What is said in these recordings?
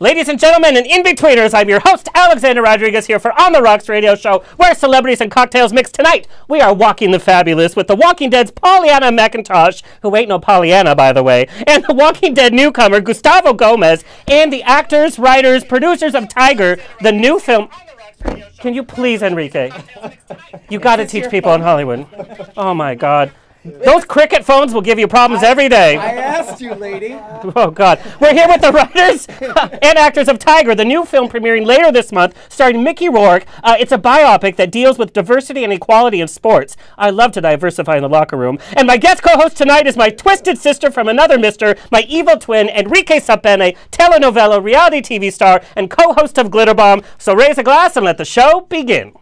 Ladies and gentlemen and in-betweeners, I'm your host, Alexander Rodriguez, here for On the Rocks radio show, where celebrities and cocktails mix. Tonight, we are walking the fabulous with The Walking Dead's Pollyanna McIntosh, who ain't no Pollyanna, by the way, and The Walking Dead newcomer, Gustavo Gomez, and the actors, writers, producers of Tiger, the new film... Can you please, Enrique? You got to teach people in Hollywood. Oh, my God. Those cricket phones will give you problems every day. I asked you, lady. Oh, God. We're here with the writers and actors of Tiger, the new film premiering later this month, starring Mickey Rourke. It's a biopic that deals with diversity and equality in sports. I love to diversify in the locker room. And my guest co-host tonight is my twisted sister from another mister, my evil twin, Enrique Sapene, telenovela, reality TV star, and co-host of Glitter Bomb. So raise a glass and let the show begin.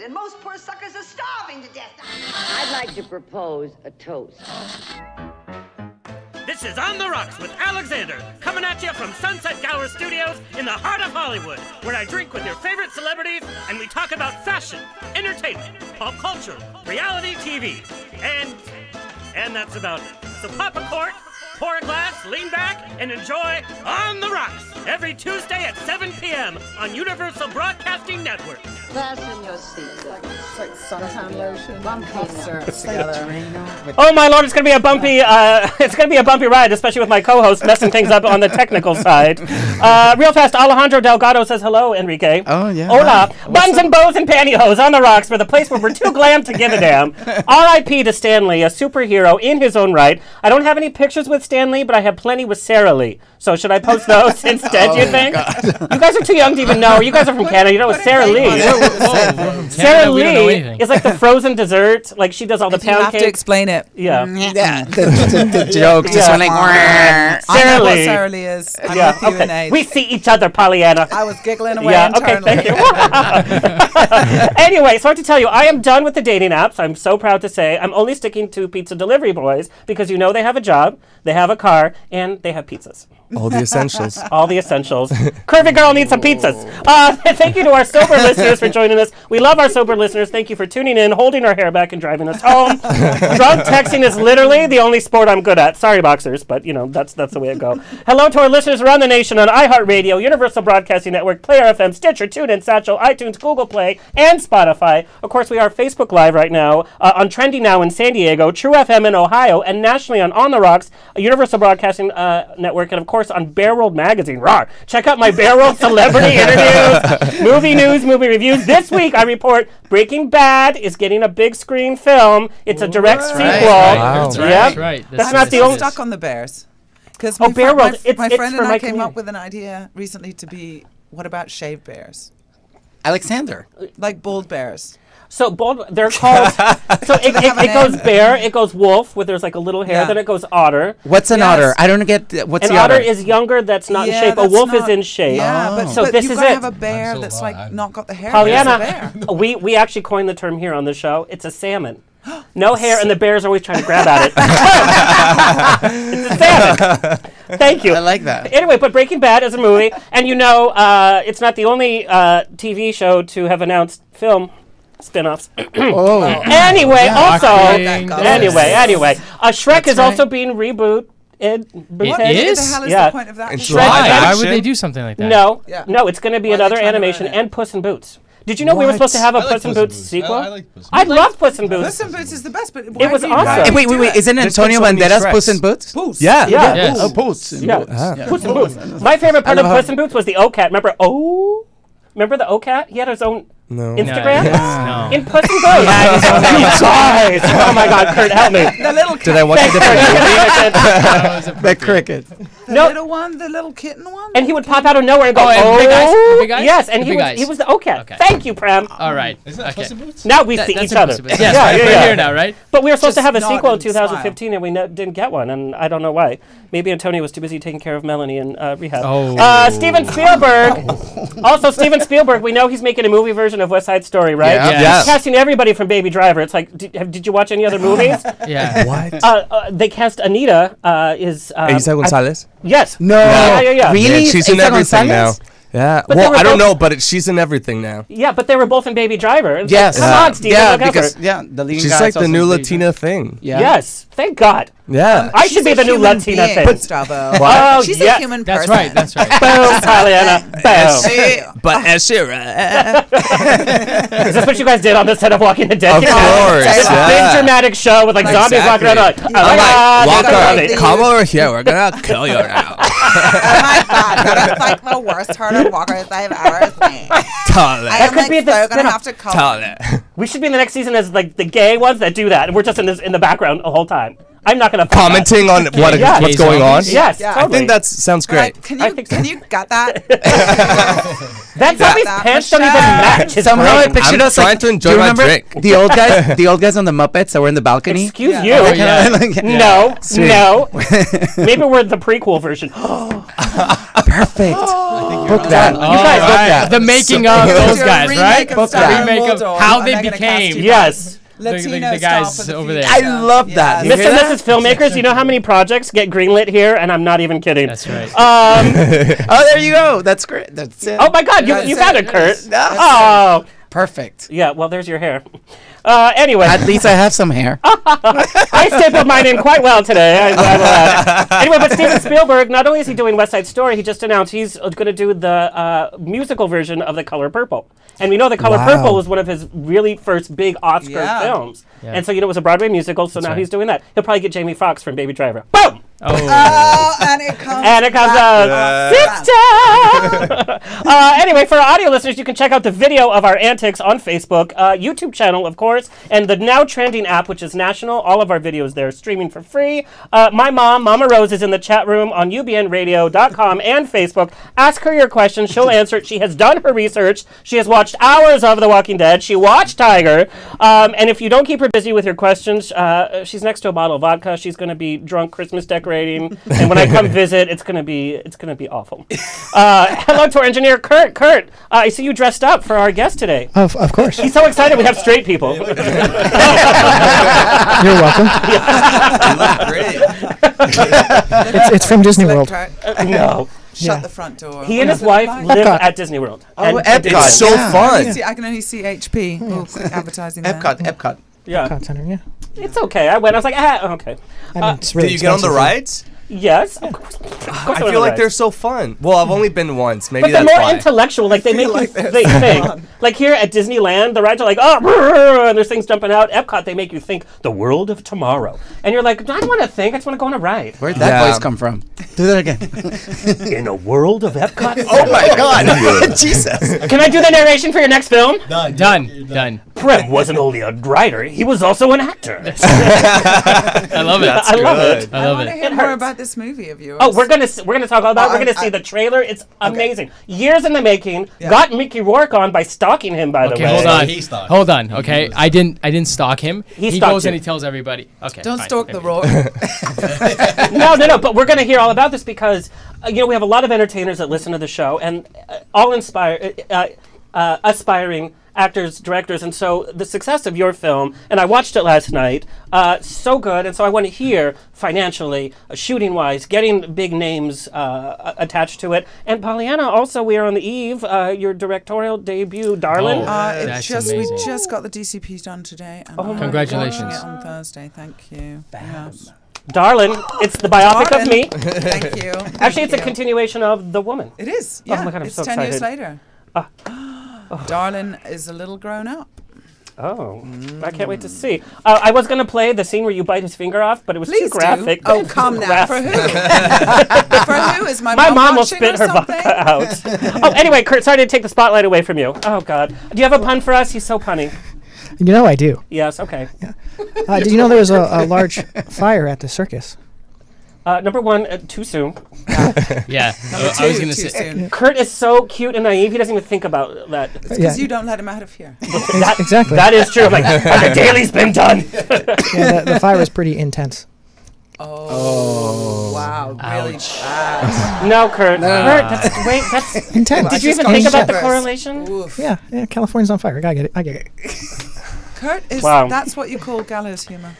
And most poor suckers are starving to death. I'd like to propose a toast. This is On the Rocks with Alexander, coming at you from Sunset Gower Studios in the heart of Hollywood, where I drink with your favorite celebrities and we talk about fashion, entertainment, pop culture, reality TV, and that's about it. So pop a cork, pour a glass, lean back, and enjoy On the Rocks every Tuesday at 7 p.m. on Universal Broadcasting Network. Fasten your seatbelt. It's like suntan lotion. Bumpy syrups together. Oh my Lord, it's gonna be a bumpy. It's gonna be a bumpy ride, especially with my co-host messing things up on the technical side. Real fast, Alejandro Delgado says hello, Enrique. Oh yeah. Hola, buns and bows and pantyhose on the rocks for the place where we're too glam to give a damn. R.I.P. to Stan Lee, a superhero in his own right. I don't have any pictures with Stan Lee, but I have plenty with Sarah Lee. So should I post those instead? Do you think? You guys are too young to even know. You guys are from Canada. You know what Sarah Lee? Sarah Lee is like the frozen dessert. Like she does all the pound cake. You have to explain it. Yeah. Yeah. The joke just went like. I know what Sarah Lee is. I'm with you in age. We see each other, Pollyanna. I was giggling away Okay, internally. thank you. Anyway, so I have to tell you, I am done with the dating apps. I'm so proud to say I'm only sticking to pizza delivery boys because you know they have a job, they have a car, and they have pizzas. All the essentials. All the essentials. Curvy girl needs some pizzas. Thank you to our sober listeners for joining us. We love our sober listeners. Thank you for tuning in, holding our hair back, and driving us home. Drunk texting is literally the only sport I'm good at. Sorry, boxers, but you know that's the way it goes. Hello to our listeners around the nation on iHeartRadio, Universal Broadcasting Network, Player FM, Stitcher, TuneIn, Satchel, iTunes, Google Play, and Spotify. Of course, we are Facebook Live right now on Trendy Now in San Diego, True FM in Ohio, and nationally on the Rocks, Universal Broadcasting Network, and of course on Bear World Magazine. Rawr. Check out my Bear World celebrity interviews, movie news, movie reviews. This week I report Breaking Bad is getting a big screen film. It's a direct sequel. Wow. That's right. That's not the only. Stuck on the Bears. Because Bear World. My friend and I came community. up with an idea recently to be, what about shaved bears? Alexander. Like bald bears. So they're called. So it goes bear, it goes wolf, where there's like a little hair. Yeah. Then it goes otter. What's an otter? I don't get what's An the otter otter? is younger. That's not in shape. A that's wolf is not- in shape. Yeah, but, So but this you've is got to it. have a bear so that's wild. like not got the hair. Pollyanna, It's a bear. we actually coined the term here on the show. It's a salmon. No hair, and the bear's always trying to grab at it. It's a salmon. Thank you. I like that. Anyway, but Breaking Bad is a movie, and you know it's not the only TV show to have announced film spin-offs. Oh. Anyway, also, Shocking. anyway, Shrek is right. also being rebooted. It What is? the hell is Yeah. the point of that? And It's Shrek- like- Why? Why action? would they do something like that? No, Yeah. no, it's going to be Why are they another trying to animation ruin it? and Puss in Boots. Did you know we were What? supposed to have a I like Puss in Boots sequel? I like Puss in I Boots. love Puss in Boots. Puss in Boots is the best, but why It was do you awesome. why Hey, do Wait, you do it? isn't Just Antonio put so many Banderas Shreks. Puss in Boots? Boots. Yeah. Yeah. Yes. Oh, Boots. Yeah. Puss in Boots. My favorite part I of love Puss how- in Boots was the O-Cat. Remember the O-Cat? He had his own No. Instagram No. in Puss in Boots. Guys, oh my God, Kurt, help me. The little Did I watch a different Kurt. The cricket. The No. little one, the little kitten one? And he would pop out of nowhere and go, Oh, and oh, big eyes? The big eyes? yes, and The he big was, eyes. he was the O-Cat. Okay. Thank you, Prem. All right. Isn't that Okay. Puss in Boots? Now we see That's each other. impossible. Yes, right, we're here now, right? But we were supposed to Just have a not sequel in in style. 2015, and we didn't get one, and I don't know why. Maybe Antonio was too busy taking care of Melanie in rehab. Oh. Steven Spielberg. Also, Steven Spielberg, we know he's making a movie version of West Side Story, right? Yeah. Yeah. He's casting everybody from Baby Driver. It's like, did you watch any other movies? Yeah. What? They cast Anita. Elisa Gonzalez? Yes. No. Yeah. Really? Yeah, she's in Elisa everything Gonzalez? Yeah. But they Well, were I don't both- know, but she's in everything now. Yeah, but they were both in Baby Driver. It's Yes. like, come on, Steven. Yeah, look out because for- the leading She's guy like is the also new in Baby Latina thing. Yeah. Yes, thank God. Yeah. I should be the new Latina thing. Gustavo. Oh, She's yeah. a human That's person. right. That's right. Boom, Pollyanna. Boom. But Ashira. Is this what you guys did on the set of Walking the Dead? Of course. This Yeah. big dramatic show with like zombies walking around. Like, oh my God, I'm there's a like, zombie. Walker, come over here. We're gonna kill you now. Oh my God, that is like the worst hard walkers I've ever seen. Totally. I am could be like the so gonna spin-off. have to call. Totally. We should be in the next season as like the gay ones that do that, and we're just in the background the whole time. I'm not gonna Commenting on Yeah. what's going on. Yes, Yeah. I totally. think that sounds great. Like, can I you think can so. you get that? that zombie's that, pants don't even Michelle. match. His Somehow I brain. pictured I'm us trying like, to enjoy do you my remember drink. the old guys on the Muppets that were in the balcony. Excuse Yeah. you. Oh, yeah. No, Sweet. no. Maybe we're the prequel version. Perfect. Book that. Oh, guys book right. that. The making of Do those a guys, remake right? of Book Star that. Remake of Waldorf, how and they they're gonna became. cast you Yes. Latino the guys style for the over there. future. I love that. Yes. You Mr. hear and Mrs. Filmmakers, you know how many projects get greenlit here? And I'm not even kidding. That's right. Oh, there you go. That's great. That's it. Oh my God, you That's got it. it, Kurt. That's Oh, perfect. yeah. Well, there's your hair. Anyway, At least I have some hair. I stapled mine in quite well today. I will add. Anyway, but Steven Spielberg, not only is he doing West Side Story, he just announced he's going to do the musical version of The Color Purple. And we know The Color Purple was one of his really first big Oscar films. Yeah. And so, it was a Broadway musical, so now right. he's doing that. He'll probably get Jamie Foxx from Baby Driver. Boom! Oh. Oh, and it comes. And it comes out. Sister! Anyway, for our audio listeners, you can check out the video of our antics on Facebook, YouTube channel, of course, and the now trending app, which is national. All of our videos there streaming for free. My mom, Mama Rose, is in the chat room on ubnradio.com and Facebook. Ask her your questions. She'll answer it. She has done her research. She has watched hours of The Walking Dead. She watched Tiger. And if you don't keep her busy with your questions, she's next to a bottle of vodka. She's going to be drunk Christmas decorating. And when I come visit, it's gonna be awful. Hello to our engineer, Kurt. Kurt, I see you dressed up for our guest today. Of course. He's so excited we have straight people. You're welcome. It's from Disney World. No. Shut the front door. He and his wife live Epcot. at Disney World. Oh, And Epcot. It's so fun. I can only see HP. Oh, quick advertising there. Epcot. Yeah, Epcot Center, yeah. it's okay. I went. I was like, okay. I mean, it's really Did you get on the expensive. rides? Yes. Of course I feel like they're so fun. Well, I've only been once. Maybe But they're that's more why. intellectual. Like they make like you they're think. Like here at Disneyland, the rides are like, oh, brrr, and there's things jumping out. Epcot, they make you think the world of tomorrow, and you're like, I don't want to think. I just want to go on a ride. Where'd that Yeah. voice come from? Do that again. In a world of Epcot. Oh my God! Jesus. Can I do the narration for your next film? Done. Prem wasn't only a writer; he was also an actor. I love it. I love it. I I love want to it. hear It more hurts. about this movie of yours. Oh, we're gonna talk all about. Oh, We're gonna see the trailer. It's amazing. Years in the making. Got Mickey Rourke on by stalking him. By the Okay, way. hold on. Okay, I didn't stalk him. He stalked goes you. and he tells everybody. Okay. Don't fine, stalk the maybe. rock. No. But we're gonna hear all about this because we have a lot of entertainers that listen to the show and all aspiring actors, directors, and so the success of your film, and I watched it last night, so good, and so I want to hear financially, shooting-wise, getting big names attached to it, and Pollyanna, also we are on the eve, your directorial debut, Darling. Oh. That's We amazing. just got the DCPs done today. And I'm Congratulations. watching it on Thursday. Thank you. Yes. Darling, it's the biopic of me. Thank you. Actually, it's a continuation of The Woman. It is. Oh Yeah. my God, I'm it's so 10 years excited. later. Darlin is a little grown up. Oh, I can't wait to see. I was going to play the scene where you bite his finger off, but it was too Please graphic. do. Oh, come now. For who? For who? Is my My mom will watching spit or her something? vodka out. Oh, anyway, Kurt, sorry to take the spotlight away from you. Oh, God. Do you have a pun for us? He's so punny. You know I do. Yes, okay. Did you know there was a large fire at the circus? Number one, too soon. Yeah. Number I was two, gonna too say. soon. Kurt is so cute and naive, he doesn't even think about that. Because you don't let him out of here. That- Exactly. That is true. I'm like, the daily's been done. Yeah, the fire was pretty intense. Oh. Wow. Really bad. No, Kurt. Kurt, that's Intense. Did you even got think about the shivers. correlation? Oof. Yeah, California's on fire. I get it. Kurt, Wow. that's what you call gallows humor.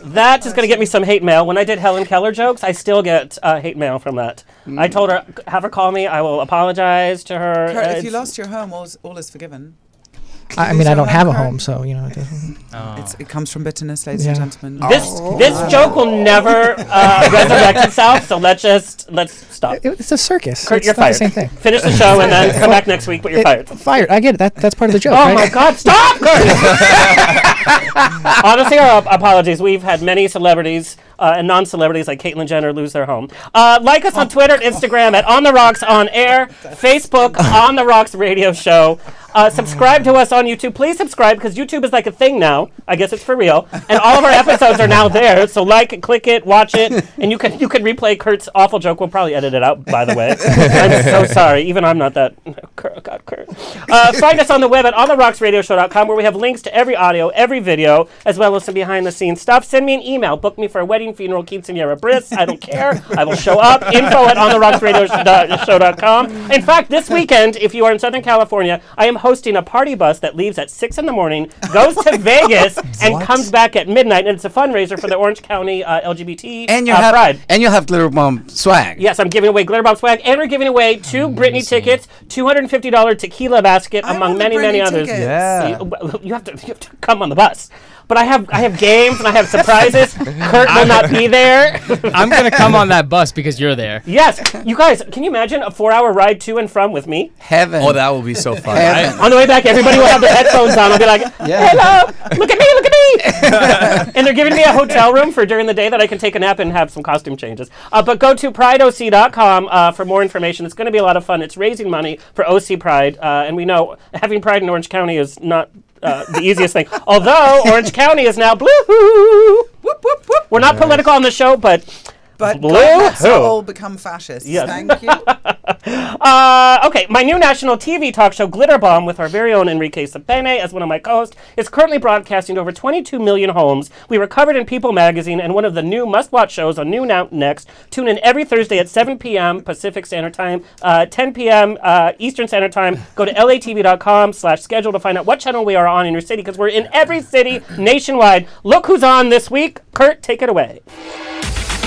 That is going to get me some hate mail. When I did Helen Keller jokes, I still get hate mail from that. I told her, have her call me. I will apologize to her. Kurt, if you lost your home, all is forgiven. I mean, I don't have a home, so you know. It doesn't. It comes from bitterness, ladies and gentlemen. This joke will never resurrect itself. So let's stop. It's a circus. Kurt, it's you're not fired. the same thing. Finish the show and then come back next week. But you're fired. Fired. I get it. That's part of the joke. Oh right? my God! Stop, Kurt. Honestly, our apologies. We've had many celebrities and non-celebrities like Caitlyn Jenner lose their home. Like us on Twitter and Instagram at On The Rocks On Air, Facebook On The Rocks Radio Show. Subscribe to us on YouTube. Please subscribe because YouTube is like a thing now. I guess it's for real. And all of our episodes are now there. So like it, click it, watch it, and you can replay Kurt's awful joke. We'll probably edit it out, by the way. I'm so sorry. Even I'm not that. Kurt. Find us on the web at ontherocksradioshow.com where we have links to every audio, every video, as well as some behind-the-scenes stuff. Send me an email. Book me for a wedding, funeral, quinceañera, bris. I don't care. I will show up. Info at ontherocksradioshow.com. In fact, this weekend, if you are in Southern California, I am hosting a party bus that leaves at 6 in the morning, goes to Vegas, and comes back at midnight. And it's a fundraiser for the Orange County LGBT Pride. And you'll have Glitter Bomb swag. Yes, I'm giving away Glitter Bomb swag, and we're giving away 2 Britney tickets, $250 tequila basket, among many others. Yeah. You have to come on the bus. But I have games and I have surprises. Kurt will not be there. I'm gonna come on that bus because you're there. Yes, you guys, can you imagine a 4-hour ride to and from with me? Heaven. Oh, that will be so fun. On the way back, everybody will have their headphones on. I'll be like, hello, look at me. And they're giving me a hotel room for during the day that I can take a nap and have some costume changes. But go to prideoc.com for more information. It's going to be a lot of fun. It's raising money for OC Pride. And we know having Pride in Orange County is not the easiest thing. Although Orange County is now blue. Whoop, whoop, whoop. We're not political on the show, but blue. Let's all become fascists. Yes. Thank you. Okay, my new national TV talk show, Glitter Bomb, with our very own Enrique Sapene as one of my co-hosts, is currently broadcasting to over 22 million homes. We were covered in People magazine and one of the new must-watch shows on New Now Next. Tune in every Thursday at 7 p.m. Pacific Standard Time, 10 p.m. Eastern Standard Time. Go to latv.com/schedule to find out what channel we are on in your city, because we're in every city nationwide. Look who's on this week. Kurt, take it away.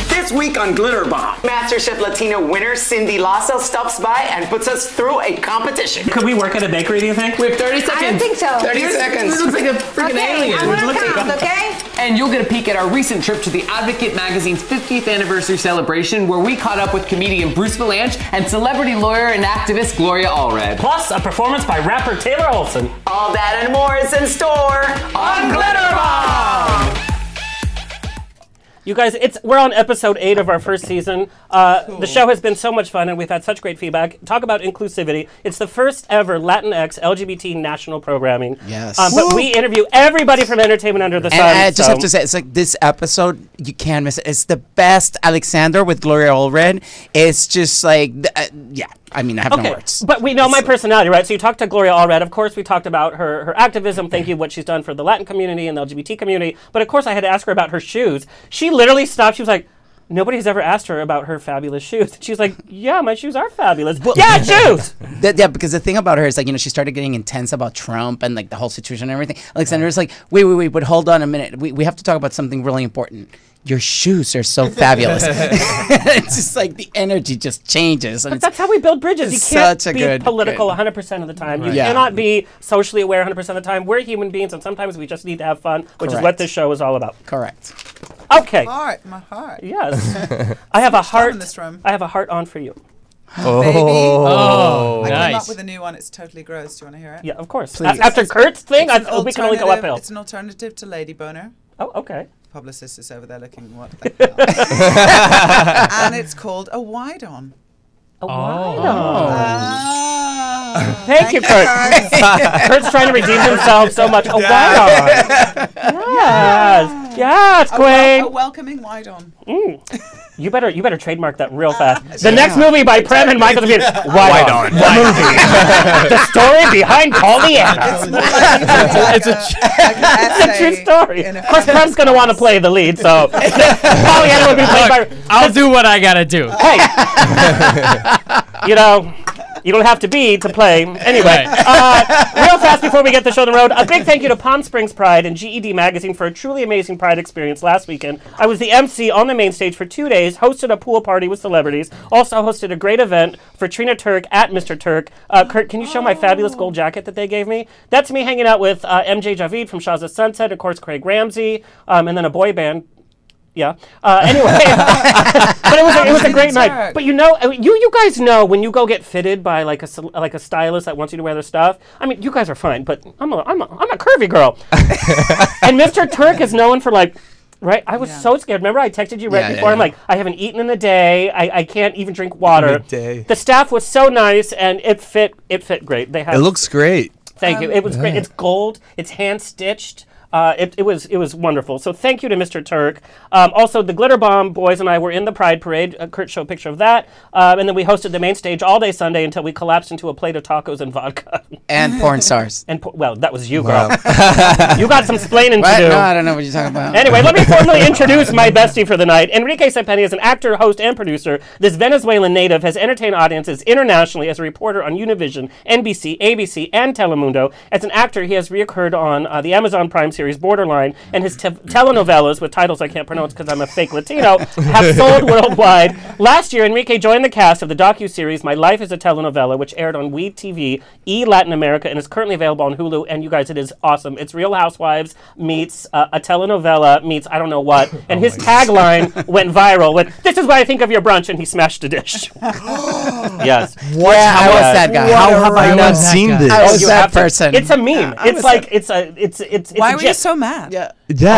This week on Glitter Bomb, MasterChef Latino winner Cindy Lasso stops by and puts us through a competition. Could we work at a bakery, do you think? We have 30 seconds. I don't think so. 30 seconds. This looks like a freaking alien. I'm gonna count, okay? And you'll get a peek at our recent trip to the Advocate Magazine's 50th anniversary celebration, where we caught up with comedian Bruce Valanche and celebrity lawyer and activist Gloria Allred. Plus, a performance by rapper Taylor Olson. All that and more is in store on Glitter Bomb! You guys, we're on episode 8 of our first season. The show has been so much fun, and we've had such great feedback. Talk about inclusivity. It's the first ever Latinx LGBT national programming. Yes. But we interview everybody from entertainment under the sun. And I just have to say, it's like this episode, you can't miss it. It's the best. Alexander with Gloria Allred. It's just like, yeah. I mean, I have no words. But we know my personality, right? So you talked to Gloria Allred. Of course, we talked about her activism. Thank you, what she's done for the Latin community and the LGBT community. But of course, I had to ask her about her shoes. She literally stopped. She was like, nobody's ever asked her about her fabulous shoes. She was like, yeah, my shoes are fabulous. Yeah, shoes! Yeah, because the thing about her is, like, you know, she started getting intense about Trump and, like, the whole situation and everything. Alexander's like, wait, but hold on a minute. We have to talk about something really important. Your shoes are so fabulous. It's just like the energy just changes. And but that's how we build bridges. You can't be political 100% of the time. You cannot be socially aware 100% of the time. We're human beings, and sometimes we just need to have fun, which is what this show is all about. Correct. Okay. My heart. Yes. I have a heart. In this room. I have a heart on for you. Oh, baby. Oh, I nice. came up with a new one. It's totally gross. Do you want to hear it? Yeah, of course. After Kurt's thing, we can only go uphill. It's an alternative to Lady Boner. Oh, okay. Publicist is over there looking what the hell. And it's called a wide-on. A wide-on. Thank you, Kurt. Kurt's trying to redeem himself so much. A wide-on. Yes. Yes, Queen. A welcoming wide-on. You better trademark that real fast. The next movie by Prem and Michael will be Wide On. The movie. The story behind Pollyanna. It's a true story. Of course, Prem's going to want to play the lead, so Pollyanna will be played by... I'll do what I got to do. Hey. You You don't have to be to play. Anyway, real fast before we get the show on the road, a big thank you to Palm Springs Pride and GED Magazine for a truly amazing Pride experience last weekend. I was the MC on the main stage for 2 days, hosted a pool party with celebrities, also hosted a great event for Trina Turk at Mr. Turk. Kurt, can you show my fabulous gold jacket that they gave me? That's me hanging out with MJ Javid from Shaw's Sunset, of course Craig Ramsey, and then a boy band. Yeah. Anyway, but it was a great night. But you know, you guys know when you go get fitted by like a stylist that wants you to wear their stuff. I mean, you guys are fine, but I'm a curvy girl. And Mr. Turk is known for like. Right, I was so scared. Remember, I texted you right before. I'm like, I haven't eaten in a day. I can't even drink water. The staff was so nice, and it fit great. They had. It looks great. Thank you. It was great. It's gold. It's hand stitched. It was wonderful. So thank you to Mr. Turk. Also, the Glitter Bomb boys and I were in the Pride Parade. Kurt showed a picture of that. And then we hosted the main stage all day Sunday until we collapsed into a plate of tacos and vodka. And porn stars. Well, that was you, girl. You got some splaining to do. No, I don't know what you're talking about. Anyway, let me formally introduce my bestie for the night. Enrique Sepeni is an actor, host, and producer. This Venezuelan native has entertained audiences internationally as a reporter on Univision, NBC, ABC, and Telemundo. As an actor, he has reoccurred on the Amazon Prime series Borderline, and his telenovelas with titles I can't pronounce because I'm a fake Latino have sold worldwide. Last year, Enrique joined the cast of the docuseries My Life is a Telenovela, which aired on WE TV, Latin America, and is currently available on Hulu. And you guys, it is awesome. It's Real Housewives meets a telenovela meets I don't know what. And his tagline went viral with, "This is what I think of your brunch," and he smashed a dish. Yes. What? Yeah, how was that guy? How have I not seen this? How was that person? It's a meme. It's like it's Why were you so mad? Yeah.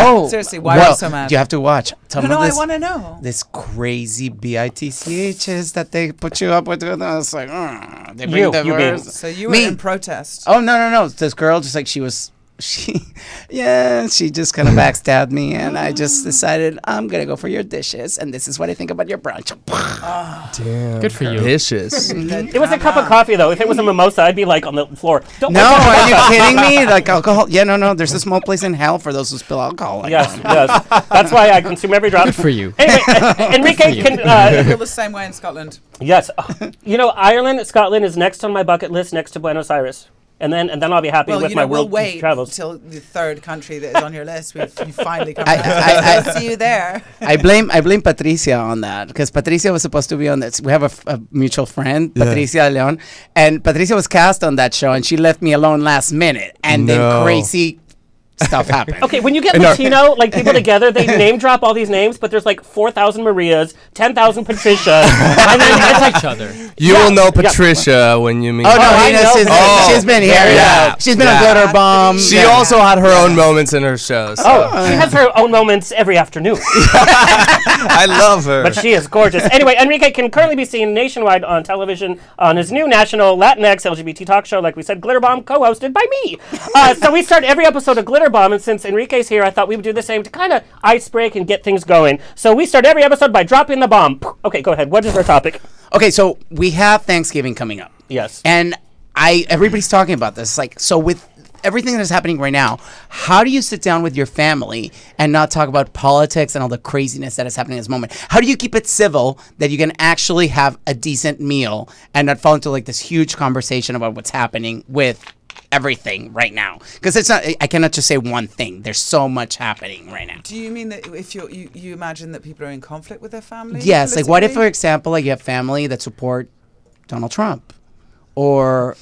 Oh, seriously, why are you so mad? You have to watch. No, I want to know. This crazy BITCHs that they put you up with. It's like, they bring the words. So you were in protest. Oh, no. This girl, just like she just kind of backstabbed me, and I just decided I'm gonna go for your dishes, and this is what I think about your brunch. Damn, good for you. Dishes. It was a cup of coffee though. If it was a mimosa, I'd be like on the floor. No, are you kidding me? Like alcohol? Yeah, no. There's a small place in hell for those who spill alcohol. Yes. That's why I consume every drop. Good for you. Anyway, Enrique can. I feel the same way in Scotland. Yes, you know, Ireland, Scotland is next on my bucket list, next to Buenos Aires. And then I'll be happy with my world travels. Until the third country that is on your list. You finally come I see you there. I blame Patricia on that, because Patricia was supposed to be on this. We have a mutual friend, Patricia Leon, and Patricia was cast on that show, and she left me alone last minute, and then crazy stuff happened. Okay, when you get Latino, like people together, they name drop all these names, but there's like 4,000 Marias, 10,000 Patricias, and then they know each other. You will know Patricia when you meet. Oh no, she's been here. Yeah, she's been on Glitter Bomb. She also had her own moments in her show. So. Oh, she has her own moments every afternoon. I love her, but she is gorgeous. Anyway, Enrique can currently be seen nationwide on television on his new national Latinx LGBT talk show, like we said, Glitter Bomb, co-hosted by me. So we start every episode of Glitter Bomb, and since Enrique's here, I thought we would do the same to kind of ice break and get things going. So we start every episode by dropping the bomb. Okay, go ahead. What is our topic? Okay, so we have Thanksgiving coming up. Yes. And everybody's talking about this. Like, so with everything that is happening right now, how do you sit down with your family and not talk about politics and all the craziness that is happening at this moment? How do you keep it civil that you can actually have a decent meal and not fall into like this huge conversation about what's happening with everything right now? Because it's not, I cannot just say one thing. There's so much happening right now. Do you mean that if you imagine that people are in conflict with their family? Yes, like what if, for example, like you have family that support Donald Trump, or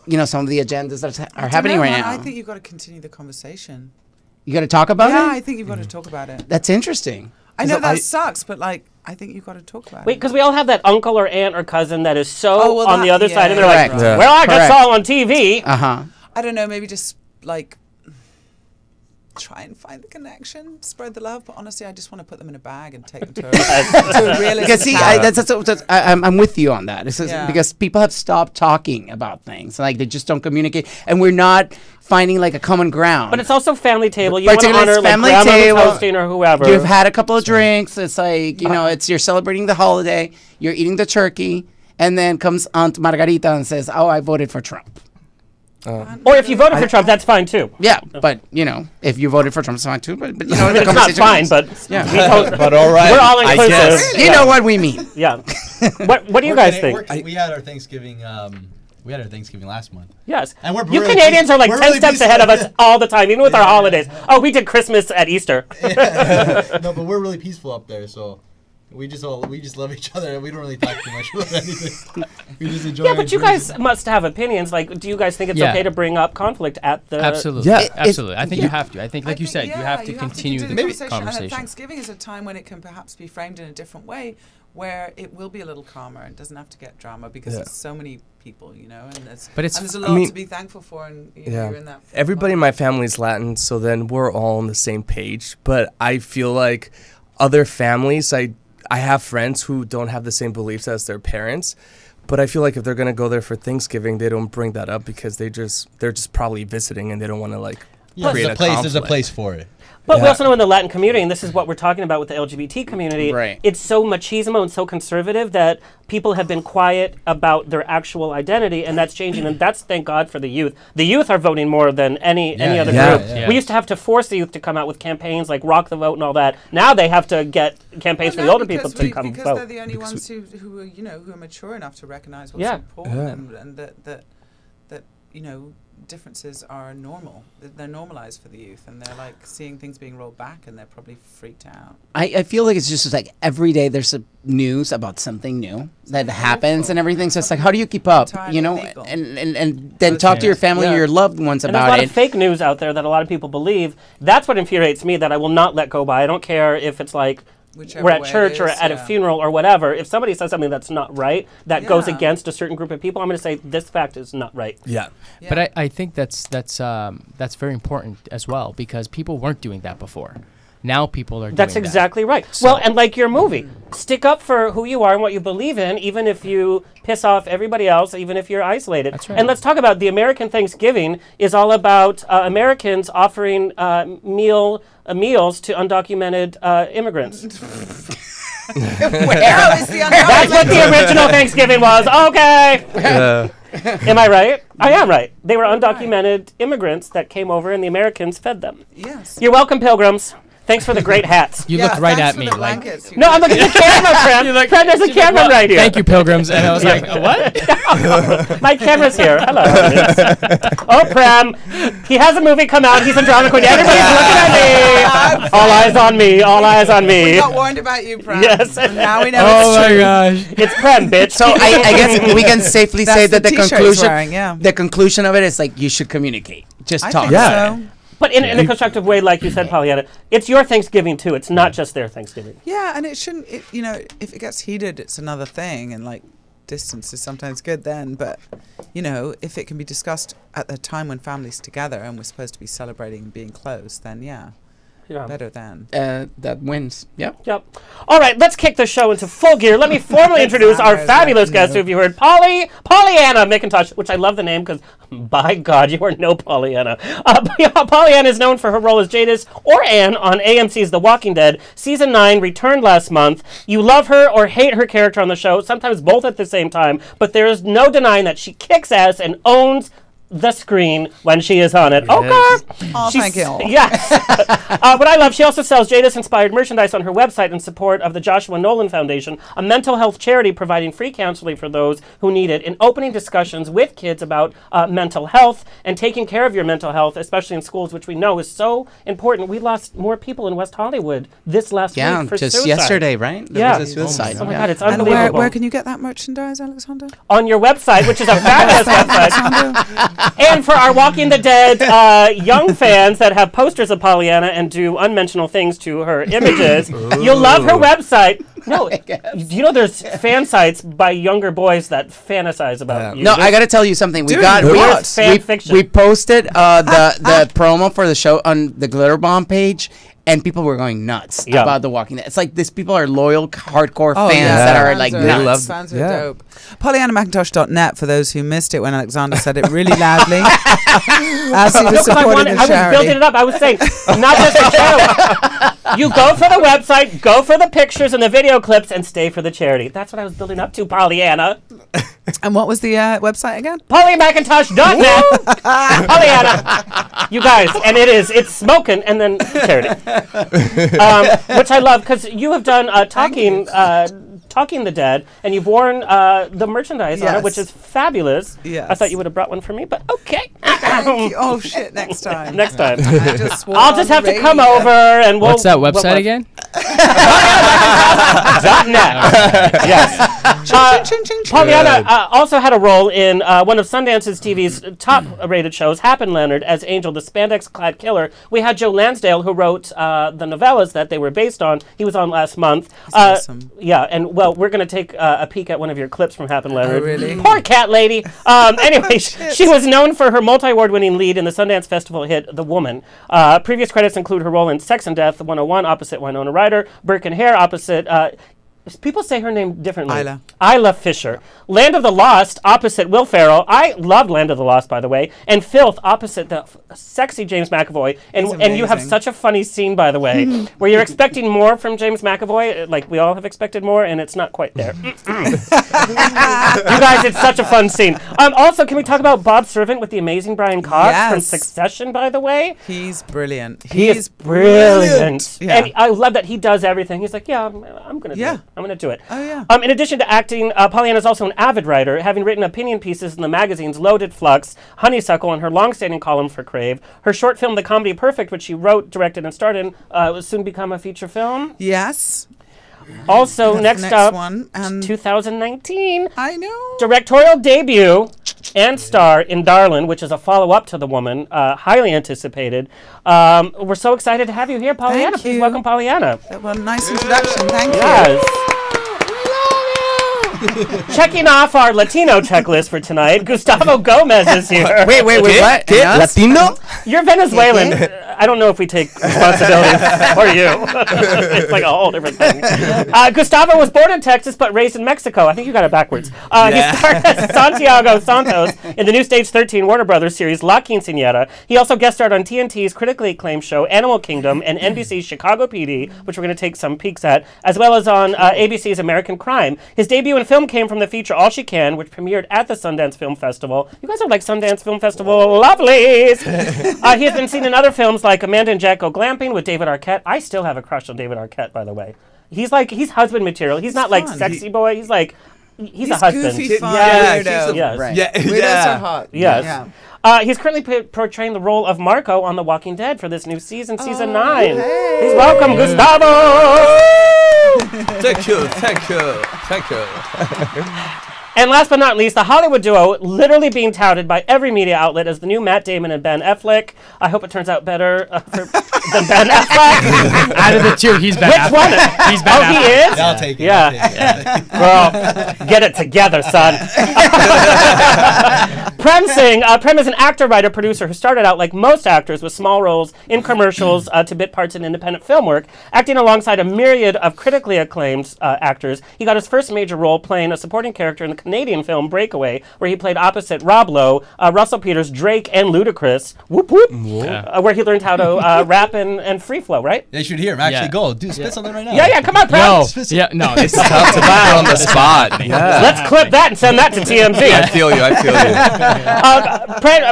some of the agendas that are happening right now? I think you've got to continue the conversation. You got to talk about it? Yeah, I think you've got to talk about it. That's interesting. I know that sucks, but like, I think you've got to talk about it. Wait, because we all have that uncle or aunt or cousin that is so on the other side, and they're like, right. well, I just saw on TV. I don't know, maybe just like try and find the connection, spread the love. But honestly, I just want to put them in a bag and take them to a realistic. Because see, I'm with you on that. Because people have stopped talking about things, like they just don't communicate, and we're not finding like a common ground. But it's also family table. You want to honor like grandma who's hosting or whoever. You've had a couple of drinks. It's like it's you're celebrating the holiday. You're eating the turkey, and then comes Aunt Margarita and says, "Oh, I voted for Trump." Or if you voted for Trump, that's fine too. Yeah, but you know, if you voted for Trump, it's fine too. But you know, I mean, it's not fine, but But all right, we're all I inclusive. guess. you know what we mean. Yeah. What do you guys think? We had our Thanksgiving. We had our Thanksgiving last month. Yes. And we're you really Canadians are like we're 10 really steps peaceful. ahead of us all the time, even with our holidays. Oh, we did Christmas at Easter. No, but we're really peaceful up there, so we just love each other, and we don't really talk too much about anything. We just enjoy. Yeah, but you guys must have opinions. Like, do you guys think it's okay to bring up conflict at the? Absolutely. Yeah. Absolutely. I think you have to. I think, like you said, you yeah, have to continue the conversation. And Thanksgiving is a time when it can perhaps be framed in a different way, where it will be a little calmer and doesn't have to get drama because there's so many people, you know, and there's a lot to be thankful for, and you're in that. Everybody in my family is Latin, so then we're all on the same page. But I feel like other families, I have friends who don't have the same beliefs as their parents. But I feel like if they're gonna go there for Thanksgiving, they don't bring that up because they're just probably visiting and they don't want to like create a conflict. There's a place for it. But we also know in the Latin community, and this is what we're talking about with the LGBT community, Right. it's so machismo and so conservative that people have been quiet about their actual identity, and that's changing. And that's, thank God, for the youth. The youth are voting more than any other group. Yeah. We used to have to force the youth to come out with campaigns like Rock the Vote and all that. Now they have to get campaigns for the older people to come because vote. they're the only ones who are mature enough to recognize what's important and that you know, differences are normal. They're normalized for the youth, and they're like seeing things being rolled back, and they're probably freaked out. I feel like it's just like every day there's a news about something new that happens and everything. So it's like, how do you keep up? You know, and then talk to your family, your loved ones and about there's a lot it. of fake news out there that a lot of people believe. That's what infuriates me, that I will not let go by. I don't care if it's like we're at church or at a funeral or whatever. If somebody says something that's not right, that goes against a certain group of people, I'm going to say this fact is not right. Yeah. But I think that's very important as well, because people weren't doing that before. Now people are doing That's exactly right. So well, and like your movie, stick up for who you are and what you believe in, even if you piss off everybody else, even if you're isolated. That's right. And let's talk about the American Thanksgiving is all about Americans offering meals to undocumented immigrants. That's what the original Thanksgiving was. Okay. Am I right? I am right. They were undocumented immigrants that came over, and the Americans fed them. Yes. You're welcome, pilgrims. Thanks for the great hats. You looked right at me. Like, no, I'm looking at the camera, Prem. Prem, there's a camera right here. Thank you, pilgrims. And I was like, what? My camera's here. Hello. Oh, Prem. He has a movie come out. He's a drama queen. Everybody's looking at me. All eyes on me. All eyes on me. We got warned about you, Prem. Yes. And now we know oh it's my true. gosh. It's Prem, bitch. So I guess we can safely say that the conclusion, the conclusion of it is like you should communicate. Just I talk. think so. But in a constructive way, like you said, Pollyanna, it's your Thanksgiving too. It's not just their Thanksgiving. Yeah, and it shouldn't. You know, if it gets heated, it's another thing, and like distance is sometimes good then. But you know, if it can be discussed at the time when family's together and we're supposed to be celebrating and being close, then yeah. Better than. That wins. Yep. All right, let's kick the show into full gear. Let me formally introduce our fabulous guest, who, if you heard, Pollyanna McIntosh, which I love the name because, by God, you are no Pollyanna. Pollyanna is known for her role as Jadis or Anne on AMC's The Walking Dead. Season 9 returned last month. You love her or hate her character on the show, sometimes both at the same time, but there is no denying that she kicks ass and owns the screen when she is on it. Oh, thank you. Yes. What I love, she also sells Jadis-inspired merchandise on her website in support of the Joshua Nolan Foundation, a mental health charity providing free counseling for those who need it, and opening discussions with kids about mental health and taking care of your mental health, especially in schools, which we know is so important. We lost more people in West Hollywood this last week for just suicide. yesterday, right? There was a suicide. Oh my God, it's And unbelievable. where can you get that merchandise, Alexander? On your website, which is a fabulous website. And for our Walking the Dead young fans that have posters of Pollyanna and do unmentionable things to her images, you'll love her website. No, do you know there's fan sites by younger boys that fantasize about you? No, I got to tell you something. We posted the promo for the show on the Glitter Bomb page. And people were going nuts about The Walking Dead. It's like these people are loyal, hardcore fans that are like nuts. Fans are dope. PollyannaMcIntosh.net for those who missed it when Alexander said it really loudly. As he was supporting the charity. I was building it up. I was saying, not just the show. You go for the website, go for the pictures and the video clips, and stay for the charity. That's what I was building up to, Pollyanna. And what was the website again? PollyMcIntosh.net. Pollyanna. You guys, and it's smoking and then charity. Which I love because you have done Talking the Dead, and you've worn the merchandise on it, which is fabulous. Yes. I thought you would have brought one for me, but okay. Oh shit! Next time. Next time. I'll just have to come over and we'll. What's that website again? .net. Yes. Pollyanna also had a role in one of Sundance's TV's top-rated shows, Happen Leonard, as Angel, the spandex-clad killer. We had Joe Lansdale, who wrote the novellas that they were based on. He was on last month. Awesome. Yeah, and well, we're going to take a peek at one of your clips from Happen Leonard. Oh, really? Poor cat lady. Anyway, she was known for her multi-award-winning lead in the Sundance Festival hit The Woman. Previous credits include her role in Sex and Death 101 opposite Winona Ryder, Burke and Hare opposite... people say her name differently. Isla Fisher. Land of the Lost opposite Will Ferrell. I loved Land of the Lost, by the way. And Filth opposite the sexy James McAvoy. And you have such a funny scene, by the way, where you're expecting more from James McAvoy. Like we all have expected more, and it's not quite there. You guys, it's such a fun scene. Also, can we talk about Bob Servant with the amazing Brian Cox from Succession, by the way? He's brilliant. He is brilliant. Yeah. And I love that he does everything. He's like, yeah, I'm going to do it. I'm going to do it. Oh, yeah. In addition to acting, Pollyanna is also an avid writer, having written opinion pieces in the magazines Loaded, Flux, Honeysuckle, and her long-standing column for Crave. Her short film, The Comedy Perfect, which she wrote, directed, and starred in, will soon become a feature film. Yes. Also, next up, one, 2019. I know. Directorial debut and star in Darlin', which is a follow-up to The Woman, highly anticipated. We're so excited to have you here, Pollyanna. Thank Please you. welcome Pollyanna. Well, nice introduction. Thank you. Yes. Checking off our Latino checklist for tonight, Gustavo Gomez is here. Wait, what? Latino? You're Venezuelan. I don't know if we take responsibility for you. It's like a whole different thing. Gustavo was born in Texas but raised in Mexico. I think you got it backwards. He starred as Santiago Santos in the new Stage 13 Warner Brothers series La Quinceañera. He also guest starred on TNT's critically acclaimed show Animal Kingdom and NBC's Chicago PD, which we're going to take some peeks at, as well as on ABC's American Crime. His debut in film came from the feature All She Can, which premiered at the Sundance Film Festival. You guys are like Sundance Film Festival lovelies. He has been seen in other films like Amanda and Jack Go Glamping with David Arquette. I still have a crush on David Arquette, by the way. He's husband material. He's not like sexy boy. He's a husband. Goofy, fun, weirdo. Weirdos are hot. Yes. He's currently portraying the role of Marco on The Walking Dead for this new season, season 9. Hey. Please welcome Gustavo. Thank you. And last but not least, the Hollywood duo literally being touted by every media outlet as the new Matt Damon and Ben Affleck. I hope it turns out better than Ben Affleck. Out of the two, he's Ben Affleck. Which one? He's Ben Affleck. He is? I'll take it. Yeah. Girl, get it together, son. Prem Singh. Prem is an actor, writer, producer who started out like most actors with small roles in commercials to bit parts in independent film work, acting alongside a myriad of critically acclaimed actors. He got his first major role playing a supporting character in the Canadian film Breakaway, where he played opposite Rob Lowe, Russell Peters, Drake, and Ludacris, whoop whoop, where he learned how to rap and free flow, right? They should hear him. Actually, go. Dude, spit something right now. Yeah, come on, Prem. No, this is Tough to put on the spot. Yeah. Let's clip that and send that to TMZ. I feel you.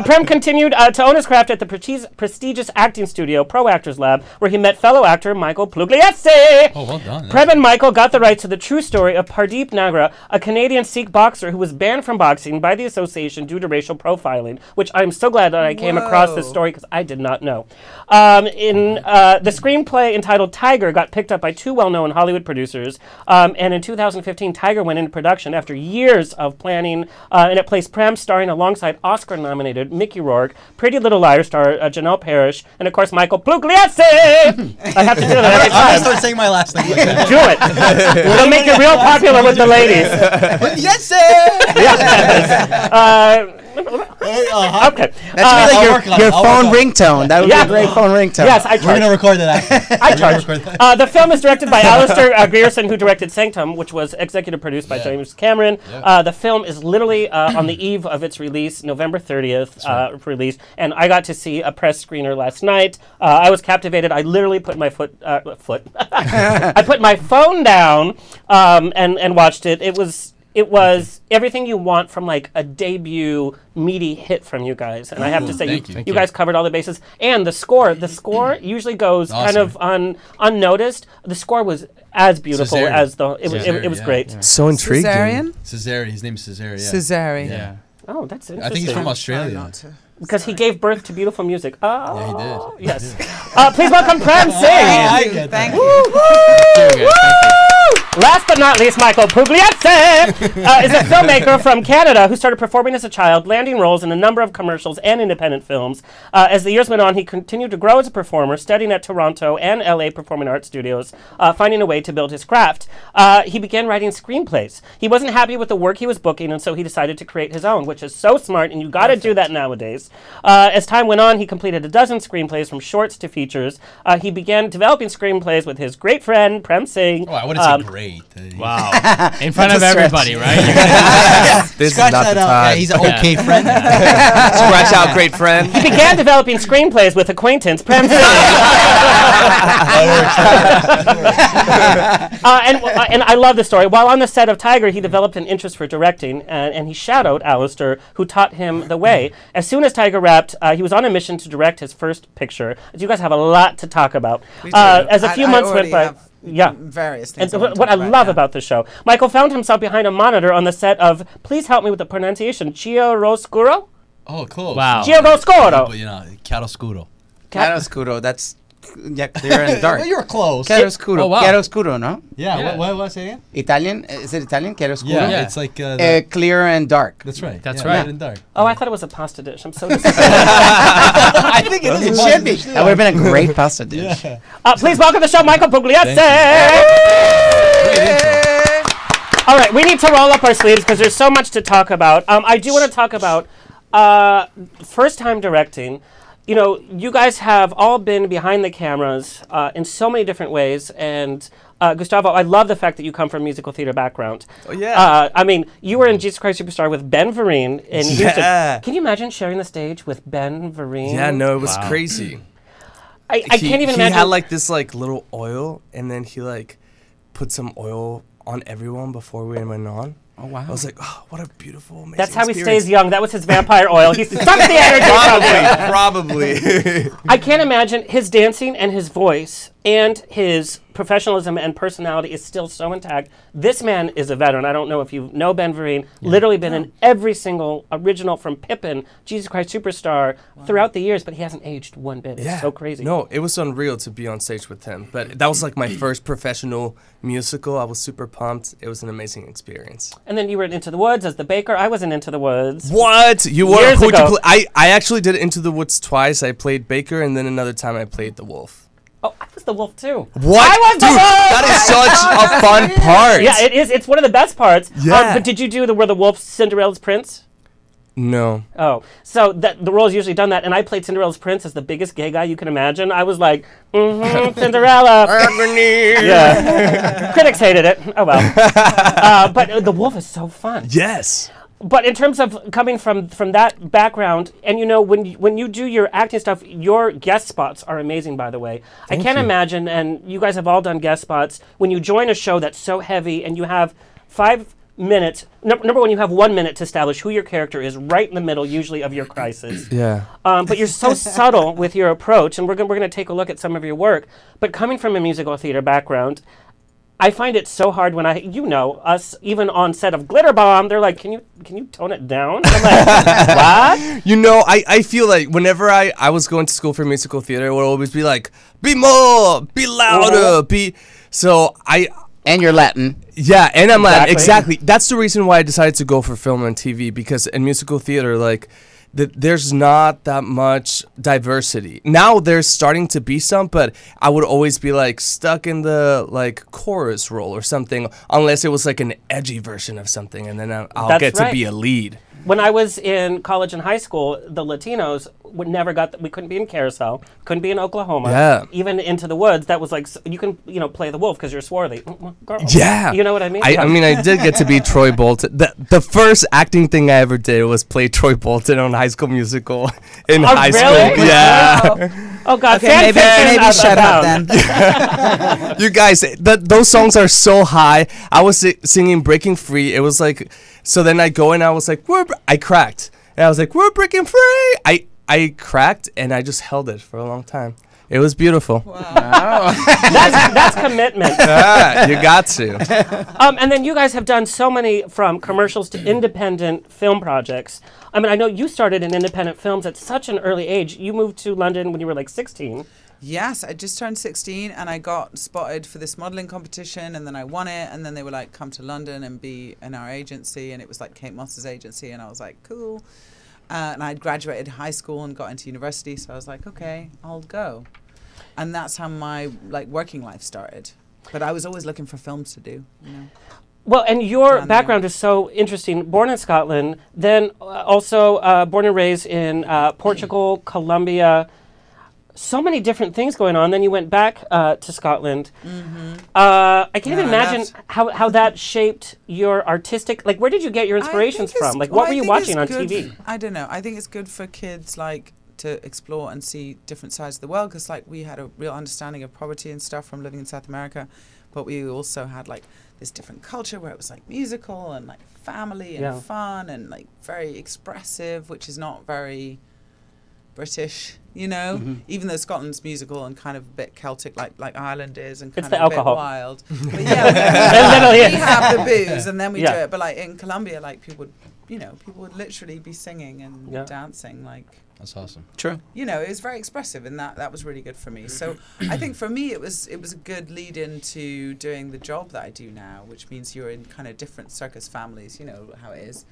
Prem continued to own his craft at the prestigious acting studio Pro Actors Lab, where he met fellow actor Michael Pugliese. Oh, well done. Prem and Michael got the rights to the true story of Pardeep Nagra, a Canadian Sikh boxer who was banned from boxing by the association due to racial profiling, which I'm so glad that I came across this story because I did not know. The screenplay entitled Tiger got picked up by two well-known Hollywood producers, and in 2015, Tiger went into production after years of planning, and it placed Prem starring alongside Oscar-nominated Mickey Rourke, Pretty Little Liars star Janelle Parrish, and of course Michael Pugliese. I have to do that every time. I'm going to start saying my last name. Do it. We'll make it real popular with the ladies. Yes, sir. Yes. Okay. That should be like your I'll phone work on it. ringtone. That would be a great phone ringtone. Yes, I We're charge. gonna record that. I charge. The film is directed by Alistair Grierson, who directed Sanctum, which was executive produced by James Cameron. The film is literally on the eve of its release, November 30th release, and I got to see a press screener last night. I was captivated. I literally put my I put my phone down and watched it. It was everything you want from like a debut meaty hit from you guys, and I have to say you guys covered all the bases. And the score usually goes kind of unnoticed. The score was as beautiful as it was great. Yeah. So intriguing. Cesare, his name is Cesare. Yeah. Cesare. Yeah. Oh, that's interesting. I think he's from Australia. Because he gave birth to beautiful music. Oh, yeah, he did. Yes. Please welcome Prem Singh. Thank you. Last but not least, Michael Pugliese is a filmmaker from Canada who started performing as a child, landing roles in a number of commercials and independent films. As the years went on, he continued to grow as a performer, studying at Toronto and LA Performing Arts Studios, finding a way to build his craft. He began writing screenplays. He wasn't happy with the work he was booking, and so he decided to create his own, which is so smart, and you got to do that nowadays. As time went on, he completed a dozen screenplays from shorts to features. He began developing screenplays with his great friend, Prem Singh. Oh, I wouldn't say great. Wow. In front of everybody, right? This Scratch is not that the out. time. Yeah, he's an okay friend. Scratch out, great friend. He began developing screenplays with acquaintance Prem Singh. And I love the story. While on the set of Tiger, he developed an interest for directing, and he shadowed Alistair, who taught him the way. As soon as Tiger wrapped, he was on a mission to direct his first picture. You guys have a lot to talk about. As a few months went by. Various things. And what I love about the show, Michael found himself behind a monitor on the set of, please help me with the pronunciation, Chiaroscuro? Oh, close. Wow. But you know, chiaroscuro. Chiaroscuro, that's clear and dark. Well, you're close. Chiaroscuro. Oh, wow. Chiaroscuro, no? Yeah. What say again? Italian? Is it Italian? Chiaroscuro? Yeah, it's like clear and dark. that's right. That's yeah, right. Light and dark. Oh, I thought it was a pasta dish. I'm so disappointed. I think it is. It should be. That would have been a great pasta dish. Yeah. Please welcome to the show, Michael Pugliese. All right, we need to roll up our sleeves because there's so much to talk about. I do want to talk about first-time directing. You know, you guys have all been behind the cameras in so many different ways, and Gustavo, I love the fact that you come from a musical theater background. Oh, yeah. I mean, you were in Jesus Christ Superstar with Ben Vereen in Houston. Yeah. Can you imagine sharing the stage with Ben Vereen? Yeah, no, it was crazy. I can't even imagine. He had like this like little oil, and then he like put some oil on everyone before we went on. Oh, wow. I was like, oh, what a beautiful, amazing That's how he experience. stays young. That was his vampire oil. He sucks the energy. Probably. I can't imagine his dancing and his voice and his professionalism and personality is still so intact. This man is a veteran. I don't know if you know Ben Vereen. Literally been in every single original from Pippin, Jesus Christ Superstar throughout the years, but he hasn't aged one bit. It's so crazy. No, it was unreal to be on stage with him. But that was like my first professional musical. I was super pumped. It was an amazing experience. And then you were in Into the Woods as the baker. I was in Into the Woods. What? You were? Years Who'd you ago. play? I actually did Into the Woods twice. I played Baker, and then another time I played the Wolf. Oh, I was the wolf too. What? I was Dude, the wolf! that is such a fun part. Yeah, it is. It's one of the best parts. Yeah. But did you do where the wolf Cinderella's prince? No. Oh, so the role's usually done that, and I played Cinderella's prince as the biggest gay guy you can imagine. I was like, Cinderella. Yeah. Critics hated it. Oh well. But the wolf is so fun. Yes. But in terms of coming from that background, and you know, when you do your acting stuff, your guest spots are amazing, by the way. I can't imagine, and you guys have all done guest spots, when you join a show that's so heavy and you have 5 minutes, number one, you have 1 minute to establish who your character is right in the middle, usually, of your crisis. Yeah. But you're so subtle with your approach, and we're going to take a look at some of your work. But coming from a musical theater background, I find it so hard when us, even on set of Glitter Bomb, they're like, can you tone it down? And I'm like, what? You know, I feel like whenever I was going to school for musical theater, it would always be like, be more, be louder, be... So And you're Latin. Yeah, and I'm Latin. Exactly. That's the reason why I decided to go for film and TV, because in musical theater, like, there's not that much diversity. Now there's starting to be some, but I would always be like stuck in the like chorus role or something, unless it was like an edgy version of something, and then I'll get to be a lead. when I was in college and high school, the Latinos would never we couldn't be in Carousel, couldn't be in Oklahoma, Yeah. even Into the Woods. That was like, you can, play the wolf because you're swarthy. Girl. Yeah. You know what I mean? I mean, I did get to be Troy Bolton. The first acting thing I ever did was play Troy Bolton on High School Musical in high really? school. Yeah. Wow. Oh, God. Okay, maybe shut up then. You guys, those songs are so high. I was singing Breaking Free. It was like, so then I go and I was like, I cracked. And I was like, we're breaking free. I cracked and I just held it for a long time. It was beautiful. Wow. that's commitment. Yeah, you got to. And then you guys have done so many, from commercials to independent film projects. I mean, I know you started in independent films at such an early age. You moved to London when you were like 16. Yes, I just turned 16 and I got spotted for this modelling competition, and then I won it, and then they were like, come to London and be in our agency, and it was like Kate Moss's agency, and I was like, cool. And I'd graduated high school and got into university, so I was like, okay, I'll go. And that's how my working life started. But I was always looking for films to do, Well, and your background is so interesting. Born in Scotland, then also born and raised in Portugal, Colombia. So many different things going on. Then you went back to Scotland. I can't even imagine how that shaped your artistic. Like, where did you get your inspirations from? Like, what were you watching on TV? I don't know. I think it's good for kids to explore and see different sides of the world, because we had a real understanding of poverty and stuff from living in South America, but we also had this different culture where it was musical and family and fun and very expressive, which is not very British, even though Scotland's musical and kind of a bit Celtic, like Ireland is, and kind it's of the a alcohol. bit wild. But we have the booze, and then we do it. But in Colombia, people would literally be singing and dancing, That's awesome. True. It was very expressive, and that was really good for me. So I think for me, it was a good lead into doing the job that I do now, which means you're in kind of different circus families. You know how it is.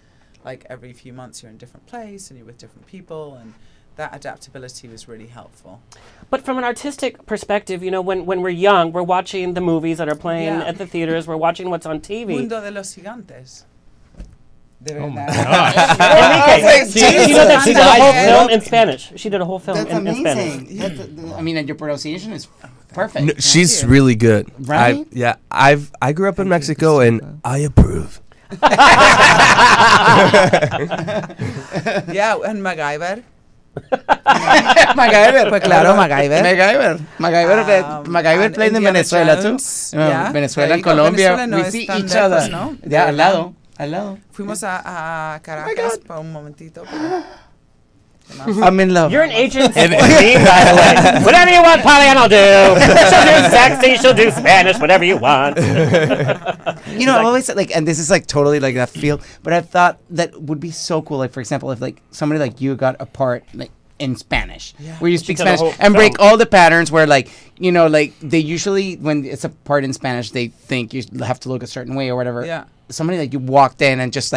Every few months, you're in a different place, and you're with different people, and that adaptability was really helpful. But from an artistic perspective, when we're young, we're watching the movies that are playing at the theaters. We're watching what's on TV. Mundo de los Gigantes. Oh my God. Enrique, do you know that she did a whole film in Spanish? She did a whole film in Spanish. I mean, and your pronunciation is perfect. No, she's really good. Right? I grew up in Mexico and I approve. Yeah, and MacGyver. MacGyver, pues claro, MacGyver. MacGyver played in Venezuela too. Venezuela and Colombia, no we see each other. ¿no? Yeah, al lado. Fuimos a Caracas por un momentito. I'm in love. You're an agent for me, by the way. Whatever you want, Pollyanna will do. She'll do sexy, she'll do Spanish, whatever you want. I've always said, and this is totally that feel, but I thought that would be so cool. For example, if somebody like you got a part in Spanish, where you speak Spanish and break all the patterns where they usually, when it's a part in Spanish, they think you have to look a certain way or whatever. Yeah. Somebody you walked in and just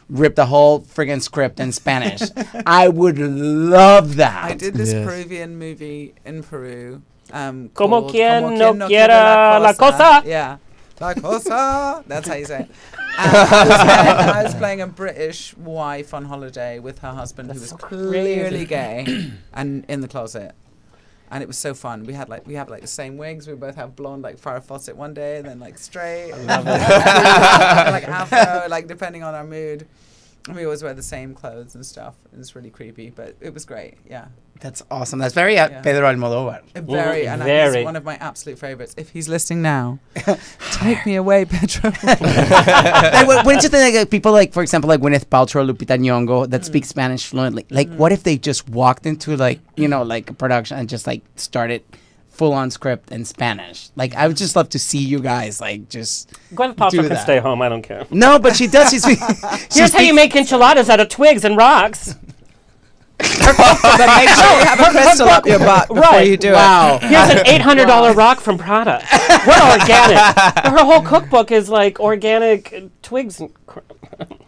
ripped the whole friggin' script in Spanish. I would love that. I did this Peruvian movie in Peru. Como quien no quiera la cosa. Yeah. La cosa. That's how you say it. I was playing a British wife on holiday with her husband, who was clearly gay and in the closet. And it was so fun. We had the same wigs. We both have blonde Farrah Fawcett one day, and then straight. I love it. Afro, depending on our mood. And we always wear the same clothes and stuff. It's really creepy, but it was great. Yeah. That's awesome. That's very Pedro Almodóvar. He's one of my absolute favorites. If he's listening now, take me away, Pedro. Wouldn't you think people for example, Gwyneth Paltrow, Lupita Nyong'o, that speak Spanish fluently? What if they just walked into a production and just started full-on script in Spanish? I would just love to see you guys just Gwyneth Paltrow can stay home. I don't care. No, but she does. Here's how you make enchiladas out of twigs and rocks. But make sure you have a crystal up your butt before you do it. Here's an $800 rock from Prada. We're organic. Her whole cookbook is organic twigs. And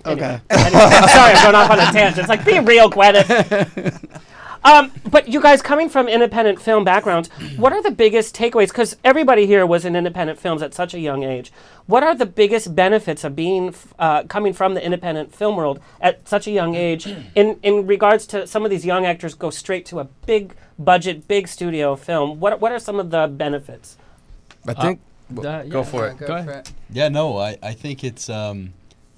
okay. Anyway, I'm sorry, I'm going off on a tangent. It's be real, Gwyneth. But you guys coming from independent film backgrounds, what are the biggest takeaways? Because everybody here was in independent films at such a young age. What are the biggest benefits of being coming from the independent film world at such a young age in regards to some of these young actors go straight to a big budget, big studio film? What are some of the benefits? I think... go for it. Go for it. Yeah, no, I think it's... you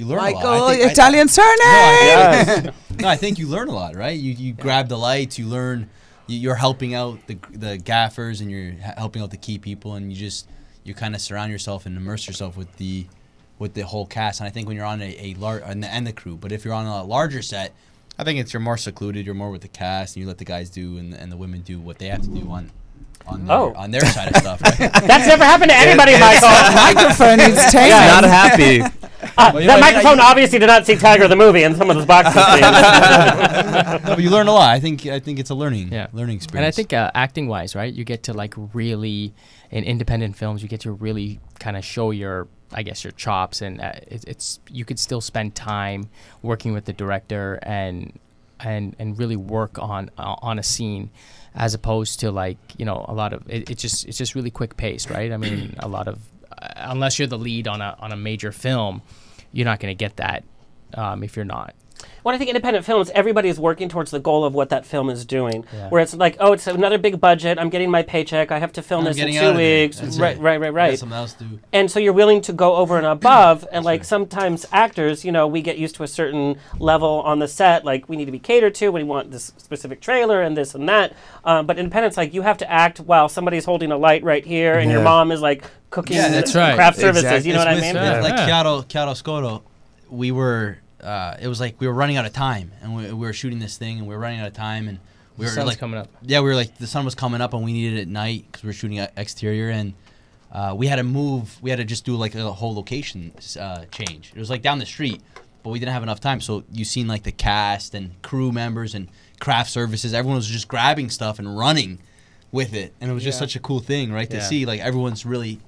learn a lot. Michael, Italian surname! No, I think you learn a lot, right? You grab the lights, you learn... You're helping out the gaffers and you're helping out the key people, and you kind of surround yourself and immerse yourself with the whole cast. And I think when you're on a large and the crew, but if you're on a larger set, I think you're more secluded. You're more with the cast, and you let the guys do and the women do what they have to do on their side of stuff. Right? That's never happened to anybody, Michael. Microphone needs taking. Not happy. That microphone obviously did not see Tiger the movie in some of those boxes. No, but you learn a lot. I think it's a learning experience. And I think acting wise, right, you get to like really in independent films, you get to really kind of show your chops, and you could still spend time working with the director and really work on a scene, as opposed to like, you know, a lot of it's just really quick paced, right? I mean, a lot of unless you're the lead on a major film, you're not going to get that if you're not. Well, I think independent films, everybody is working towards the goal of what that film is doing. Yeah. Where it's like, oh, it's another big budget. I'm getting my paycheck. I have to film this in 2 weeks. Right. Something else to do. And so you're willing to go over and above. And like sometimes actors, you know, we get used to a certain level on the set. Like we need to be catered to. We want this specific trailer and this and that. But independent's like you have to act while somebody's holding a light right here, and your mom is like cooking craft services. Exactly. You know what I mean? Like Chiaro Scotto, we were. It was like we were running out of time, and we were shooting this thing, and we were running out of time, and we were like coming up. Yeah, we were like the sun was coming up, and we needed it at night because we were shooting exterior, and we had to move. We had to just do like a whole location change. It was like down the street, but we didn't have enough time. So you seen like the cast and crew members and craft services. Everyone was just grabbing stuff and running with it, and it was just such a cool thing, right? To see like everyone's really,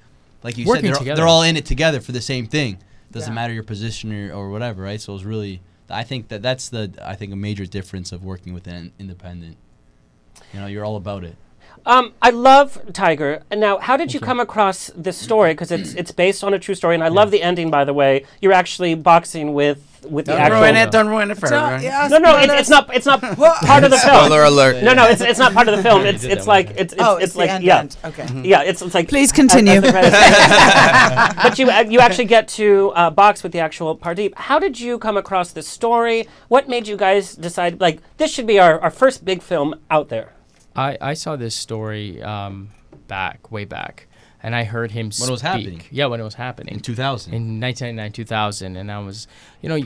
like you working said, they're all in it together for the same thing. Doesn't matter your position or whatever, right? So it was really, I think that's a major difference of working with an independent. You know, you're all about it. I love Tiger. Now, how did you come across this story? Because it's based on a true story, and I love the ending. By the way, you're actually boxing with the actual. Don't ruin it for everyone. No, it's not part of the film. Spoiler alert. No, it's not part of the film. It's like it's like end. Okay. Yeah, it's like. Please continue. But you actually get to box with the actual Pardeep. How did you come across this story? What made you guys decide like this should be our first big film out there? I saw this story way back, and I heard him speak. When it was happening? Yeah, when it was happening. In 2000? In 1999, 2000. And I was, you know,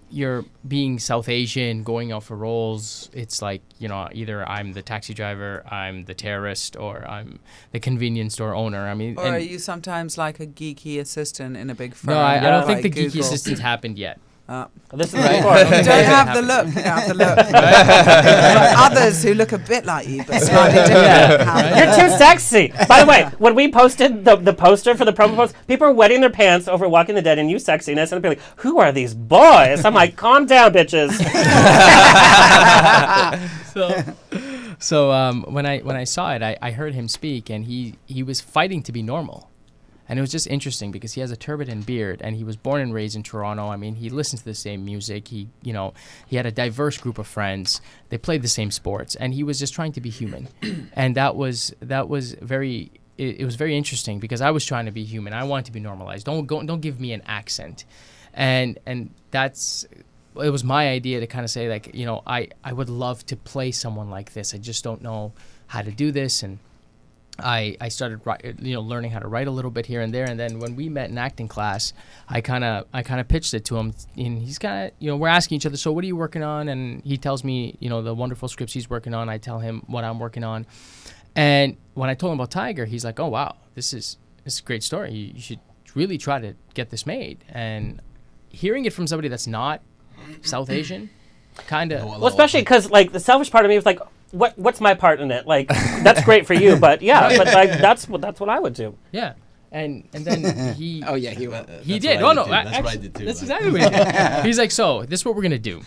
you're being South Asian, going out for roles. It's like, you know, either I'm the taxi driver, I'm the terrorist, or I'm the convenience store owner. I mean, or are you sometimes like a geeky assistant in a big firm? No, I don't think the geeky assistant's happened yet. This is you don't have the look. You have the look. Others who look a bit like you, but slightly different. You're too sexy. By the way, when we posted the poster for the promo post, people were wetting their pants over Walking the Dead and you sexiness, and they'd be like, "Who are these boys?" I'm like, "Calm down, bitches." So when I saw it, I heard him speak, and he was fighting to be normal. And it was just interesting because he has a turban and beard, and he was born and raised in Toronto. I mean, he listened to the same music. He had a diverse group of friends. They played the same sports, and he was just trying to be human. And it was very interesting because I was trying to be human. I wanted to be normalized. Don't give me an accent. And it was my idea to kind of say, like, you know, I would love to play someone like this. I just don't know how to do this. And I started learning how to write a little bit here and there, and then when we met in acting class, I kind of pitched it to him, and he's kind of, you know, we're asking each other, so what are you working on? And he tells me, you know, the wonderful scripts he's working on. I tell him what I'm working on, and when I told him about Tiger, he's like, oh wow, this is a great story. You should really try to get this made. And hearing it from somebody that's not South Asian, kind of. Well, especially because like the selfish part of me was like, what's my part in it? Like, that's great for you, but like that's what I would do. Yeah. And then he Oh yeah, he will. he did. Oh no, That's what I did too. That's exactly what he did. He's like, so this is what we're gonna do.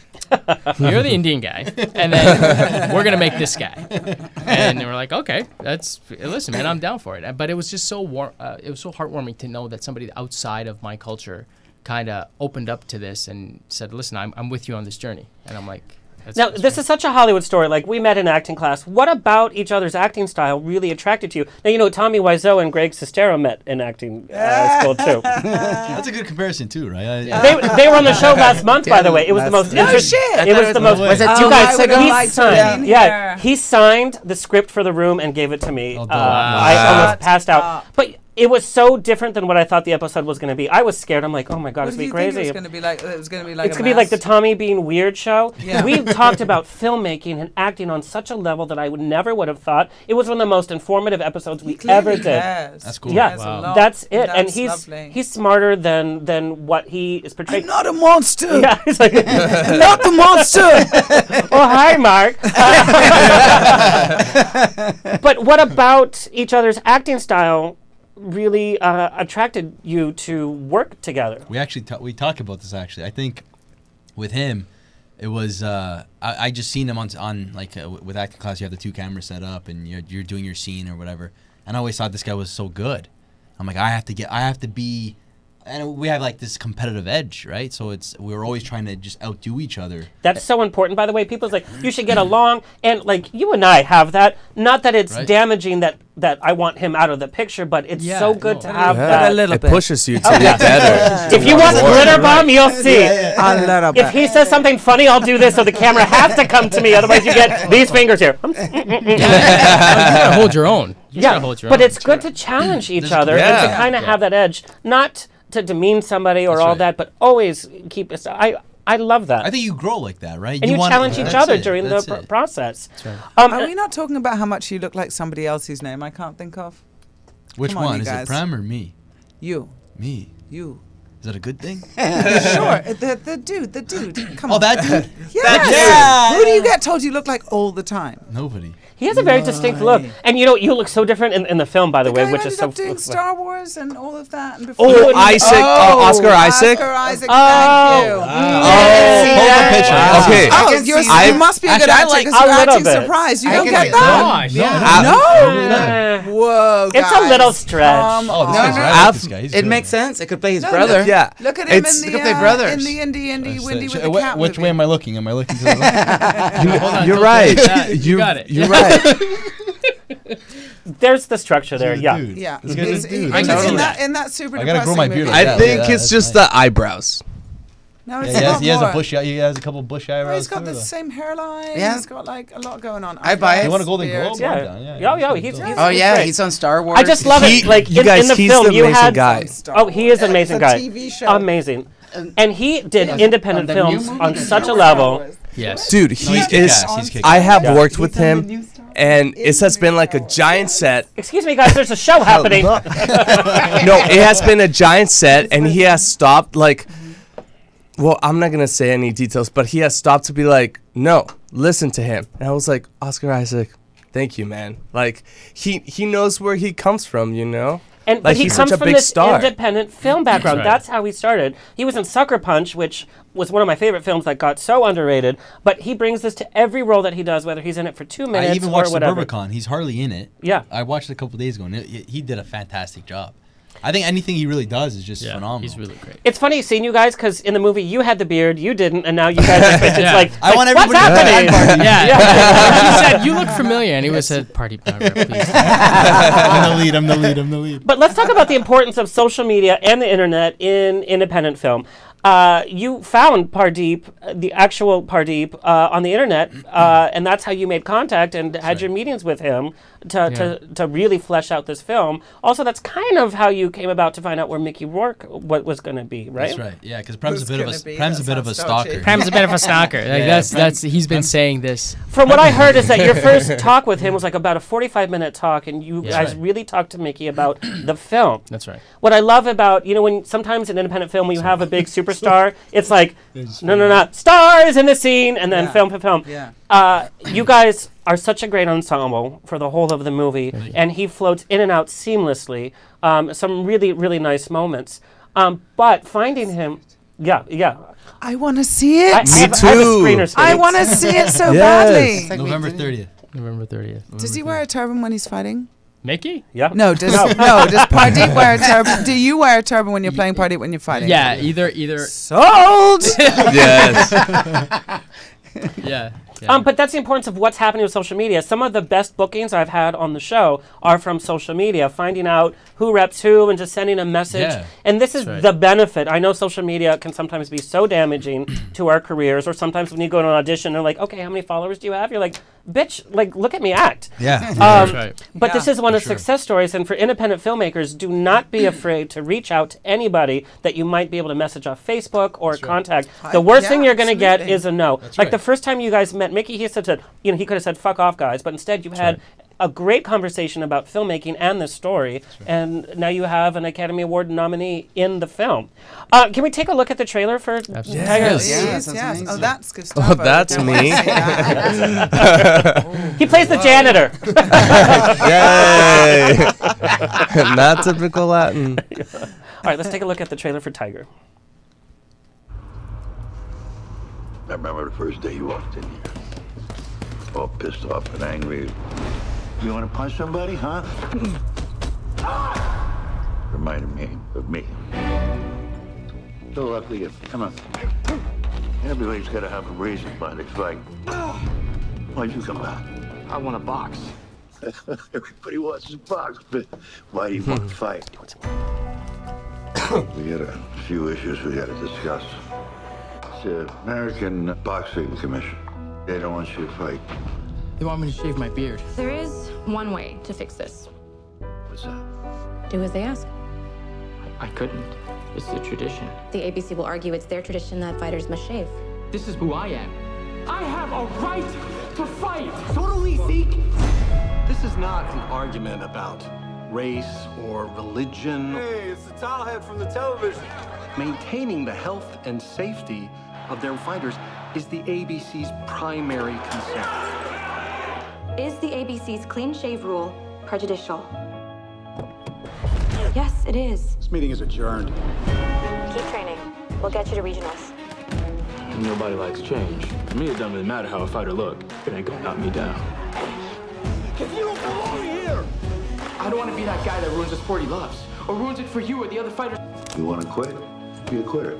You're the Indian guy, and then we're gonna make this guy. And we're like, okay, listen, man, I'm down for it. But it was just so it was so heartwarming to know that somebody outside of my culture kind of opened up to this and said, listen, I'm with you on this journey. And I'm like. Now, this is such a Hollywood story. Like, we met in acting class. What about each other's acting style really attracted you? Now, you know, Tommy Wiseau and Greg Sestero met in acting school, too. That's a good comparison, too, right? They were on the show last month, by the way. It was the most interesting. It was the most. Was it 2 you guys, months ago? he signed, he signed the script for The Room and gave it to me. I almost passed out. But it was so different than what I thought the episode was going to be. I was scared. I'm like, oh my God, it's going to be crazy. It was going to be like. It was going to be like. It's going to be like the Tommy Bean Weird show. Yeah. We talked about filmmaking and acting on such a level that I never would have thought. It was one of the most informative episodes we ever did. That's cool. Yeah, that's it. And lovely. he's smarter than what he is portrayed. I'm not a monster. Yeah, he's like, not the monster. Oh, hi, Mark. But what about each other's acting style really attracted you to work together? We actually we talk about this actually. I think with him, it was I just seen him on like with acting class. You have the 2 cameras set up and you're doing your scene or whatever. And I always thought this guy was so good. I'm like I have to be. And we have like this competitive edge, right? So we're always trying to just outdo each other. That's so important, by the way. People's like, you should get along, and like you and I have that. Not that it's damaging that I want him out of the picture, but it's so good to have that. A little It bit. pushes you to be better. If you want glitter bomb, you'll see. A little bit. If he says something funny, I'll do this, so the camera has to come to me. Otherwise, you get these fingers here. You gotta hold your own. You gotta hold your but own. it's good to challenge each other and to kind of have that edge, not to demean somebody or all that, but always keep it. I love that. I think you grow like that, right? And you challenge each other during the process. Are we not talking about how much you look like somebody else whose name I can't think of? Which Come on, one? you Is guys. it Prem or me? You. Me. You. Is that a good thing? Sure. The dude. Come on. Oh, that dude? Yes. Who do you get told you look like all the time? Nobody. He has a very distinct look. And you know, you look so different in the film, by the way, which is so doing Star Wars and all of that. And before Oh, Isaac. Oscar Isaac. Oscar Isaac, Oh. thank you. Hold the picture. Okay. Oh, you must be a good actor because you're acting surprised. You don't get that? No. Whoa, It's a little stretch. Oh, this guy's right. This guy. It makes sense. It could play his brother. Yeah. Look at him Look at their brothers. in the indie Windy with the cat Which way am I looking? Am I looking to the left? You're right. You got it. You're right. There's the structure there, yeah. Dude. Yeah. This guy's a dude. In that super I gotta grow depressing my beard movie. like I that. think Yeah, it's that's just nice. the eyebrows. No, it's Yeah, a lot he has more. a bushy. He has a couple bushy eyebrows. He's got too, the though. same hairline. Yeah. He's got like a lot going on. I buy it. You want a Golden Beard. Globe? Yeah. Rundown, He's Oh yeah, great. he's on Star Wars. I just love it. Like you in guys, the he's film, the you amazing had. guy. Oh, he is an amazing It's a guy. TV show. Amazing. And he did independent on the new films movie, on the such a Star level. Wars. Yes. Dude, he's he kick-ass. is. He's kick-ass. I have worked with him, and it has been like a giant set. Excuse me, guys. There's a show happening. No, it has been a giant set, and he has stopped like. Well, I'm not gonna say any details, but he has stopped to be like, no, listen to him. And I was like, Oscar Isaac, thank you, man. Like he knows where he comes from, you know. And Like, but he he's comes such a from big this star. independent film background. right. That's how he started. He was in Sucker Punch, which was one of my favorite films that got so underrated. But he brings this to every role that he does, whether he's in it for 2 minutes I even or watched whatever. Suburbicon. He's hardly in it. Yeah. I watched it a couple days ago, and he did a fantastic job. I think anything he really does is just Yeah, phenomenal. he's really great. It's funny seeing you guys because in the movie you had the beard, you didn't, and now you guys are switched. Yeah. It's like, I want what's everybody to happening? party. Yeah. He said, you look familiar. And he was said, party, please. I'm the lead. But let's talk about the importance of social media and the internet in independent film. You found Pardeep, the actual Pardeep, on the internet, and that's how you made contact and had your meetings with him to really flesh out this film. Also, that's kind of how you came about to find out where Mickey Rourke was going to be, right? That's right. Yeah, because Prem's a Who's bit of gonna a be? Prem's a That bit of a sounds dodgy. stalker. Prem's a bit of a stalker. Like Yeah, that's he's been saying this. From what I heard is that your first talk with him was like about a 45-minute talk, and you guys really talked to Mickey about the film. That's right. What I love about, when sometimes in independent film when you have a big superstar superstar. It's like, no, stars in the scene, and then film. Yeah. You guys are such a great ensemble for the whole of the movie, and he floats in and out seamlessly. Some really, really nice moments. But finding him, I want to see it. Me too. I want to see it so badly. Like November 30th. November 30th. Does he wear a turban when he's fighting? Mickey? Yeah. No, does Pardeep wear a turban? Do you wear a turban when you're playing Pardeep when you're fighting? Yeah, either. Sold. Yes. Yeah. But that's the importance of what's happening with social media. Some of the best bookings I've had on the show are from social media, finding out who reps who and just sending a message. Yeah, and this is the benefit. I know social media can sometimes be so damaging to our careers, or sometimes when you go to an audition, they're like, okay, how many followers do you have? You're like, bitch, like, look at me act. Yeah. But this is one of the success stories, and for independent filmmakers, do not be afraid to reach out to anybody that you might be able to message off Facebook or contact. The worst thing you're going to get is a no. Like the first time you guys met Mickey, he said, he could have said, fuck off, guys, but instead you had a great conversation about filmmaking and the story, and now you have an Academy Award nominee in the film. Can we take a look at the trailer for Tiger? Yes. Oh, that's Gustavo. Oh, that's me. He plays the janitor. Yay! Not typical Latin. All right, let's take a look at the trailer for Tiger. I remember the first day you walked in here. All pissed off and angry. You want to punch somebody, huh? Reminded me of me. So luckily, come on. Everybody's got to have a reason why they fight. Why'd you come back? I want a box. Everybody wants a box, but why do you want to fight? We got a few issues we got to discuss. It's the American Boxing Commission. They don't want you to fight. They want me to shave my beard. There is one way to fix this. What's that? Do as they ask. I couldn't. It's the tradition. The ABC will argue it's their tradition that fighters must shave. This is who I am. I have a right to fight. So do we, Zeke. This is not an argument about race or religion. Hey, it's the towelhead from the television. Maintaining the health and safety of their fighters is the ABC's primary concern. Is the ABC's clean shave rule prejudicial? Yes, it is. This meeting is adjourned. Keep training. We'll get you to regionals. Nobody likes change. To me, it doesn't really matter how a fighter look. It ain't gonna knock me down. If you don't belong here! I don't want to be that guy that ruins a sport he loves, or ruins it for you or the other fighters. You want to quit? Be a quitter.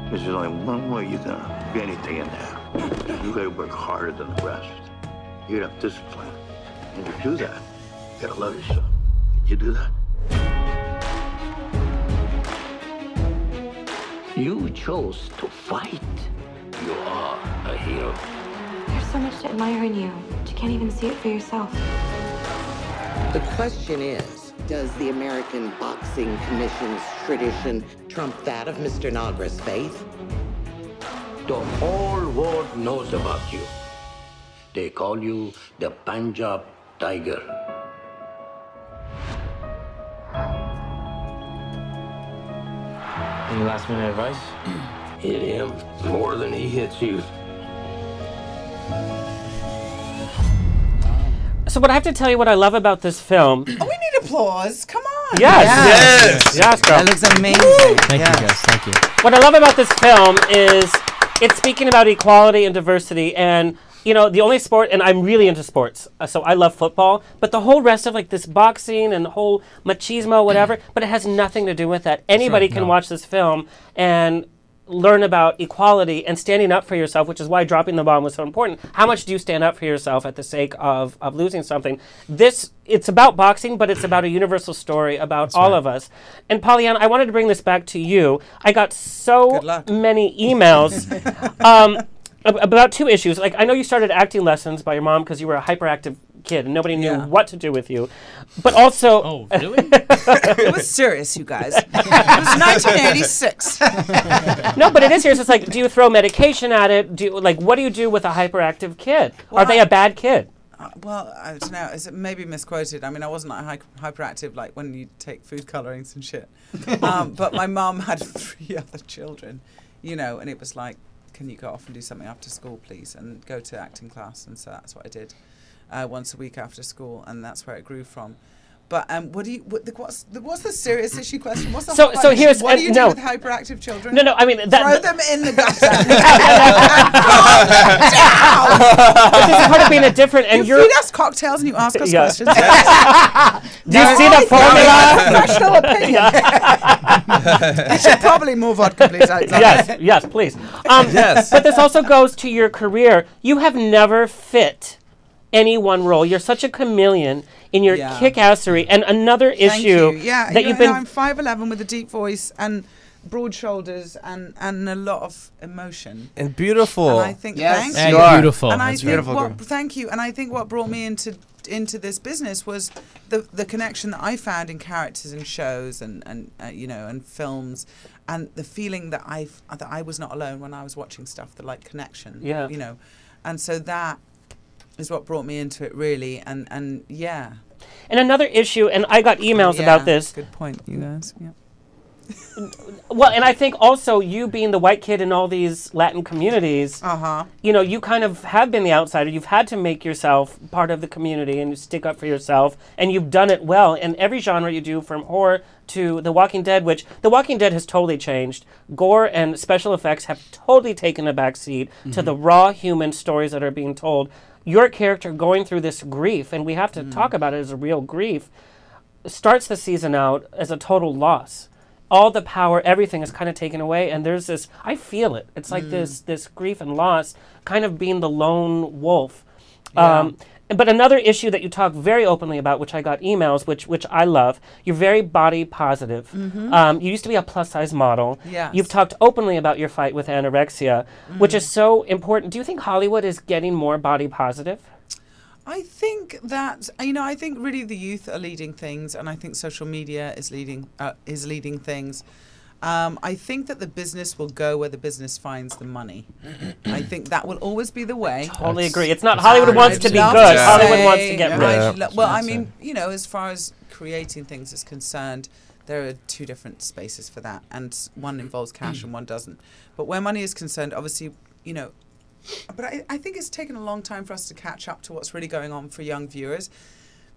There's only one way you can be anything in there. You gotta work harder than the rest. You gotta have discipline. And to do that, you gotta love yourself. Can you do that? You chose to fight. You are a hero. There's so much to admire in you, but you can't even see it for yourself. The question is, does the American Boxing Commission's tradition trump that of Mr. Nagra's faith? The whole world knows about you. They call you the Punjab Tiger. Any last minute advice? Hit him more than he hits you. So what I have to tell you what I love about this film. Oh, we need applause. Come on. Yes, girl. That looks amazing. Thank you, guys. Thank you. What I love about this film is it's speaking about equality and diversity, and you know, the only sport, and I'm really into sports, so I love football, but the whole rest of like this boxing and the whole machismo, whatever, but it has nothing to do with that. Anybody can watch this film and learn about equality and standing up for yourself, which is why dropping the bomb was so important. How much do you stand up for yourself at the sake of losing something? It's about boxing, but it's about a universal story about all of us. And Pollyanna, I wanted to bring this back to you. I got so many emails about two issues. Like, I know you started acting lessons by your mom because you were a hyperactive kid and nobody knew what to do with you. But also... Oh, really? It was serious, you guys. It was 1986. No, but it is serious. It's like, do you throw medication at it? What do you do with a hyperactive kid? Are they a bad kid? Well, I don't know. Is it maybe misquoted? I mean, I wasn't like hyperactive like when you take food colorings and shit. But my mum had 3 other children, you know, and it was like, can you go off and do something after school, please, and go to acting class? And so that's what I did once a week after school, and that's where it grew from. But what's the serious issue question? What's the so here's what do you do no. with hyperactive children? No, I mean throw them in the gutter. This is part of being a different, and you feed us cocktails and you ask us questions. Do you see the formula? Professional opinion. You should probably move vodka, please. Yes, please. Yes. But this also goes to your career. You have never fit any one role. You're such a chameleon in your kick-assery. And another issue that you've been... I'm 5'11" with a deep voice and broad shoulders and a lot of emotion. And beautiful. And I think, thank you. Beautiful. And I That's think beautiful. thank you. And I think what brought me into this business was the connection that I found in characters and shows and you know, and films, and the feeling that I was not alone when I was watching stuff, the like connection. Yeah. You know, and so that is what brought me into it, really, and yeah. And another issue, and I got emails about this. Good point, you guys. Yeah. Well, and I think also you being the white kid in all these Latin communities, you know, you kind of have been the outsider. You've had to make yourself part of the community and stick up for yourself, and you've done it well in every genre you do, from horror to The Walking Dead, which The Walking Dead has totally changed. Gore and special effects have totally taken a back seat to the raw human stories that are being told. Your character going through this grief, and we have to talk about it as a real grief, starts the season out as a total loss. All the power, everything is kind of taken away, and there's this, I feel it. It's like this grief and loss, kind of being the lone wolf. Yeah. But another issue that you talk very openly about, which I got emails, which I love, you're very body positive. You used to be a plus-size model. Yes. You've talked openly about your fight with anorexia, which is so important. Do you think Hollywood is getting more body positive? I think that, you know, I think really the youth are leading things, and I think social media is leading things. I think that the business will go where the business finds the money. I think that will always be the way. Totally agree. It's not Hollywood wants to be good. Hollywood wants to get rich. Well, I mean, you know, as far as creating things is concerned, there are 2 different spaces for that, and one involves cash and one doesn't. But where money is concerned, obviously, you know, but I think it's taken a long time for us to catch up to what's really going on for young viewers.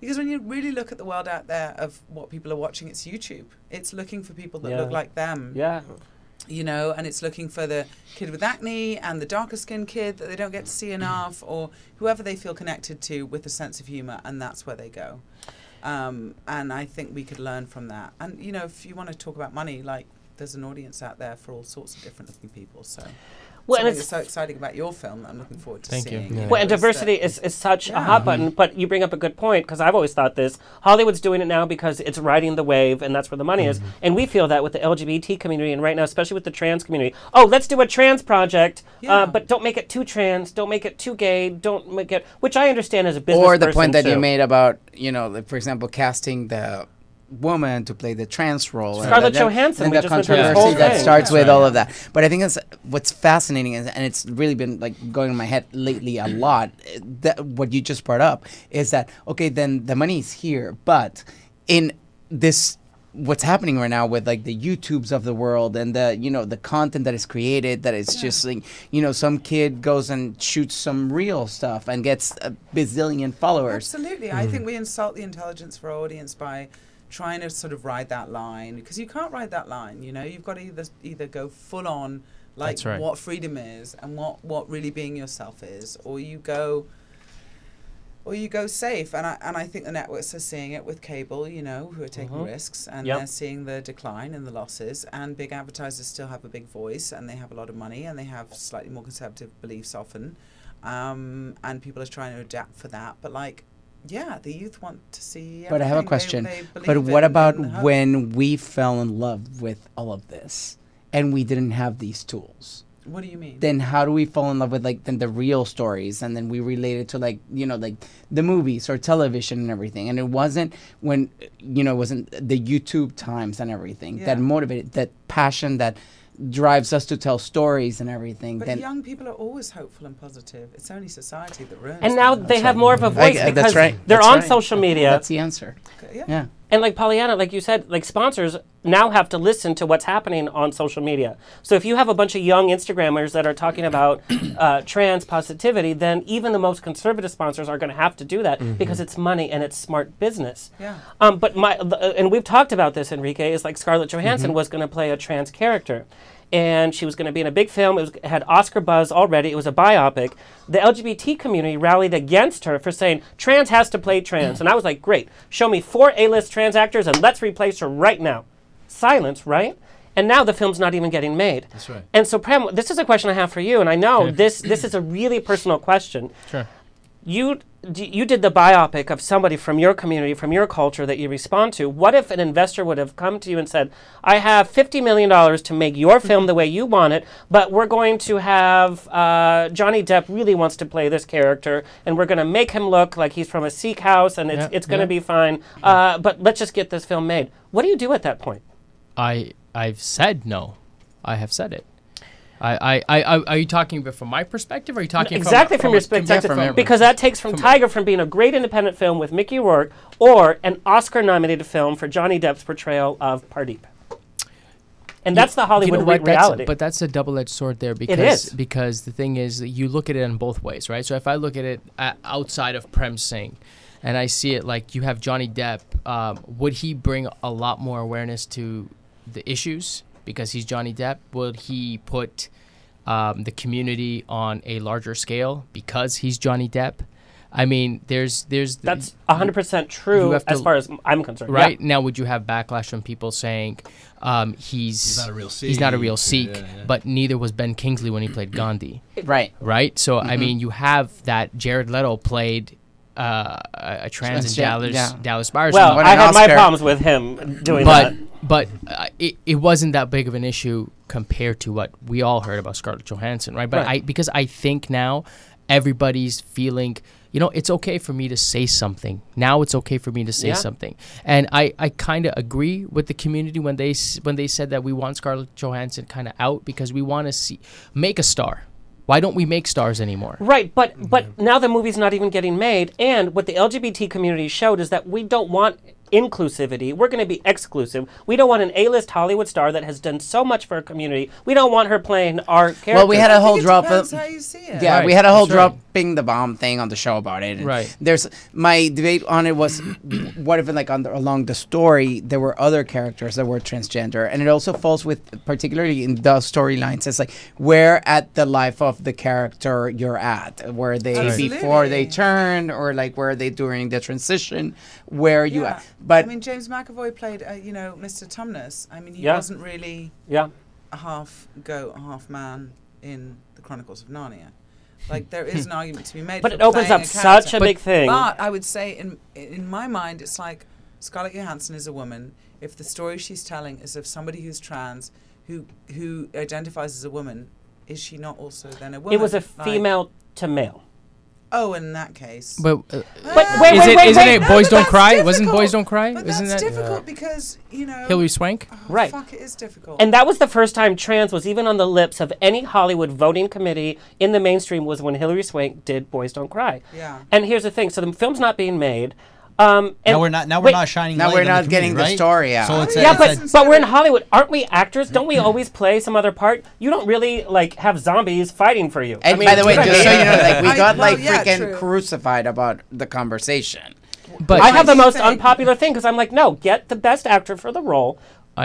Because when you really look at the world out there of what people are watching, it's YouTube. It's looking for people that look like them. Yeah. You know, and it's looking for the kid with acne and the darker skinned kid that they don't get to see enough, or whoever they feel connected to with a sense of humor, and that's where they go. And I think we could learn from that. And, you know, if you want to talk about money, like, there's an audience out there for all sorts of different looking people, so... Well, Something and that's so exciting about your film. I'm looking forward to seeing. Yeah. Well, and diversity is such a hot button, but you bring up a good point, because I've always thought this. Hollywood's doing it now because it's riding the wave, and that's where the money is. And we feel that with the LGBT community, and right now, especially with the trans community. Oh, let's do a trans project, but don't make it too trans, don't make it too gay, don't make it, which I understand as a business Or the person point that too. you made about, you know, like, for example, casting the woman to play the trans role. Scarlett Johansson, and we the just went through this controversy whole that thing. starts with all of that. But I think what's fascinating is, and it's really been like going in my head lately a lot, that what you just brought up is that, okay, then the money's here, but in this, what's happening right now with like the YouTubes of the world and the, you know, the content that is created, that is just like, you know, some kid goes and shoots some real stuff and gets a bazillion followers. Absolutely. I think we insult the intelligence of our audience by trying to sort of ride that line, because you can't ride that line, you know. You've got to either go full on, like what freedom is and what really being yourself is, or you go safe. And I think the networks are seeing it with cable, you know, who are taking risks, and they're seeing the decline and the losses, and big advertisers still have a big voice, and they have a lot of money, and they have slightly more conservative beliefs often, and people are trying to adapt for that. But like, yeah, the youth want to see. But I have a question. They But what about when we fell in love with all of this and we didn't have these tools? What do you mean? Then how do we fall in love with like then the real stories, and then we relate it to like, you know, like the movies or television and everything? And it wasn't when, you know, it wasn't the YouTube times and everything that motivated, that passion, that drives us to tell stories and everything. But then young people are always hopeful and positive. It's only society that ruins And now them. they have more of a voice because that's right. they're That's on right. social media. That's the answer. Yeah. And like Pollyanna, like you said, like sponsors now have to listen to what's happening on social media. So if you have a bunch of young Instagrammers that are talking about trans positivity, then even the most conservative sponsors are going to have to do that because it's money and it's smart business. Yeah. But and we've talked about this, Enrique, is like Scarlett Johansson was going to play a trans character. And she was going to be in a big film. It had Oscar buzz already. It was a biopic. The LGBT community rallied against her for saying, trans has to play trans. And I was like, great. Show me 4 A-list trans actors and let's replace her right now. Silence, right? And now the film's not even getting made. That's right. And so, Prem, this is a question I have for you. And I know this is a really personal question. Sure. You did the biopic of somebody from your community, from your culture that you respond to. What if an investor would have come to you and said, I have $50 million to make your film the way you want it, but we're going to have Johnny Depp really wants to play this character, and we're going to make him look like he's from a Sikh house, and it's going to be fine, but let's just get this film made. What do you do at that point? I've said no. I have said it. Are you talking from my perspective, or are you talking exactly from your perspective? Because that takes from Tiger from being a great independent film with Mickey Rourke or an Oscar-nominated film for Johnny Depp's portrayal of Pardeep. And that's the Hollywood reality. But that's a double-edged sword there because it is. Because the thing is, you look at it in both ways, right? So if I look at it outside of Prem Singh, and I see it like you have Johnny Depp, would he bring a lot more awareness to the issues? Because he's Johnny Depp, would he put the community on a larger scale because he's Johnny Depp? I mean, there's that's 100% true as far as I'm concerned. Right yeah. Now, would you have backlash from people saying he's not a real Sikh, but neither was Ben Kingsley when he played Gandhi. Right. So I mean, you have that Jared Leto played a trans in Dallas Buyers. Well, I had my problems with him doing that. But it wasn't that big of an issue compared to what we all heard about Scarlett Johansson, right? But because I think now everybody's feeling, it's okay for me to say something. Now it's okay for me to say something. And I kind of agree with the community when they said that we want Scarlett Johansson kind of out because we want to make a star. Why don't we make stars anymore? Right, but now the movie's not even getting made, and what the LGBT community showed is that we don't want inclusivity. We're going to be exclusive. We don't want an A-list Hollywood star that has done so much for our community. We don't want her playing our character. Well, we had a whole drop of... how you see it. Yeah, we had a whole dropping the bomb thing on the show about it. Right. There's my debate on it was, what if like along the story there were other characters that were transgender, and it also falls with particularly in the storylines. It's like where at the life of the character you're at, were they before they turn, or like where are they during the transition, where you at. But I mean, James McAvoy played, Mr. Tumnus. I mean, he wasn't really a half goat, a half man in the Chronicles of Narnia. Like, there is an argument to be made. But for it opens up playing such a big thing. But I would say, in my mind, it's like Scarlett Johansson is a woman. If the story she's telling is of somebody who's trans, who identifies as a woman, is she not also then a woman? It was a female to male. Oh, in that case. But wait, isn't it Boys Don't Cry? Wasn't Boys Don't Cry? But Isn't that's that difficult because, Hilary Swank? Right. Fuck, it is difficult. And that was the first time trans was even on the lips of any Hollywood voting committee in the mainstream was when Hilary Swank did Boys Don't Cry. Yeah. And here's the thing. So the film's not being made. Now we're not shining light. Now we're not on the getting the right? story out. So but we're in Hollywood. Aren't we actors? Don't we always play some other part? You don't really have zombies fighting for you. And by the way, just so you know, we got freaking crucified about the conversation. But I have the most unpopular thing because I'm like, no, get the best actor for the role.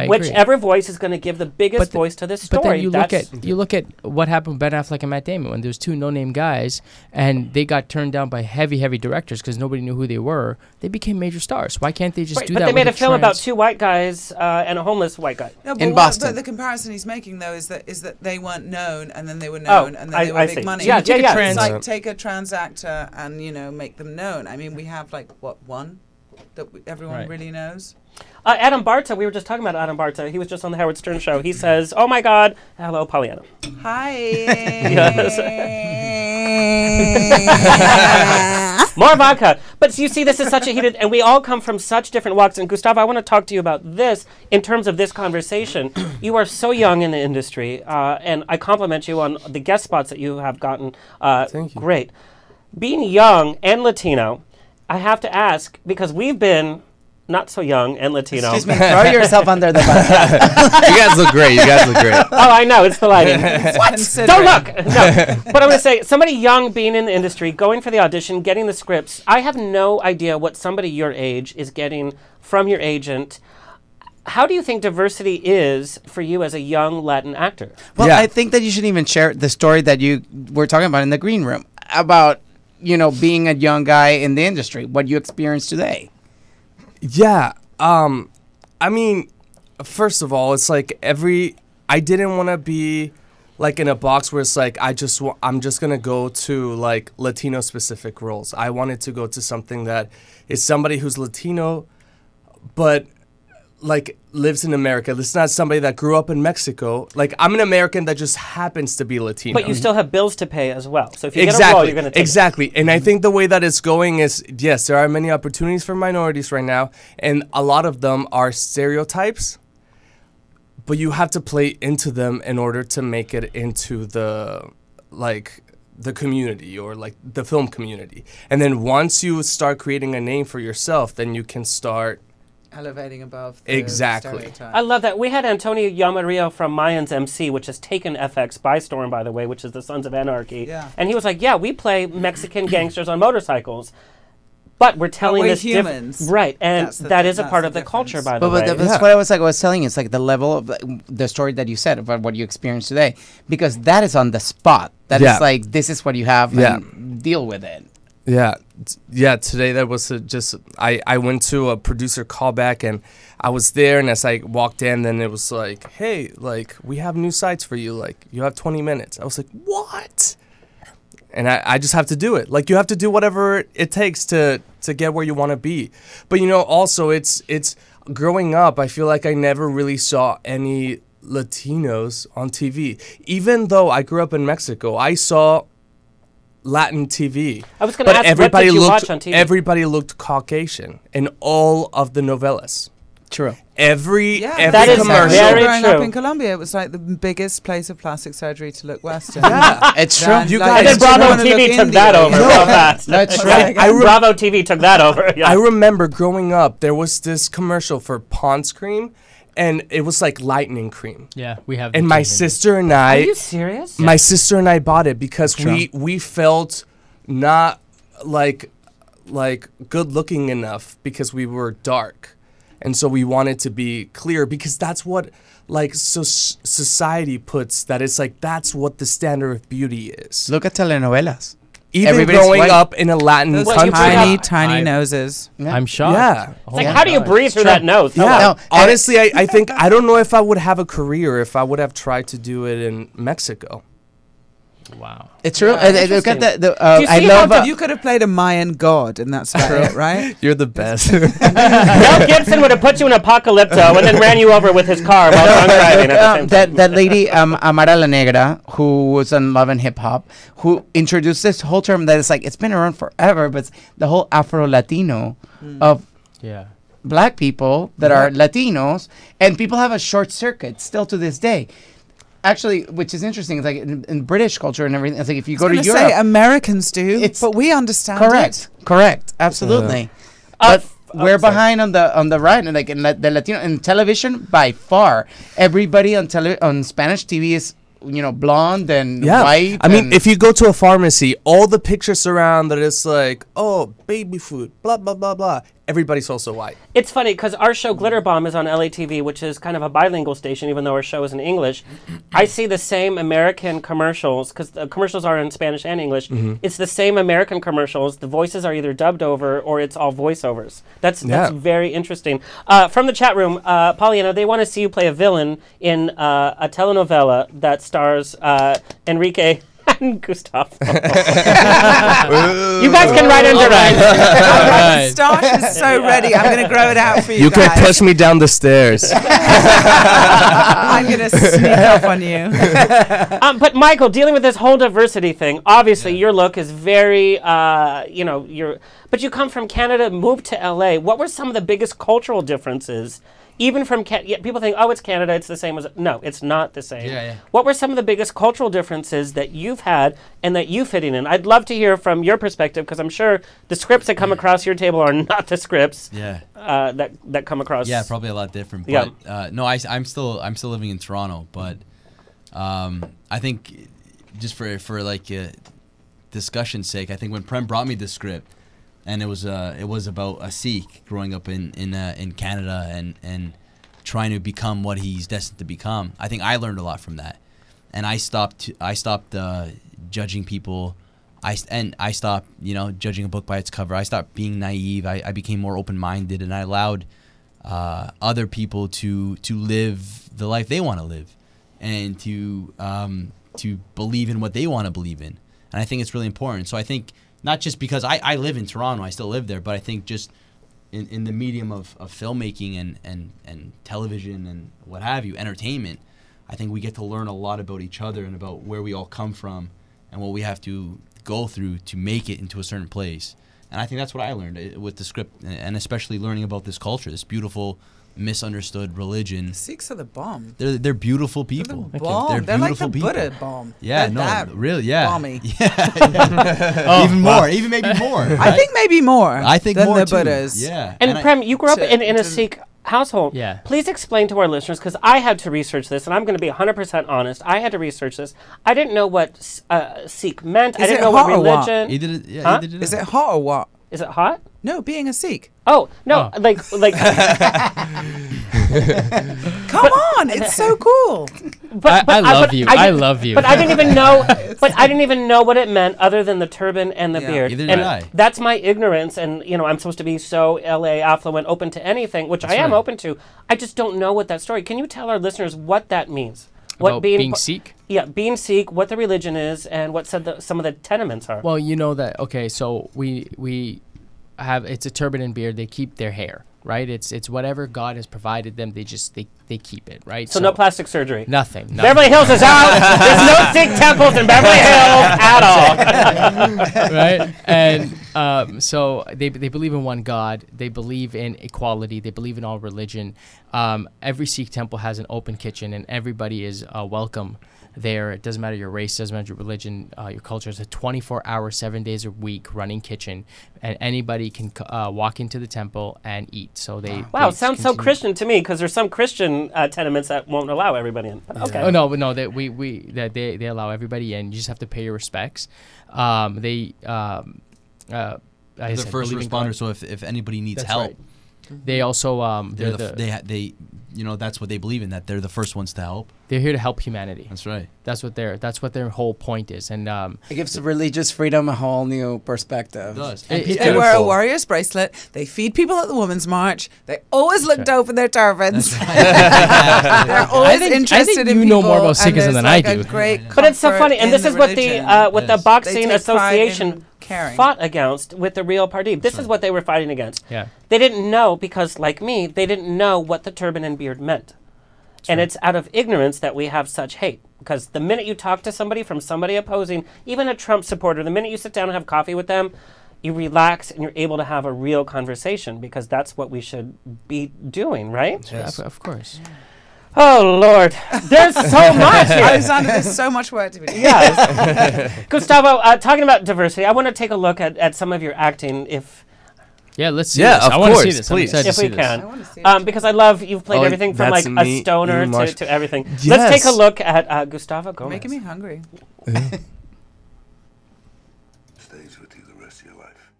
Whichever voice is going to give the biggest voice to this story. But then you look at what happened with Ben Affleck and Matt Damon when there was 2 no-name guys and they got turned down by heavy directors because nobody knew who they were. They became major stars. Why can't they just do that? But they made a film about 2 white guys and a homeless white guy in Boston. But the comparison he's making though is that they weren't known and then they were known and then they were big money. Yeah. It's like take a trans actor and make them known. I mean, we have one that everyone really knows. Adam Barta, we were just talking about Adam Barta. He was just on the Howard Stern show. He says, "Oh my God, hello, Pollyanna." Hi. More vodka. But you see, this is such a heated, and we all come from such different walks. And Gustavo, I want to talk to you about this in terms of this conversation. You are so young in the industry, and I compliment you on the guest spots that you have gotten. Thank you. Great. Being young and Latino, I have to ask, because we've been not so young and Latino. Excuse me, throw yourself under the bus. You guys look great. You guys look great. Oh, I know. It's the lighting. What? Don't look. No. But I'm going to say, somebody young being in the industry, going for the audition, getting the scripts, I have no idea what somebody your age is getting from your agent. How do you think diversity is for you as a young Latin actor? Well, I think that you should even share the story that you were talking about in the green room about, being a young guy in the industry, what you experienced today. Yeah. I mean, first of all, it's like I didn't want to be like in a box where it's like I'm just going to go to like Latino specific roles. I wanted to go to something that is somebody who's Latino but like lives in America. This is not somebody that grew up in Mexico. Like I'm an American that just happens to be Latino. But you still have bills to pay as well. So if you get a role, you're going to take Exactly. And I think the way that it's going is, yes, there are many opportunities for minorities right now, and a lot of them are stereotypes, but you have to play into them in order to make it into the community or like the film community. And then once you start creating a name for yourself, then you can start elevating above the stereotype. I love that. We had Antonio Yamarillo from Mayans MC, which has taken FX by storm, by the way, which is the Sons of Anarchy. Yeah. And he was like, yeah, we play Mexican gangsters on motorcycles, but we're telling we're this humans. Right, and that is a part of the culture, by the way. But that's what I was telling you. It's like the level of the story that you said about what you experienced today, because that is on the spot. That is like, this is what you have, and deal with it. Yeah. Today that was I went to a producer callback, and I was there, and as I walked in, then it was like, hey, like we have new sites for you. Like you have 20 minutes. I was like, what? And I just have to do it. Like you have to do whatever it takes to get where you want to be. But also it's growing up, I feel like I never really saw any Latinos on TV. Even though I grew up in Mexico, I saw Latin TV. I was going to ask, what did you watch on TV? Everybody looked Caucasian in all of the novellas. True. Every that is commercial. very growing true. up in Colombia, it was like the biggest place of plastic surgery to look Western. It's true. And then Bravo TV took that over real fast. That's right. Bravo TV took that over. Yeah. I remember growing up, there was this commercial for Pond's Cream, and it was like lightning cream. Yeah, we have. And my sister and I. Are you serious? My sister and I bought it because we felt not like good looking enough because we were dark, and so we wanted to be clear because that's what society puts, that it's like that's what the standard of beauty is. Look at telenovelas. Even Everybody's growing white. up in a Latin country. Tiny noses. I'm shocked. Yeah. It's like, how do you breathe through that nose? Yeah. No, Honestly, I think, I don't know if I would have a career if I would have tried to do it in Mexico. Wow. It's true. Look at I love. You could have played a Mayan god, and that's about it, right? You're the best. Mel Gibson would have put you in Apocalypto and then ran you over with his car while drunk driving at the same time. That lady, Amara La Negra, who was on Love and Hip Hop, who introduced this whole term that is like, it's been around forever, but it's the whole Afro-Latino of black people that are Latinos, and people have a short circuit still to this day. Actually, which is interesting, it's like in British culture and everything, it's like if you go to Europe. Say Americans do, but we understand it. Correct. Absolutely. But we're behind on the right, and like in the Latino in television by far. Everybody on Spanish TV is blonde and white. I mean, if you go to a pharmacy, all the pictures around that is like, oh, baby food, blah blah blah blah. Everybody's also white. It's funny because our show Glitter Bomb is on LA TV, which is kind of a bilingual station, even though our show is in English. I see the same American commercials, because the commercials are in Spanish and English. It's the same American commercials. The voices are either dubbed over or it's all voiceovers. That's very interesting. From the chat room, Pollyanna, they want to see you play a villain in a telenovela that stars Enrique And Gustavo. You guys can write and direct. The moustache is so ready. I'm going to grow it out for you You guys. can push me down the stairs. I'm going to sneak up on you. But Michael, dealing with this whole diversity thing, obviously your look is very, but you come from Canada, moved to LA. What were some of the biggest cultural differences? Even from people think, oh, it's Canada, it's the same as... No, it's not the same. Yeah. What were some of the biggest cultural differences that you've had and that you fitting in? I'd love to hear from your perspective, because I'm sure the scripts that come across your table are not the scripts that come across. Yeah, probably a lot different. But, no, I'm still living in Toronto, but I think just for like discussion's sake, I think when Prem brought me the script, and it was about a Sikh growing up in Canada and trying to become what he's destined to become. I think I learned a lot from that, and I stopped judging people. I stopped judging a book by its cover. I stopped being naive. I became more open-minded, and I allowed other people to live the life they want to live, and to believe in what they want to believe in. And I think it's really important. So I think, not just because I live in Toronto, I still live there, but I think just in the medium of filmmaking and television and what have you, entertainment, I think we get to learn a lot about each other and about where we all come from and what we have to go through to make it into a certain place. And I think that's what I learned with the script, and especially learning about this culture, this beautiful, misunderstood religion. Sikhs are the bomb. They're beautiful people. They're the bomb. They're like the Buddha bomb. Yeah, They're really, yeah. Balmy. Yeah. Even more, even maybe more. I think maybe more. I think than more the too. Buddhas. Yeah. And Prem, you grew up in a Sikh household. Yeah. Please explain to our listeners, because I had to research this, and I'm going to be 100% honest. I had to research this. I didn't know what Sikh meant. I didn't know what religion. He did it. Yeah, Huh? he did it. Is it hot or what? Is it hot? No, being a Sikh. Oh no, like. Come on, it's so cool. I love you. I love you. But I didn't even know. But I didn't even know what it meant, other than the turban and the beard. Neither and did I. that's my ignorance. And I'm supposed to be so LA affluent, open to anything, which I am open to. I just don't know what that story. Can you tell our listeners what that means? What About being Sikh? Yeah, being Sikh, what the religion is, and what some of the tenements are. Well, you know that. Okay, so we have, it's a turban and beard. They keep their hair, right? It's whatever God has provided them. They keep it, right? So no plastic surgery. Nothing. Beverly Hills is out. There's no Sikh temples in Beverly Hills at all. Right? And so they believe in one God. They believe in equality. They believe in all religion. Every Sikh temple has an open kitchen, and everybody is welcome there. It doesn't matter your race, doesn't matter your religion, your culture. It's a 24-hour, 7 days a week running kitchen, and anybody can walk into the temple and eat. So they sounds so Christian to me, because there's some Christian tenements that won't allow everybody in. But okay. Oh no, they allow everybody in. You just have to pay your respects. They're the first responders, so if anybody needs That's help, right. They also they that's what they believe in, that they're the first ones to help. They're here to help humanity. That's right. That's what their whole point is. And it gives religious freedom a whole new perspective. It does. They wear a warrior's bracelet. They feed people at the Women's March. They always look dope in their turbans. They're always interested in people. You know more about Sikhism than I do. But it's so funny, and this is what the boxing association fought against with the real Pardeep. This is what they were fighting against. Yeah. They didn't know, because like me, they didn't know what the turban and beard meant. And it's out of ignorance that we have such hate. Because the minute you talk to somebody from somebody opposing, even a Trump supporter, the minute you sit down and have coffee with them, you relax and you're able to have a real conversation, because that's what we should be doing, right? Yes. Of course. Oh, Lord. There's so much here. Alexander, there's so much work to be done. Yes. Gustavo, talking about diversity, I want to take a look at some of your acting, Yeah, let's see this. I want to see this. Please. If we can. Because I love, you've played everything from like a stoner to everything. Yes. Let's take a look at Gustavo Gomez. Making me hungry. Stays with you the rest of your life.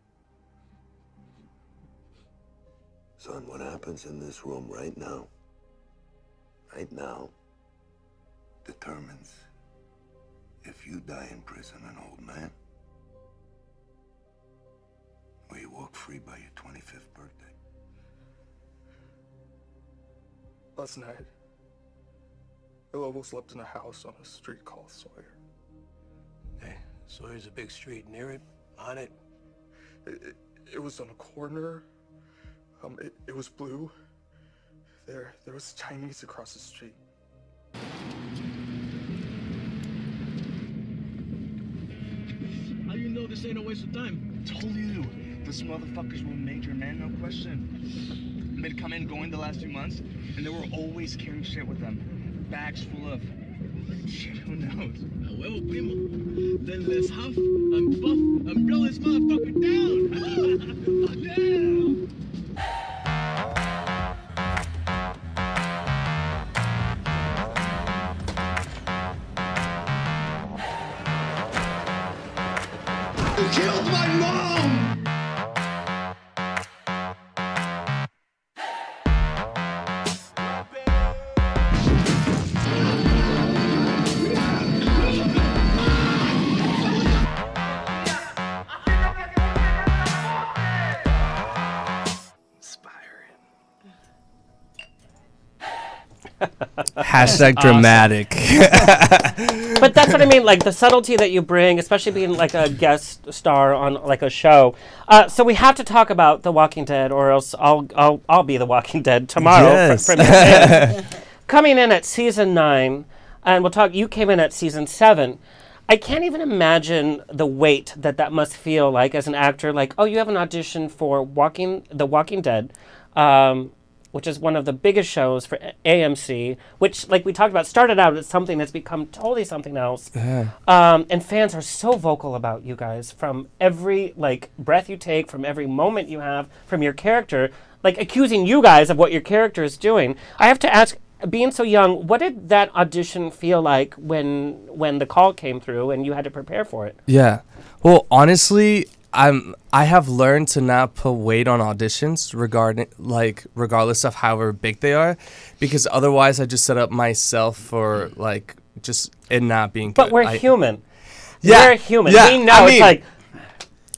Son, what happens in this room right now, determines if you die in prison an old man, or you walk free by your 25th birthday. Last night, I almost slept in a house on a street called Sawyer. So there's a big street near it, on it. It was on a corner. It was blue. There was Chinese across the street. How do you know this ain't a waste of time? Told you. Those motherfuckers were major men, no question. They'd come in, go in the last few months, and they were always carrying shit with them. Bags full of shit, who knows? A huevo, primo. Then let's huff and puff and blow this motherfucker down. Damn! You killed my mom! Hashtag dramatic. But that's what I mean, like the subtlety that you bring, especially being like a guest star on like a show. So we have to talk about The Walking Dead, or else I'll be The Walking Dead tomorrow. Yes. Coming in at season 9, and we'll talk. You came in at season 7. I can't even imagine the weight that must feel like as an actor. Like, oh, you have an audition for The Walking Dead. Which is one of the biggest shows for AMC, which, like we talked about, started out as something that's become totally something else. Yeah. And fans are so vocal about you guys from every, like, breath you take, from every moment you have, from your character, like, accusing you guys of what your character is doing. I have to ask, being so young, what did that audition feel like when the call came through and you had to prepare for it? Yeah. Well, honestly, I have learned to not put weight on auditions regardless of however big they are, because otherwise I just set up myself for like just it not being good. But we're human. Yeah. We're human. Yeah. We know it's like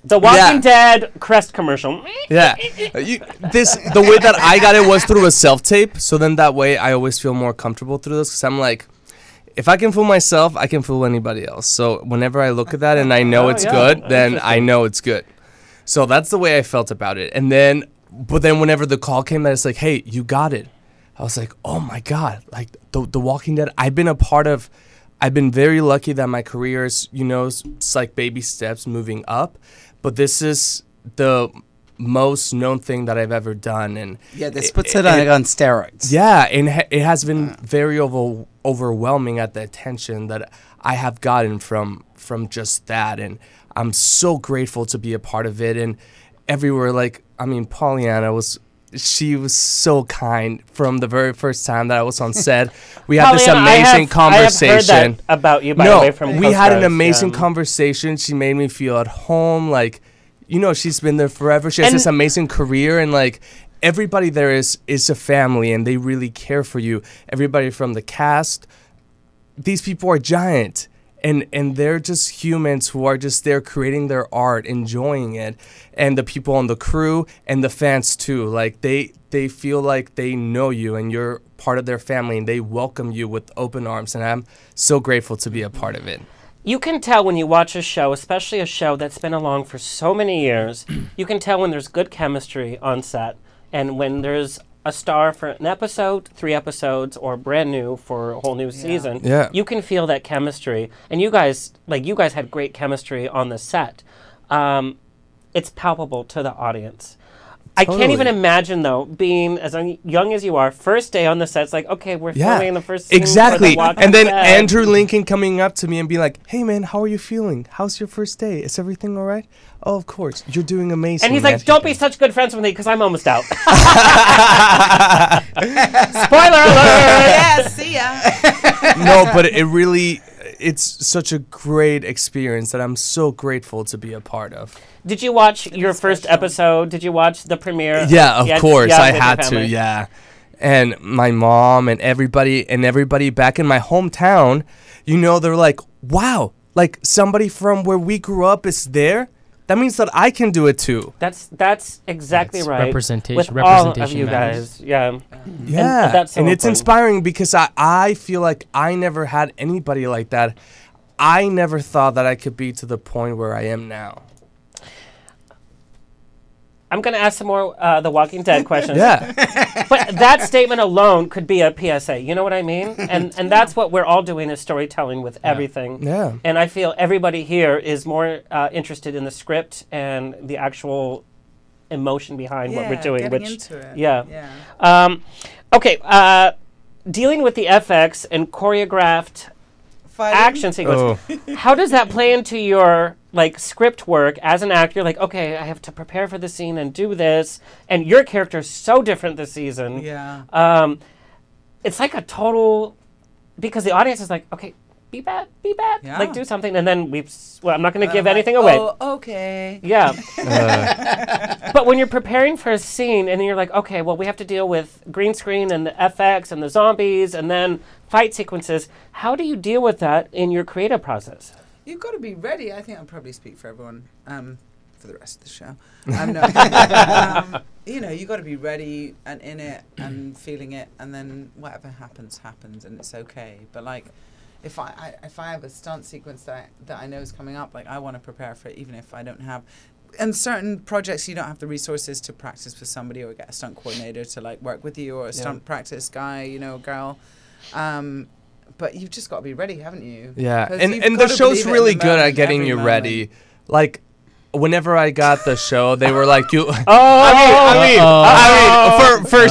The Walking Yeah. Dead crest commercial. Yeah. The way that I got it was through a self-tape, so then that way I always feel more comfortable through this, because I'm like, if I can fool myself, I can fool anybody else. So whenever I look at that and I know it's good, then I know it's good. So that's the way I felt about it. But then whenever the call came that it's like, hey, you got it. I was like, oh my God, like the Walking Dead, I've been very lucky that my career is, it's like baby steps moving up. But this is the most known thing that I've ever done. And yeah, this puts it on steroids. Yeah, and it has been very overwhelming at the attention that I have gotten from just that, and I'm so grateful to be a part of it. And everywhere, Pollyanna was so kind from the very first time that I was on set. We had this amazing conversation. I have heard that about you, by the way, from we had an amazing conversation. She made me feel at home, she's been there forever. She has this amazing career, and everybody there is a family, and they really care for you. Everybody from the cast, these people are giant, and they're just humans who are just there creating their art, enjoying it. And the people on the crew and the fans too, they feel like they know you and you're part of their family, and they welcome you with open arms, and I'm so grateful to be a part of it. You can tell when you watch a show, especially a show that's been along for so many years, you can tell when there's good chemistry on set, and when there's a star for an episode, 3 episodes, or brand new for a whole new season. Yeah. You can feel that chemistry, and you guys had great chemistry on the set. It's palpable to the audience. I can't even imagine, though, being as young as you are, first day on the set, it's like, okay, we're filming the first scene exactly. for The Walking And then Dead. Andrew Lincoln coming up to me and being like, hey, man, how are you feeling? How's your first day? Is everything all right? Oh, of course. You're doing amazing. And he's man. like, don't be such good friends with me, because I'm almost out. Spoiler alert! Yeah, see ya. No, but it's such a great experience that I'm so grateful to be a part of. Did you watch your first episode? Did you watch the premiere? Yeah, of course. Yeah, I with your had to, family? yeah. And my mom and everybody back in my hometown, they're like, wow, somebody from where we grew up is there? That means that I can do it too. That's exactly right. Representation. With all of you guys, yeah. Yeah, And that's so and it's important. inspiring because I feel like I never had anybody like that. I never thought that I could be to the point where I am now. I'm going to ask some more The Walking Dead questions. Yeah. But that statement alone could be a PSA. You know what I mean? And that's what we're all doing is storytelling with everything. Yeah. And I feel everybody here is more interested in the script and the actual emotion behind what we're doing. Getting into it. Yeah. Okay. Dealing with the FX and choreographed action sequence. How does that play into your like script work as an actor? Like, okay, I have to prepare for the scene and do this, and your character is so different this season. Yeah. It's like a total, because the audience is like, okay, be bad, Yeah. like do something, and then I'm not going to give I'm like, anything away. Oh, okay. Yeah. But when you're preparing for a scene and then you're like, okay, well, we have to deal with green screen and the FX and the zombies and then fight sequences, how do you deal with that in your creative process? You've got to be ready. I think I'll probably speak for everyone for the rest of the show. You know, you've got to be ready and in it and feeling it, and then whatever happens, happens, and it's okay. But like, if I have a stunt sequence that I know is coming up, like I want to prepare for it, even if I don't have. In certain projects, you don't have the resources to practice with somebody or get a stunt coordinator to like work with you, or a stunt practice guy, you know, girl. But you've just got to be ready, haven't you? Yeah, and the show's really good at getting you ready. Like, whenever I got the show, they were like, "You." I mean, for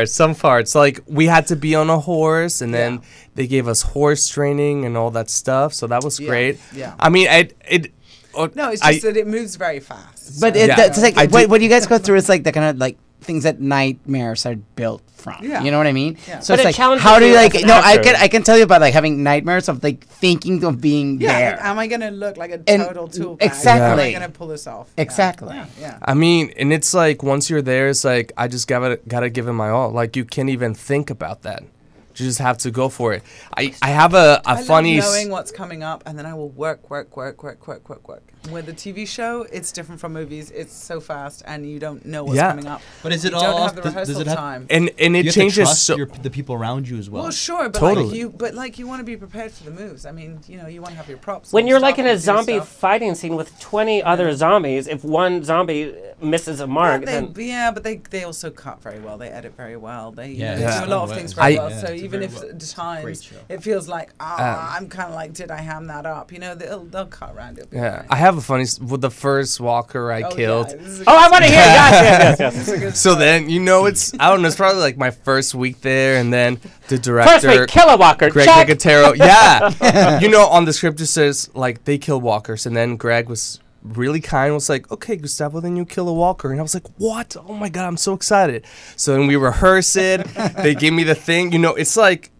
some parts, like we had to be on a horse, and then they gave us horse training and all that stuff. So that was great. Yeah. I mean, no, it's just that it moves very fast. But it's like what you guys go through is like the kind of like things that nightmares are built from. Yeah. You know what I mean? Yeah. So But it's it like, challenges how do you you like? as an No, actor. I can tell you about like having nightmares of like thinking of being there. Like, am I going to look like a And- total tool bag? exactly. Am I going to pull this off? Exactly. Yeah. I mean, and it's like once you're there, it's like I just gotta give it my all. Like you can't even think about that. You just have to go for it. I have a funny. I love knowing what's coming up, and then I will work. With the TV show, it's different from movies. It's so fast, and you don't know what's coming up. But is it you all? don't have the does rehearsal it have, time. And it you have to changes trust so. the people around you as well. Well, sure, but Totally. like you want to be prepared for the moves. I mean, you know, you want to have your props. When and you're stuff like in and a do zombie stuff. fighting scene with 20 other zombies, if one zombie misses a mark, then but they also cut very well. They edit very well. They Yeah, do yeah. a lot of things very well. Yeah, So it's even very if well. at times Great show. it feels like I'm kind of like, did I ham that up? You know, they'll cut around it. Yeah, I have a funny with the first walker I killed. I want to hear. Yes. So then it's I don't know. It's probably like my first week there, and then the director. First week, kill a walker. Greg check. Nicotero. Yeah, on the script it says like they kill walkers, and then Greg was really kind. Was like, okay, Gustavo, then you kill a walker, and I was like, what? Oh my god, I'm so excited. So then we rehearse it. They gave me the thing. It's like,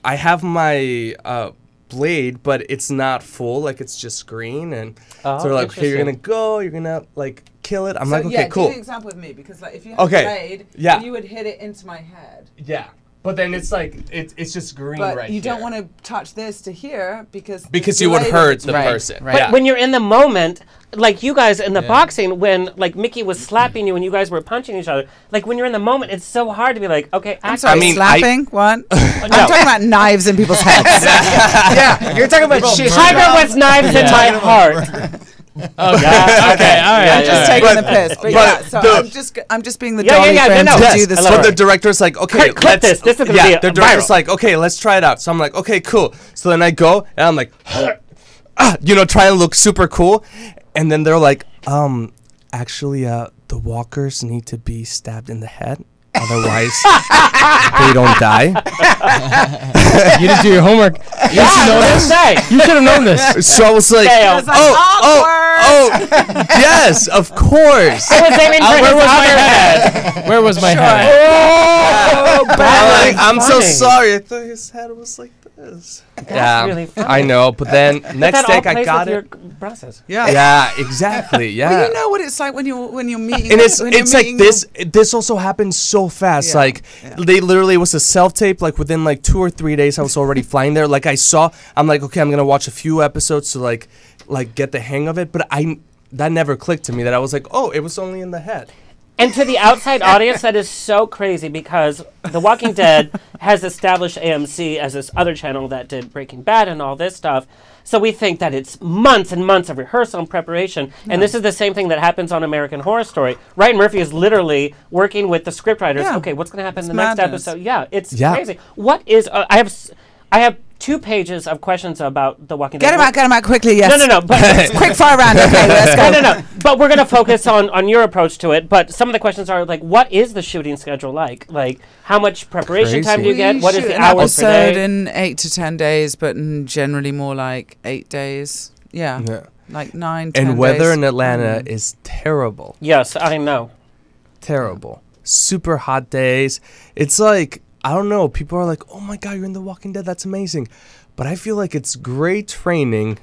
I have my blade, but it's not full. Like it's just green, and so they're like, okay, you're gonna go. You're gonna like kill it. I'm like, okay, cool. Do the example with me, because like if you had a blade, you would hit it into my head. Yeah. But then it's like it's just green But right you don't here. want to touch this to here because you would hurt the Right, person. right. But Yeah. when you're in the moment, like you guys in the boxing, when like Mickey was slapping you and you guys were punching each other, like when you're in the moment, it's so hard to be like, okay, I'm act sorry, I mean, slapping? What? I'm talking about knives in people's heads. Yeah, you're talking about shit. Tiger with knives in my heart. Okay, all right. I'm just taking the piss. But yeah, so I'm just being the dolly friend to do this. So the director's like, okay, clip this. This is gonna be the director's viral. like, okay, let's try it out. So I'm like, okay, cool. So then I go and I'm like, try and look super cool, and then they're like, actually, the walkers need to be stabbed in the head. Otherwise, they don't die. You didn't do your homework. You should know this. You should have known this. So I was like, yes, of course. I was aiming for Where his was my other head? Where was my head? I'm so sorry. I thought his head was like this. That's really funny. I know. But then next that all take I plays got with it. your process. Yeah, exactly. Yeah. Well, you know what it's like when you're meeting. And it's when you're like meeting this also happened so fast. Yeah, Like they literally was a self-tape. Like within like 2 or 3 days I was already flying there. Like I'm like, okay, I'm gonna watch a few episodes to like get the hang of it. But that never clicked to me that I was like, oh, it was only in the head. And to the outside audience, that is so crazy because The Walking Dead has established AMC as this other channel that did Breaking Bad and all this stuff. So we think that it's months and months of rehearsal and preparation. And this is the same thing that happens on American Horror Story. Ryan Murphy is literally working with the scriptwriters. Yeah. Okay, what's going to happen in the madness. next episode? Yeah, it's crazy. What is... I have 2 pages of questions about The Walking Dead. Get them out quickly, yes. No. But Quick fire round, okay, let's go. No. But we're going to focus on your approach to it. But some of the questions are like, what is the shooting schedule like? Like, how much preparation time do you get? What is the hours per episode day? in 8 to 10 days, but generally more like 8 days. Yeah. Like 9, 10 And weather days. in Atlanta is terrible. Yes, I know. Terrible. Super hot days. It's like, I don't know, people are like, oh my God, you're in The Walking Dead, that's amazing. But I feel like it's great training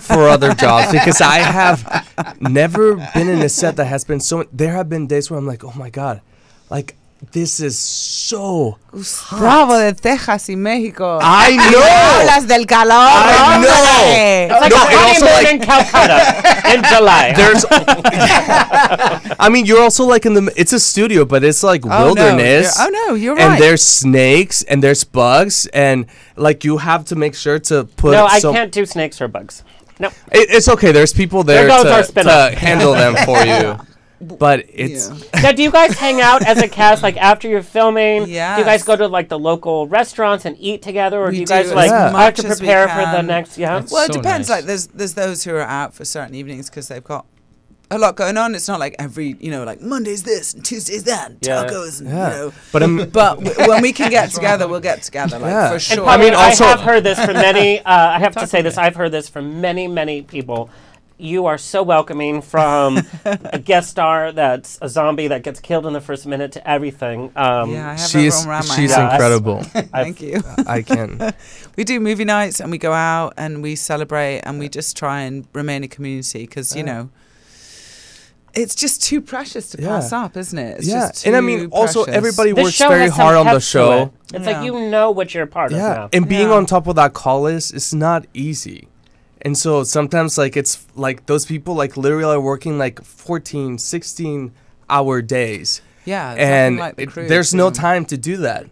for other jobs because I have never been in a set that has been so... There have been days where I'm like, oh my God, like, this is so Bravo de Texas y México. I know. Hablas del calor. I know. It's like No, a and also, honeymoon like- in Calcutta in July. There's, I mean, you're also like in the. It's a studio, but it's like Oh, no. wilderness. You're right. And there's snakes and there's bugs and like you have to make sure to put. No, I can't do snakes or bugs. No. It's okay. There's people there There goes our to spin-off. handle them for you. But it's Now, do you guys hang out as a cast like after you're filming? Do you guys Yes. go to like the local restaurants and eat together, or We do you guys do like as have to much as we prepare for the can. next? Yeah. Well, it depends. Like, there's those who are out for certain evenings because they've got a lot going on. It's not like every, like Monday's this and Tuesday's that, and Yeah. tacos, and Yeah. But when we can get together, we'll get together, like for sure. And Paul, I have heard this from many. I have to say this. I've heard this from many people. You are so welcoming, from a guest star that's a zombie that gets killed in the first minute to everything. I have everyone around my she's house. incredible. Thank you. I can. We do movie nights and we go out and we celebrate and we just try and remain a community because it's just too precious to pass up, isn't it? It's just and I too mean, also precious. everybody This works show very has some hard on the heft to show. it. It's like you know what you're a part of now. And being on top of that call list is not easy. And so sometimes like it's like those people like literally are working like 14, 16 hour days. Yeah, and like the crew, there's no time to do that.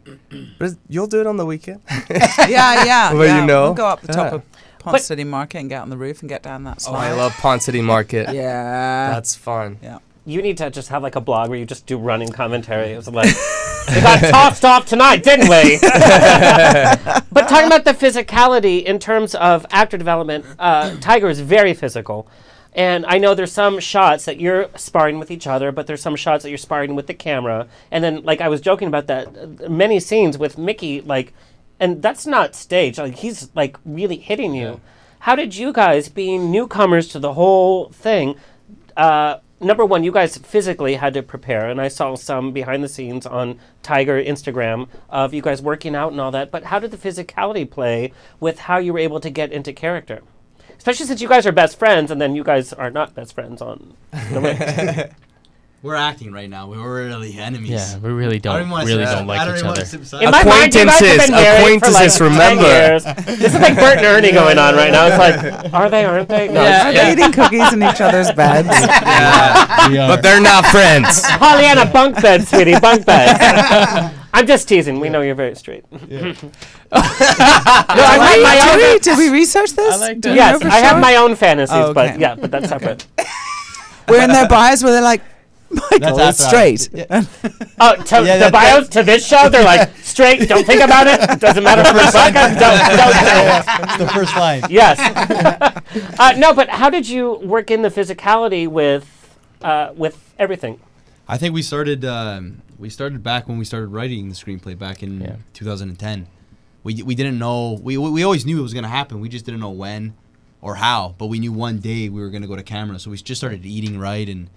But you'll do it on the weekend. yeah. But you know. We'll go up the top Yeah. of Pont City Market and get on the roof and get down that Oh, slide. I love Pond City Market. Yeah. That's fun. Yeah. You need to just have like a blog where you just do running commentary. It was like, we got tossed off tonight, didn't we? But talking about the physicality in terms of actor development, Tiger is very physical. And I know there's some shots that you're sparring with each other, but there's some shots that you're sparring with the camera. And then, like I was joking about that, many scenes with Mickey, like, and that's not staged. Like, he's like really hitting you. Yeah. How did you guys, being newcomers to the whole thing, number one, you guys physically had to prepare, and I saw some behind the scenes on Tiger Instagram of you guys working out and all that, but how did the physicality play with how you were able to get into character? Especially since you guys are best friends, and then you guys are not best friends on the ring. We're acting right now. We're really enemies. Yeah, we really don't don't like each other. In my mind, you guys have been married for like 10 years. This is like Bert and Ernie going on right now. It's like, are they, aren't they? No, Are they eating cookies in each other's beds? Yeah, but they're not friends. Pollyanna, bunk bed, sweetie, bunk bed. I'm just teasing. We know you're very straight. Did we research this? Yes, I have my own fantasies, but that's separate. We're in their bios where they're like, Michael is straight. The bios to this show, they're like, straight, don't think about it. Doesn't matter for a second. Don't. It's the first line. Yes. No, but how did you work in the physicality with everything? I think we started back when we started writing the screenplay back in 2010. We didn't know, we always knew it was going to happen. We just didn't know when or how, but we knew one day we were going to go to camera. So we just started eating right and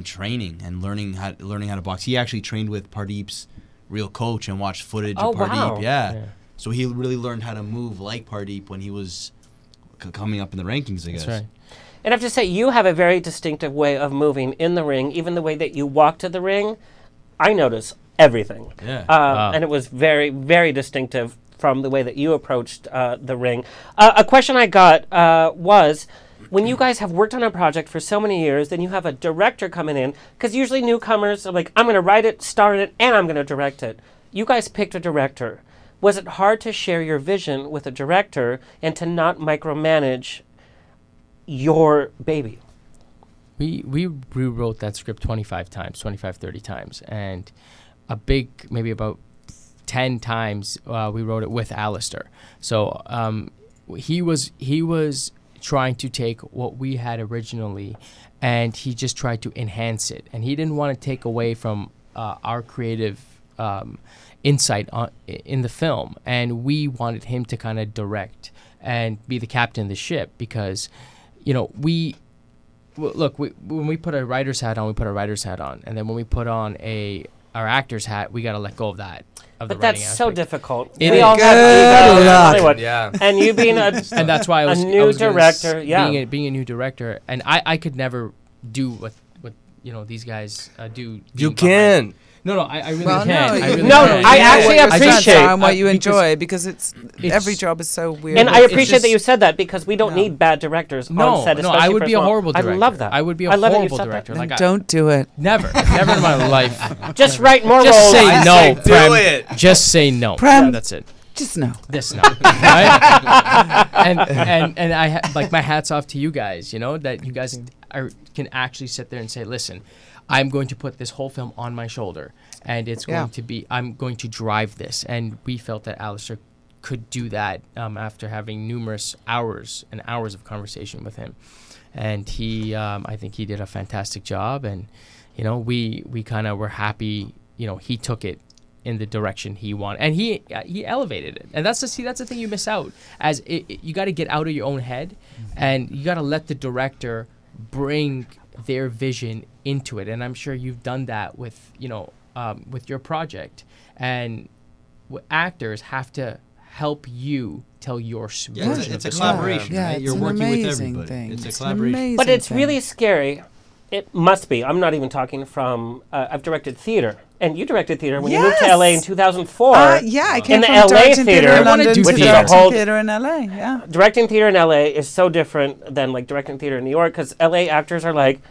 training and learning how to box. He actually trained with Pardeep's real coach and watched footage of Pardeep. Wow. Yeah. So he really learned how to move like Pardeep when he was coming up in the rankings, I guess. That's right. And I have to say, you have a very distinctive way of moving in the ring. Even the way that you walk to the ring, I notice everything. Yeah. And it was very, very distinctive from the way that you approached the ring. A question I got was, when you guys have worked on a project for so many years, then you have a director coming in, because usually newcomers are like, I'm going to write it, star in it, and I'm going to direct it. You guys picked a director. Was it hard to share your vision with a director and to not micromanage your baby? We rewrote that script 25 times, 25, 30 times. And a big, maybe about 10 times, we wrote it with Alistair. So he was trying to take what we had originally, and he just tried to enhance it. And he didn't want to take away from our creative insight in the film. And we wanted him to kind of direct and be the captain of the ship, because, you know, when we put a writer's hat on, we put a writer's hat on. And then when we put on our actor's hat, we got to let go of that. But that's so difficult. It we all is. have egos in Hollywood. Yeah. And you being and that's why I was a new director, being a new director, and I could never do what you know these guys do. You can. No, I really Well, can. no, I really no, can. I actually appreciate what you enjoy, because every job is so weird. And I appreciate that you said that, because we don't need bad directors on set. No, I would be a horrible director. I love that. I would be a love horrible director. Then don't do it. Never in my life. Just write more Just roles. say no, do Prem. it. Just say no. Prem. Yeah, that's it. Just no. This no. Right? and I like, my hat's off to you guys. You know that you guys can actually sit there and say, listen, I'm going to put this whole film on my shoulder, and it's going to be, I'm going to drive this. And we felt that Alistair could do that after having numerous hours and hours of conversation with him. And he, I think he did a fantastic job. And, you know, we kind of were happy, you know, he took it in the direction he wanted, and he elevated it. And that's the thing you miss out, as you got to get out of your own head, and you got to let the director bring their vision into it. And I'm sure you've done that with, you know, with your project. And actors have to help you tell your version. It's a of the story. collaboration, Yeah, right? it's You're an working with amazing everybody. thing. It's a It's an collaboration. amazing But it's thing. really scary. It must be. I'm not even talking from. I've directed theater, and you directed theater when you moved to Yes. LA in 2004. Yeah, I came in the from LA directing theater, in London to which is a directing whole theater in LA. Yeah, directing theater in LA is so different than like directing theater in New York, because LA actors are like,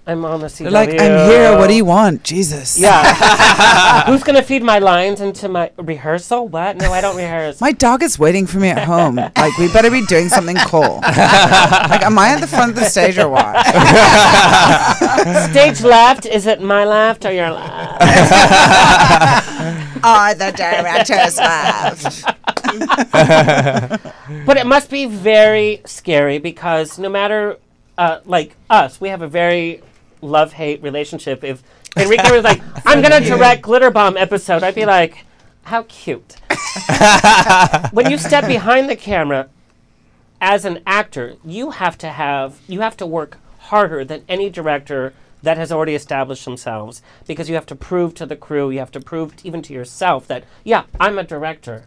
I'm on the CW. they're like, I'm here. What do you want, Jesus? Yeah. Who's gonna feed my lines into my rehearsal? What? No, I don't rehearse. My dog is waiting for me at home. Like, we better be doing something cool. Like, am I at the front of the stage or what? Stage left. Is it my left or your left? Or the director's left. But it must be very scary, because no matter, like us, we have a very love-hate relationship. If Enrique was like, I'm going to direct Glitter Bomb episode, I'd be like, how cute. When you step behind the camera as an actor, you have to work harder than any director that has already established themselves, because you have to prove to the crew, you have to prove even to yourself that, yeah, I'm a director.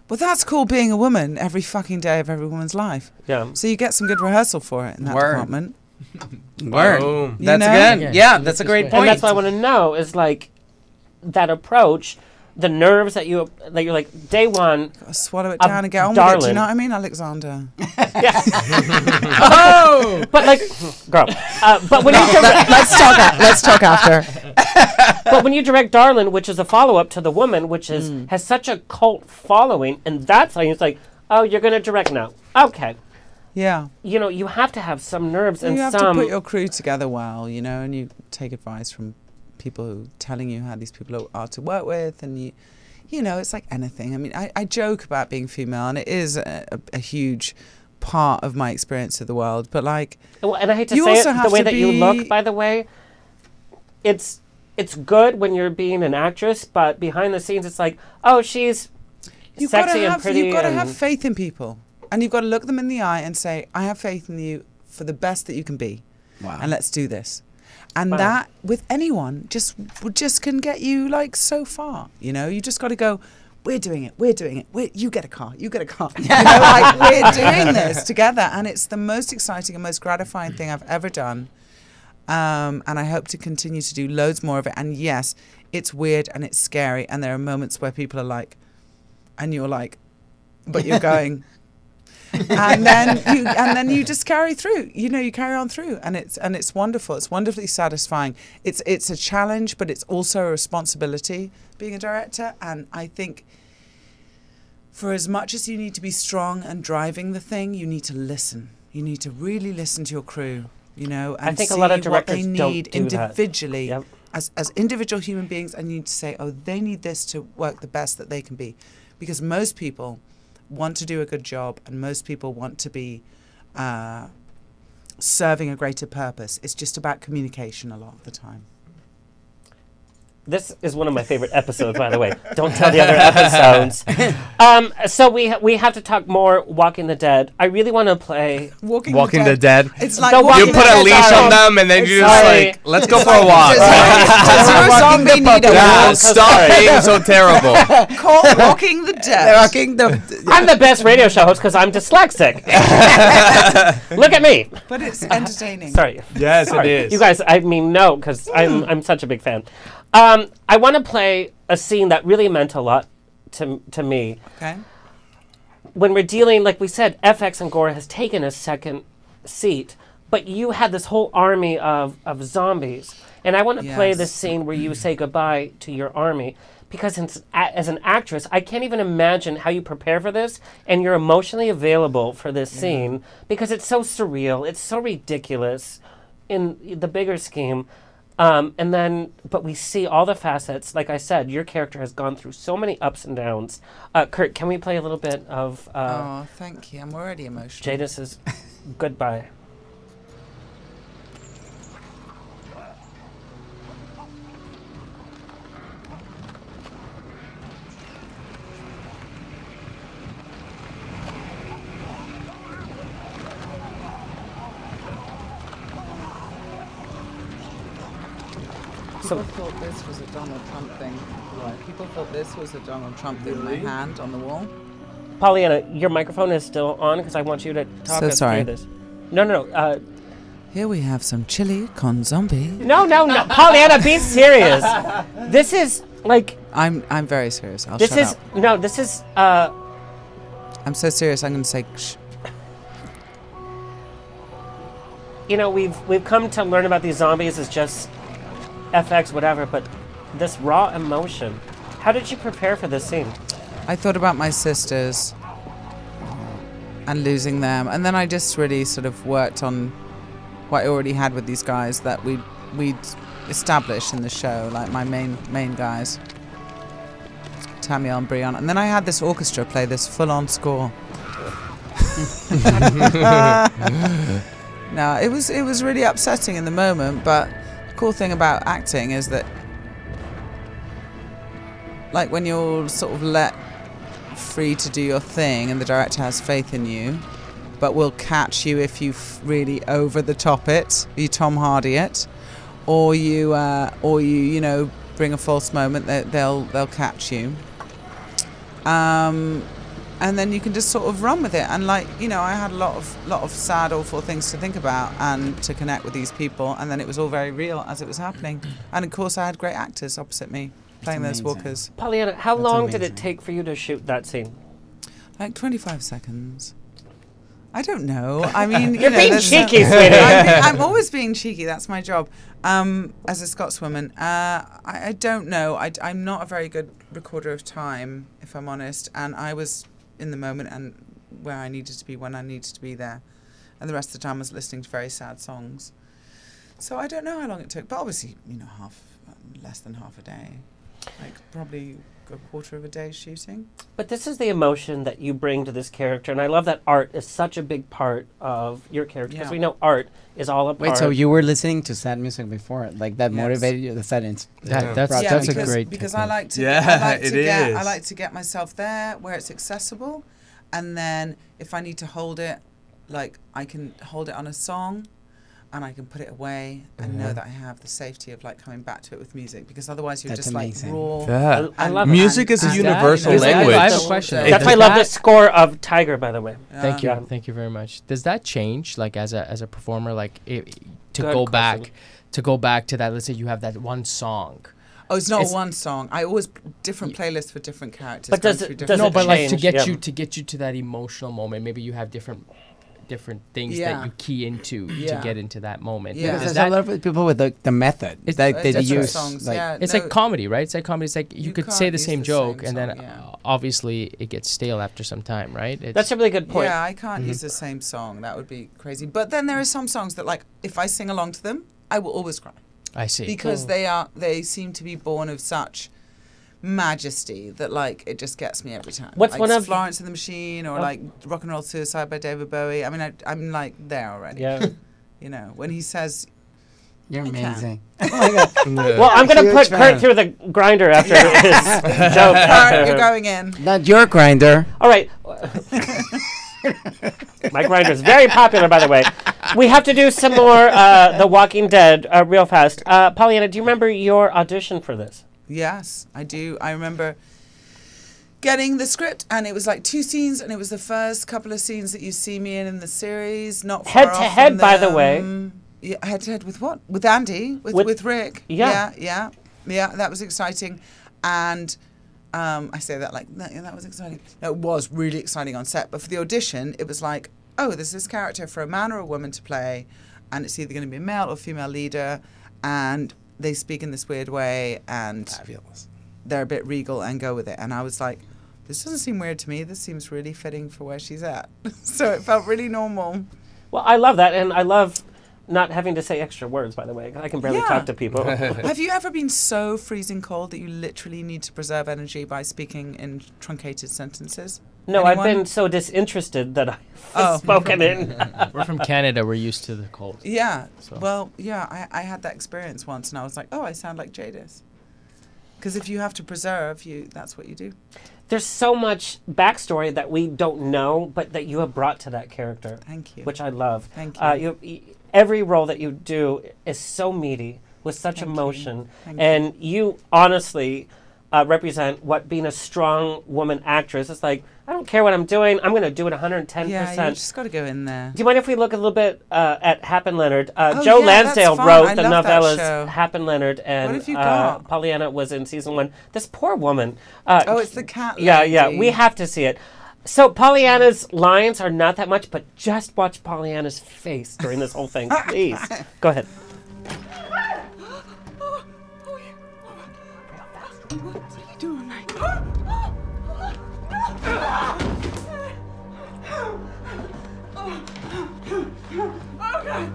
Well, that's cool, being a woman every fucking day of every woman's life. Yeah. So you get some good rehearsal for it in that department. Word. You That's know? good. Yeah, that's a great point. And that's what I want to know is, like, that approach, the nerves that you're like, day one. Gotta swallow it down and get on with it. Do you know what I mean, Alexander? Oh! But, like, girl. But when you let's talk after. But when you direct Darlin, which is a follow-up to The Woman, which is has such a cult following, and that's how it's like, oh, you're going to direct now. Okay. Yeah. You know, you have to have some nerves and you have some... to put your crew together well, you know, and you take advice from people who telling you how these people are to work with, and you know, it's like anything. I mean, I joke about being female, and it is a huge part of my experience of the world, but like... Well, and I hate to say it, the way that you look, by the way, it's good when you're being an actress, but behind the scenes, it's like, oh, she's sexy and pretty. You've got to have faith in people. And you've got to look them in the eye and say, I have faith in you for the best that you can be. Wow. And let's do this. And Wow. that, with anyone, just can get you, like, so far. You know, you just got to go, we're doing it. You get a car. You know, like, we're doing this together. And it's the most exciting and most gratifying thing I've ever done. And I hope to continue to do loads more of it. And yes, it's weird and it's scary. And there are moments where people are like, and you're like, but you're going... and then you just carry through. You know, you carry on through, and it's wonderful. It's wonderfully satisfying. It's a challenge, but it's also a responsibility being a director. And I think, for as much as you need to be strong and driving the thing, you need to listen. You need to really listen to your crew. You know, and I think see a lot of what they directors need don't do individually. that. Yep. As individual human beings, and you need to say, oh, they need this to work the best that they can be. Because most people want to do a good job, and most people want to be serving a greater purpose. It's just about communication a lot of the time. This is one of my favorite episodes, by the way. Don't tell the other episodes. So we have to talk more Walking the Dead. I really want to play Walking the Dead. It's like you put a leash on them, and then you just like, let's go for a walk. Does your zombie need a walk? Stop being so terrible. Call Walking the Dead. I'm the best radio show host because I'm dyslexic. Look at me. But it's entertaining. Sorry. Yes, Sorry. it is. You guys, I mean, no, because I'm such a big fan. I want to play a scene that really meant a lot to me. Okay. When we're dealing, like we said, FX and gore has taken a second seat, but you had this whole army of zombies. And I want to play this scene where you say goodbye to your army, because as an actress, I can't even imagine how you prepare for this and you're emotionally available for this scene, because it's so surreal, it's so ridiculous in the bigger scheme. But we see all the facets. Like I said, your character has gone through so many ups and downs. Kurt, can we play a little bit of oh, thank you. I'm already emotional. Jadis's Goodbye? People thought this was a Donald Trump thing. What? People thought this was a Donald Trump thing. My hand on the wall. Pollyanna, your microphone is still on because I want you to talk us through this. No. Here we have some chili con zombie. No. Pollyanna, be serious. This is like... I'm very serious. I'll this shut is up. No, this is... I'm so serious, I'm going to say... Shh. You know, we've come to learn about these zombies as just FX, whatever, but this raw emotion. How did you prepare for this scene? I thought about my sisters and losing them, and then I just really sort of worked on what I already had with these guys that we'd established in the show, like my main guys, Tamiel and Brian, and then I had this orchestra play this full-on score. No, it was really upsetting in the moment, but the cool thing about acting is that, like, when you're sort of let free to do your thing and the director has faith in you, but will catch you if you really over the top it, you Tom Hardy it, or you you know, bring a false moment, they'll catch you. And then you can just sort of run with it. And, like, you know, I had a lot of sad, awful things to think about and to connect with these people. And then it was all very real as it was happening. And of course, I had great actors opposite me playing those walkers. Pollyanna, how long did it take for you to shoot that scene? Like 25 seconds. I don't know. I mean, you're being cheeky, sweetie. I'm always being cheeky. That's my job. As a Scotswoman, I don't know. I'm not a very good recorder of time, if I'm honest. And I was in the moment and where I needed to be when I needed to be there, and the rest of the time I was listening to very sad songs. So I don't know how long it took, but obviously, you know, less than half a day, like probably a quarter of a day shooting. But this is the emotion that you bring to this character, and I love that art is such a big part of your character, because we know art is all about. Wait, so you were listening to sad music before, like that motivated you? That's a great. Because I like to. I like to get myself there where it's accessible, and then if I need to hold it, like I can hold it on a song, and I can put it away and know that I have the safety of, like, coming back to it with music, because otherwise you're just amazing. Like raw. Yeah. I love music is a universal language. I have a question. That's why I love the score of Tiger, by the way. Thank you. Thank you very much. Does that change, like, as a performer, like, to Good go question. back to that? Let's say you have that one song. Oh, it's not It's- one song. I always different playlists for different characters. But going does it- through does different No, but like to change, get yeah. you to that emotional moment, maybe you have different things Yeah. that you key into Yeah. to get into that moment. Yeah. Because Because there's a lot of people with the method It's- that they different use. songs, Like, yeah. it's No, like comedy, right? It's like comedy. It's like you could say can't the use same the joke, same and then song, yeah. obviously it gets stale after some time, right? That's a really good point. Yeah, I can't use the same song. That would be crazy. But then there are some songs that, like, if I sing along to them, I will always cry. I see. Because they seem to be born of such majesty that, like, it just gets me every time. What's like one of- Florence and the Machine, or Oh. like Rock and Roll Suicide by David Bowie. I mean, I'm like there already. Yeah. You know, when he says, You're I can. amazing. Oh my God. Well, I'm going to put Kurt through the grinder after his joke. Kurt, you're going in. Not your grinder. All right. My grinder is very popular, by the way. We have to do some more The Walking Dead real fast. Pollyanna, do you remember your audition for this? Yes, I do. I remember getting the script, and it was like 2 scenes, and it was the first couple of scenes that you see me in the series. Not far Head to off head, from by the way. Yeah, head to head with what? With Andy, with Rick. Yeah. yeah. That was exciting, and I say that like that was exciting. No, it was really exciting on set, but for the audition, it was like, oh, there's this character for a man or a woman to play, and it's either going to be a male or female leader, and they speak in this weird way, and they're a bit regal, and go with it. And I was like, this doesn't seem weird to me. This seems really fitting for where she's at. So it felt really normal. Well, I love that, and I love not having to say extra words, by the way. I can barely talk to people. Have you ever been so freezing cold that you literally need to preserve energy by speaking in truncated sentences? No, Anyone? I've been so disinterested that I've spoken in. We're from Canada. We're used to the cold. Yeah. So. Well, yeah, I had that experience once, and I was like, oh, I sound like Jadis. Because if you have to preserve, that's what you do. There's so much backstory that we don't know, but that you have brought to that character. Thank you. Which I love. Thank you. Every role that you do is so meaty, with such Thank you. emotion. Thank And you honestly represent what being a strong woman actress is like. I don't care what I'm doing. I'm going to do it 110%. Yeah, you just got to go in there. Do you mind if we look a little bit at Hap and Leonard? Oh, Joe yeah, Lansdale that's fine. wrote I the love that novellas show. Hap and Leonard, and What have you got? Pollyanna was in season 1. This poor woman. Oh, it's the cat Yeah, yeah. lady. We have to see it. So Pollyanna's lines are not that much, but just watch Pollyanna's face during this whole thing, please. Go ahead. What are you doing, Mike? Oh, God.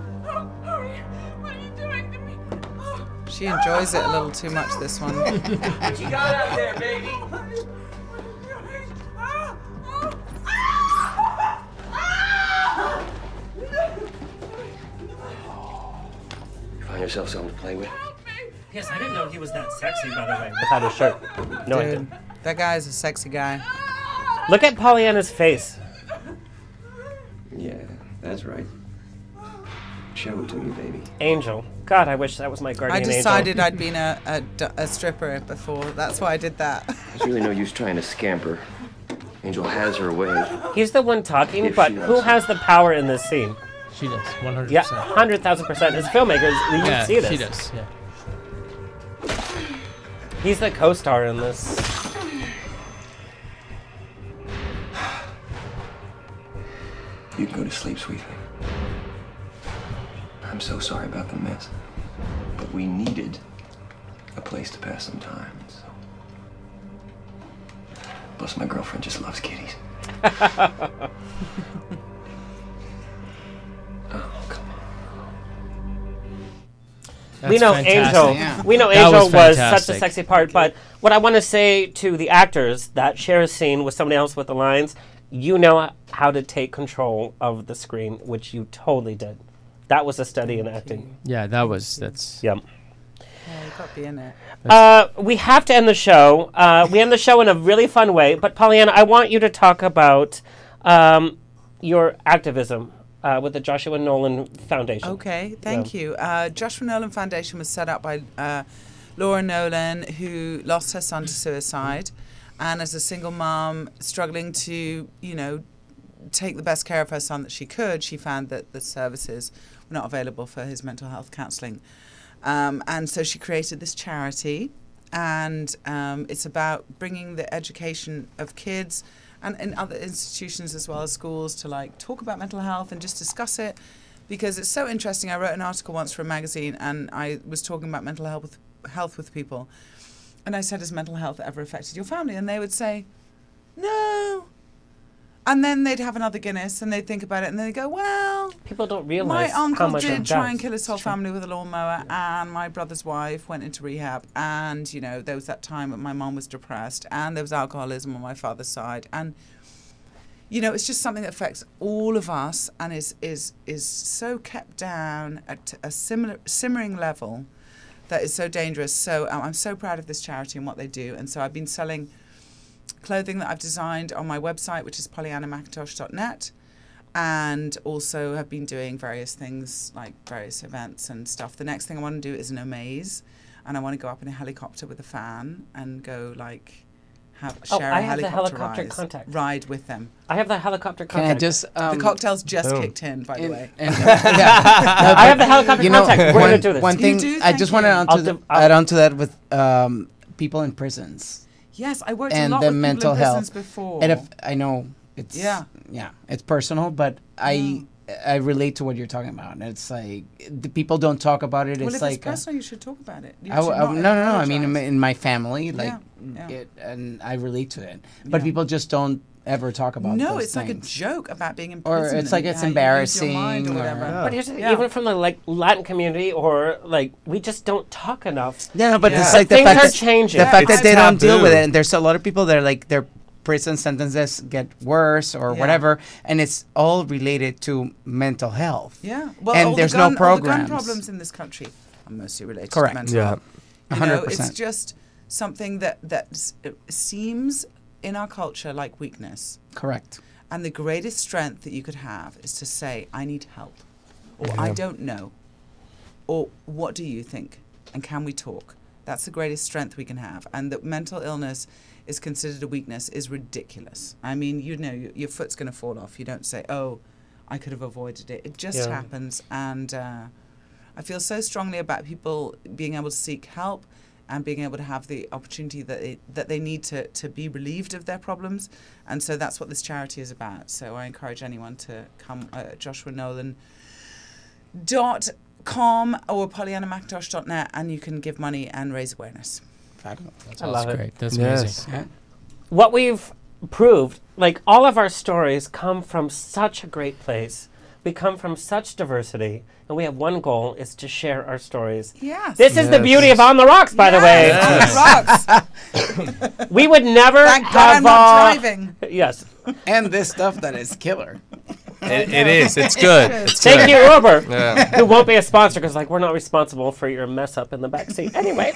Hurry. What are you doing to me? She enjoys it a little too much, this one. What you got out there, baby? You find yourself something to play with? Yes, I didn't know he was that sexy, by the way, without his shirt. No, I Dude, didn't. that guy is a sexy guy. Look at Pollyanna's face. Yeah, that's right. Show it to me, baby. Angel. God, I wish that was my I guardian decided angel. I'd been a stripper before. That's why I did that. There's really no use trying to scamper. Angel has her way. He's the one talking, If but she who loves has the power in this scene? She does, 100%. Yeah, 100,000%. As filmmakers, you Yeah, see this. she does, yeah. He's the co-star in this. You can go to sleep, sweetie. I'm so sorry about the mess. But we needed a place to pass some time, so. Plus, my girlfriend just loves kitties. We know Angel. We know Angel was such a sexy part. But what I want to say to the actors that share a scene with somebody else with the lines, you know how to take control of the screen, which you totally did. That was a study in acting. Yeah, that's. Yep. Yeah, you got to be in it. We have to end the show. We end the show in a really fun way. But Pollyanna, I want you to talk about your activism with the Joshua Nolan Foundation. Okay, thank you. Joshua Nolan Foundation was set up by Laura Nolan, who lost her son to suicide, and as a single mom struggling to, take the best care of her son that she could, she found that the services not available for his mental health counselling. And so she created this charity, and it's about bringing the education of kids and in other institutions as well as schools to like talk about mental health and just discuss it, because it's so interesting. I wrote an article once for a magazine, and I was talking about mental health with people, and I said, has mental health ever affected your family? And they would say, no. And then they'd have another Guinness and they'd think about it and they'd go, well, people don't realize my uncle how much did it try does. and kill his whole family with a lawnmower, and my brother's wife went into rehab, and, you know, there was that time when my mom was depressed, and there was alcoholism on my father's side, and, you know, it's just something that affects all of us and is so kept down at a simmering level that is so dangerous. So I'm so proud of this charity and what they do. And so I've been selling clothing that I've designed on my website, which is PollyannaMcIntosh.net, and also have been doing various things like various events and stuff. The next thing I want to do is an amaze, and I want to go up in a helicopter with a fan and go like share a helicopter ride with them. I have the helicopter Can contact. I just the cocktails just kicked in, by the way. I have the helicopter contact. We're going to do this. One thing I just want to add on to that with people in prisons. Yes, I worked and a lot the with mental people in prisons health before. And if I know it's it's personal, but I relate to what you're talking about. And it's like the people don't talk about it. Well, it's if like it's personal, you should talk about it. no. I mean, in my family, like it, and I relate to it, but people just don't ever talk about. No, those it's things. like a joke about being in prison. Or it's like it's embarrassing. Or But here's even from the like Latin community, or like we just don't talk enough. Yeah, but it's like the things fact are changing. The fact that they don't deal with it, and there's a lot of people that are like their prison sentences get worse or whatever, and it's all related to mental health. Yeah, well, and there's no programs. All the gun problems in this country are mostly related Correct. to mental health. 100%. It's just something that seems in our culture like weakness. Correct. And the greatest strength that you could have is to say, I need help, or I don't know, or what do you think, and can we talk? That's the greatest strength we can have. And that mental illness is considered a weakness is ridiculous. I mean, you know, your foot's going to fall off. You don't say, oh, I could have avoided it. It just happens. And I feel so strongly about people being able to seek help and being able to have the opportunity that they need to be relieved of their problems. And so that's what this charity is about. So I encourage anyone to come at JoshuaNolan.com or PollyannaMcIntosh.net, and you can give money and raise awareness. I love it. Great. That's amazing. Yeah. What we've proved, like all of our stories come from such a great place. We come from such diversity, and we have one goal, is to share our stories. Yes. This is the beauty of On the Rocks, by the way. On the Rocks. We would never Thank God have... I'm not driving. Yes. And this stuff that is killer. It is. It's good. It's Thank good. you, Uber, Yeah. who won't be a sponsor because, like, we're not responsible for your mess up in the back seat. Anyway.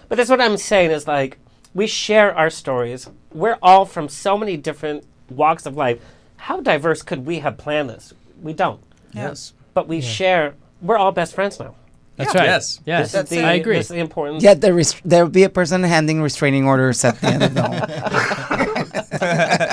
But that's what I'm saying is, like, we share our stories. We're all from so many different walks of life. How diverse could we have planned this? We don't. Yes. But we share. We're all best friends now. That's right. Yes. Yeah. This is I agree. This is the importance. Yeah, there will be a person handing restraining orders at the end of the whole.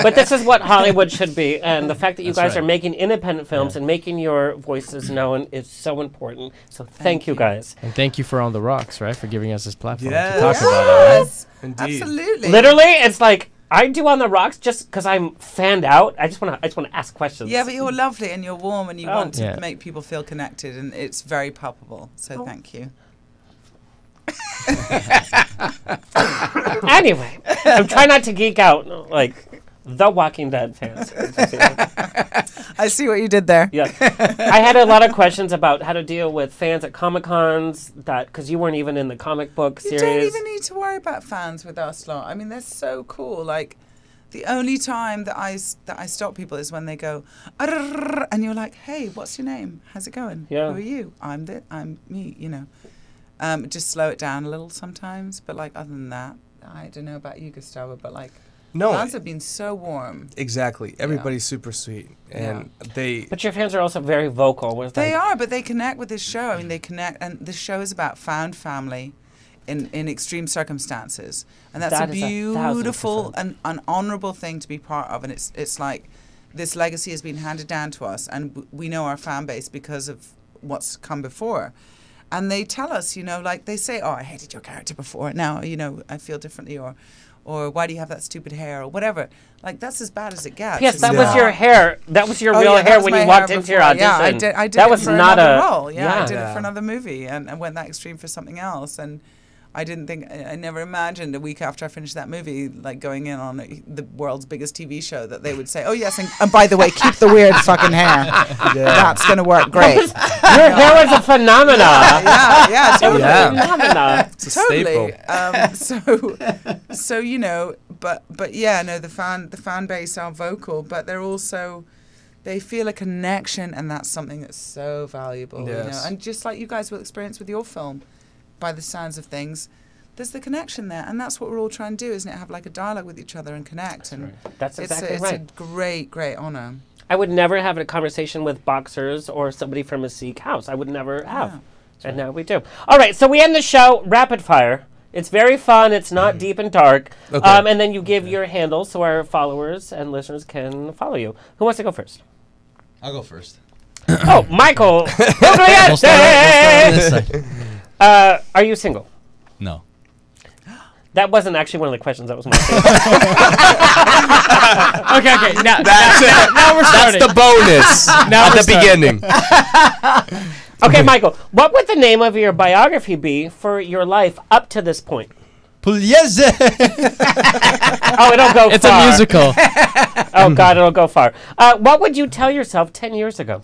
But this is what Hollywood should be, and the fact that you That's guys right. are making independent films and making your voices known is so important. So thank you guys. And thank you for On the Rocks, right, for giving us this platform Yes. to talk about it. Right? Indeed. Absolutely. Literally, it's like I do On the Rocks just because I'm fanned out. I just want to ask questions. Yeah, but you're lovely and you're warm and you want to Yeah. make people feel connected, and it's very palpable. So thank you. Anyway, I'm trying not to geek out like the Walking Dead fans. I see what you did there. Yeah, I had a lot of questions about how to deal with fans at Comic-Cons, that because you weren't even in the comic book You series. don't even need to worry about fans with us lot. I mean, they're so cool. Like, the only time that I stop people is when they go, "Arrrrrr," and you're like, hey, what's your name? How's it going? Yeah. Who are you? I'm me, you know. Just slow it down a little sometimes. But, like, other than that, I don't know about you, Gustavo, but, like, fans have been so warm. Exactly. Everybody's super sweet. And But your fans are also very vocal. With They are, but they connect with this show. I mean, they connect, and this show is about found family in extreme circumstances, and that's That a is 1,000%. beautiful and an honourable thing to be part of. And it's like this legacy has been handed down to us, and we know our fan base because of what's come before. And they tell us, like they say, oh, I hated your character before. Now, I feel differently, or why do you have that stupid hair, or whatever. Like, that's as bad as it gets. Yes, that was your hair. That was your real hair when you walked into your audition. Yeah, I did that it was for not another a role. Yeah, I did it for another movie, and went that extreme for something else. And I didn't think, I never imagined a week after I finished that movie, like going in on the world's biggest TV show, that they would say, oh yes, and by the way, keep the weird fucking hair. That's going to work great. Your hair was a phenomena. Yeah, totally. Phenomena. It's a Totally. staple. So but yeah, no, the fan base are vocal, but they're also, they feel a connection, and that's something that's so valuable. Yes. And just like you guys will experience with your film, by the sounds of things, there's the connection there, and that's what we're all trying to do, isn't it? Have like a dialogue with each other and connect. And that's exactly right. It's a great honor. I would never have a conversation with boxers or somebody from a Sikh house. I would never have. And now we do. All right, so we end the show rapid fire. It's very fun. It's not deep and dark. Okay. And then you give your handle so our followers and listeners can follow you. Who wants to go first? I'll go first. Oh, Michael. We'll start on this side. Are you single? No. That wasn't actually one of the questions. That was my Okay. Now we're That's starting. the bonus Now at we're the beginning. Okay, Michael, what would the name of your biography be for your life up to this point? Pugliese. Oh, it'll go It's far. a musical. Oh, God, it'll go far. What would you tell yourself 10 years ago?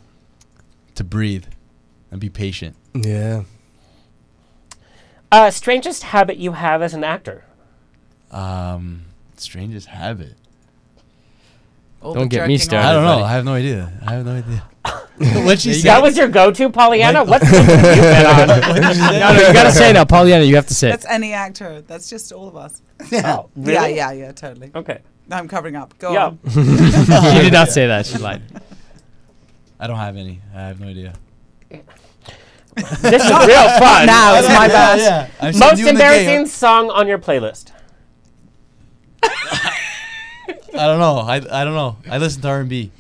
To breathe and be patient. Yeah. Strangest habit you have as an actor? Strangest habit. Don't get me started. I don't know. buddy. I have no idea. What'd she say? That was your go-to, Pollyanna? What thing have you been on? No, you gotta say now, Pollyanna. You have to say it. That's any actor. That's just all of us. Oh, really? Yeah, totally. Okay. I'm covering up. Go Yeah. on. She did not say that. She lied. I don't have any. I have no idea. This is real fun. Now it's my best. I've seen Most you in the game. embarrassing song on your playlist? I don't know. I don't know. I listen to R&B.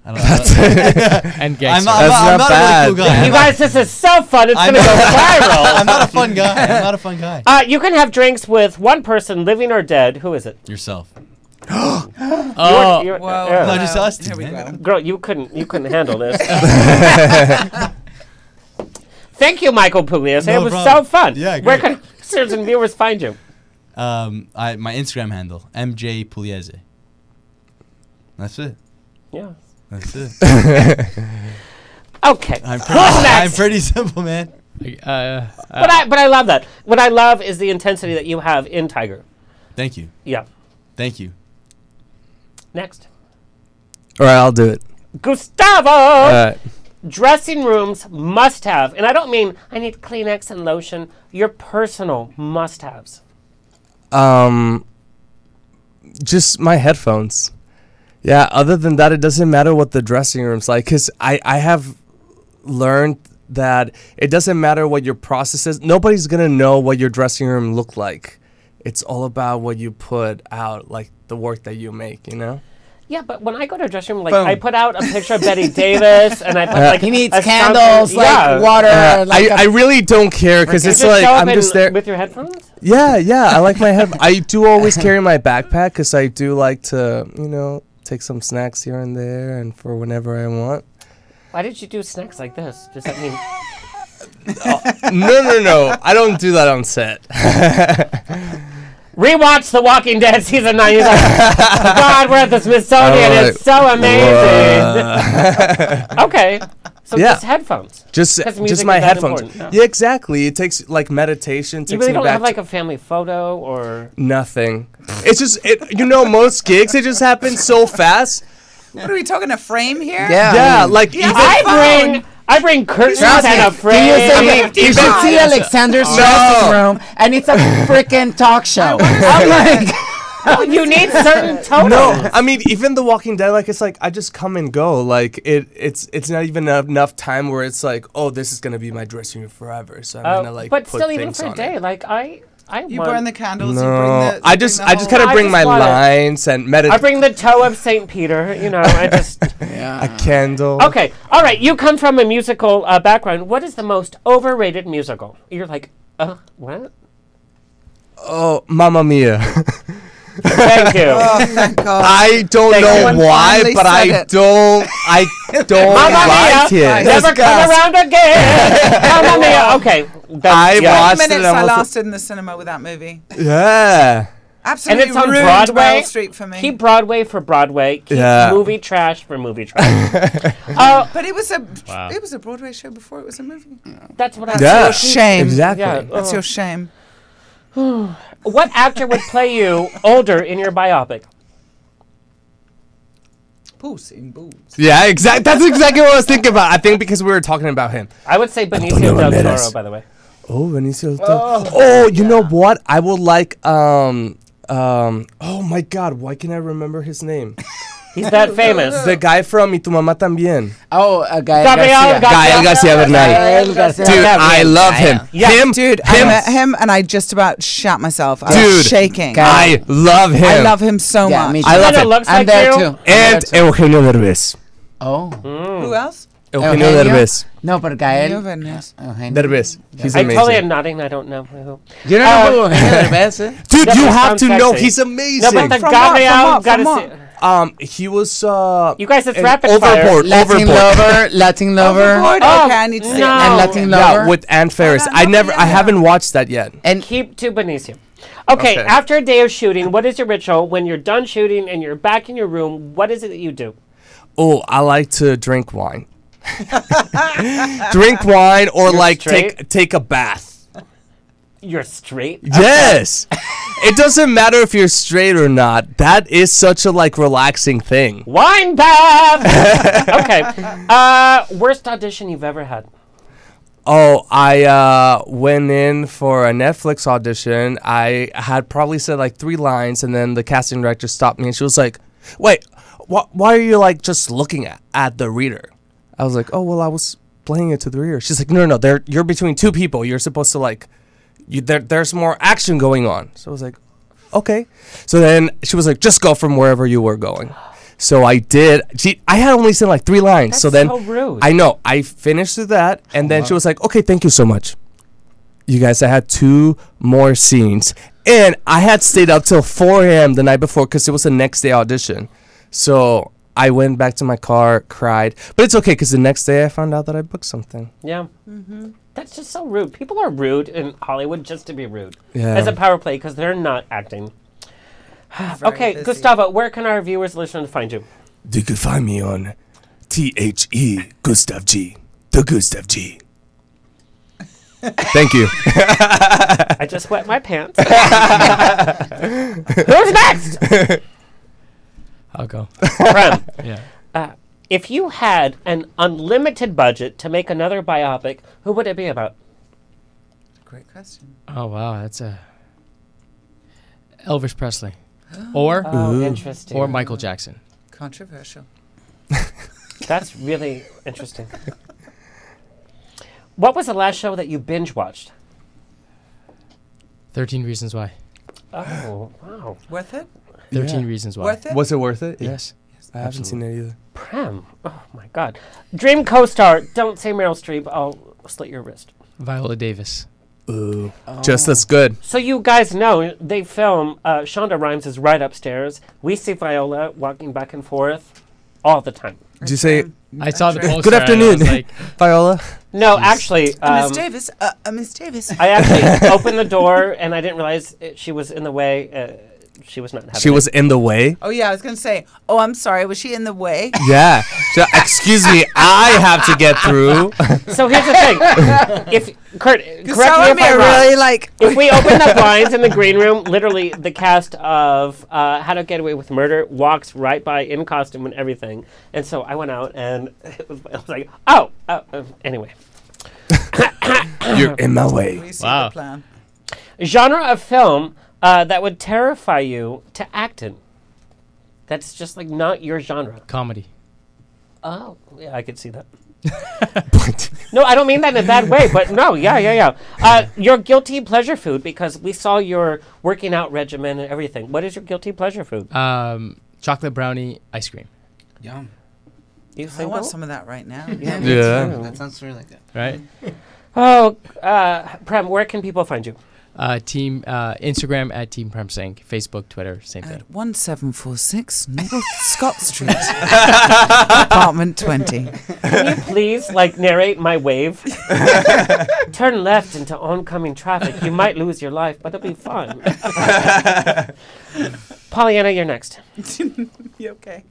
I don't know. And I'm gangster. not, I'm not a really cool guy. You guys, this is so fun. It's going to go viral. I'm not a fun guy. You can have drinks with one person, living or dead. Who is it? Yourself. Oh, Whoa. No, just us two. Here we man. go. Girl, you couldn't handle this. Thank you, Michael Pugliese. No it was problem. so fun. Yeah, Where great. can listeners and viewers find you? My Instagram handle, MJ Pugliese. That's it. Yeah. That's it. Okay. I'm pretty simple, man. But I love that. What I love is the intensity that you have in Tiger. Thank you. Yeah. Thank you. Next. All right, I'll do it. Gustavo! Dressing rooms must have, and I don't mean I need Kleenex and lotion, your personal must-haves. Just my headphones. Yeah, other than that, it doesn't matter what the dressing room's like, because I have learned that it doesn't matter what your process is. Nobody's going to know what your dressing room looked like. It's all about what you put out, like the work that you make, you know? Yeah, but when I go to a dressing room, like Boom. I put out a picture of Betty Davis, and I put like he needs a candles, like water. Like I really don't care, because it's like I'm just there. With your headphones? Yeah, I like my head. I do always carry my backpack, because I do like to, take some snacks here and there, and for whenever I want. Why did you do snacks like this? Does that mean... No. I don't do that on set. Rewatch The Walking Dead season 9. He's like, God, we're at the Smithsonian. It's so amazing. Okay. So just headphones. Just my headphones. Yeah, exactly. It takes like meditation. You really don't have like a family photo or nothing. It's just most gigs it just happens so fast. What are we talking, a frame here? Yeah. Like I bring curtains Trust and me. a frame. You should see Alexander's dressing room, and it's a freaking talk show. I'm like, you need certain tones. No, I mean even The Walking Dead, like it's like I just come and go. Like it's not even enough time where it's like, oh, this is gonna be my dressing room forever. So I'm gonna like. But put still, even things for a on day, it. like you burn the candles. No, You bring the, I just kind of bring my lines and meditate. I bring the toe of St. Peter. I just. A candle. Okay, all right. You come from a musical background. What is the most overrated musical? You're like, what? Oh, Mamma Mia. Thank you. Oh, thank God. I don't know why, but I don't Mamma like Mia, it. never come around again. Mamma Mia. Okay. I watched it. minutes I lasted in the cinema with that movie. Yeah. Absolutely And it's on ruined Broadway. Meryl Streep for me. Keep Broadway for Broadway. Keep Yeah. movie trash for movie trash. But it was a Wow. it was a Broadway show before it was a movie. That's what I That's Yeah, your shame. exactly. Yeah. That's your shame. What actor would play you older in your biopic? Puss in Boots. Yeah, exactly. That's exactly what I was thinking about. I think because we were talking about him. I would say Benicio del Toro, by the way. Oh, Benicio del Toro. Oh, you know what? I would like oh my God, why can't I remember his name? He's that famous. The guy from Y Tu Mamá También. Oh, Gael Gabriel Garcia. Bernal. Garcia. Dude, I love him. Yeah. Him, Dude, I met him and I just about shat myself. I was Dude, shaking. I love him. I love him so Yeah, much. me too. I love Kinda him. looks I'm like there you. too. And Eugenio Derbez. Oh. Who else? Eugenio Eugenio? Derbez. No, but Gael. Eugenio. Derbez. He's I amazing. totally am nodding. I don't know who. You don't know who Eugenio Derbez is? Dude, That you just have sounds to know. sexy. He's No, amazing. but the From Gabriel what? gotta From see. He was You guys, it's in rapid fire. Overboard. Latin lover, Latin lover. Overboard? Oh, Okay, I need to see no. it. And Latin Yeah, lover. with Ann Faris. I don't know, I haven't watched that yet. And Keep to Benicio. Okay, Okay. after a day of shooting, what is your ritual? When you're done shooting and you're back in your room, what is it that you do? Oh, I like to drink wine. Drink wine or You're like straight? take a bath. You're straight? Yes. It doesn't matter if you're straight or not. That is such a like relaxing thing. Wine bath! Okay. Worst audition you've ever had? Oh, I went in for a Netflix audition. I had probably said like 3 lines, and then the casting director stopped me, and she was like, "Wait, why are you like just looking at the reader?" I was like, "Oh, well, I was playing it to the reader." She's like, "No, you're between 2 people. You're supposed to like, there's more action going on." So I was like, "Okay." So then she was like, "Just go from wherever you were going." So I did. I had only said like 3 lines. That's so then so rude. I know. I finished with that, and then she was like, "Okay, thank you so much." You guys, I had 2 more scenes, and I had stayed up till 4 a.m. the night before because it was the next day audition. So I went back to my car, cried, but it's okay because the next day I found out that I booked something. Yeah. That's just so rude. People are rude in Hollywood just to be rude. Yeah. As a power play because they're not acting. Okay, busy. Gustavo, where can our viewers, listeners find you? You can find me on THE Gustav G. The Gustav G. Thank you. I just wet my pants. Who's next? I'll go. Prem. Yeah. If you had an unlimited budget to make another biopic, who would it be about? Great question. Oh wow, that's a Elvis Presley, or Interesting. or Michael Jackson. Controversial. That's really interesting. What was the last show that you binge watched? 13 Reasons Why. Oh, wow. Worth it? 13 Reasons Why. Worth it? Was it worth it? Yes. I haven't seen it either. Prem. Oh, my God. Dream co-star. Don't say Meryl Streep. I'll slit your wrist. Viola Davis. Ooh. Just as good. So you guys know they film Shonda Rhimes is right upstairs. We see Viola walking back and forth all the time. Did you say I saw the poster. good and I afternoon, was like, Viola? No, actually, Miss Davis. Miss Davis. I actually opened the door and I didn't realize she was in the way. She was not having She was in the way? Oh, yeah, I was going to say, oh, I'm sorry. Was she in the way? Yeah. So, excuse me, I have to get through. So here's the thing. If Kurt, correct me if I'm wrong. really like. If we open the blinds in the green room, literally the cast of How to Get Away with Murder walks right by in costume and everything. And so I went out and I was like, anyway. You're in my way. We see Wow. the plan. Genre of film that would terrify you to act in. That's just like not your genre. comedy. Oh, yeah, I could see that. No, I don't mean that in a bad way, but no, yeah. Your guilty pleasure food, because we saw your working out regimen and everything. What is your guilty pleasure food? Chocolate brownie ice cream. Yum. You I single? want some of that right now. Yeah. That sounds really good. Right? Oh, Prem, where can people find you? Team Instagram at Team Prem Singh, Facebook, Twitter, same thing. At 1746 North Scott Street, apartment 20. Can you please, narrate my wave? Turn left into oncoming traffic. You might lose your life, but it'll be fun. Pollyanna, you're next. You okay?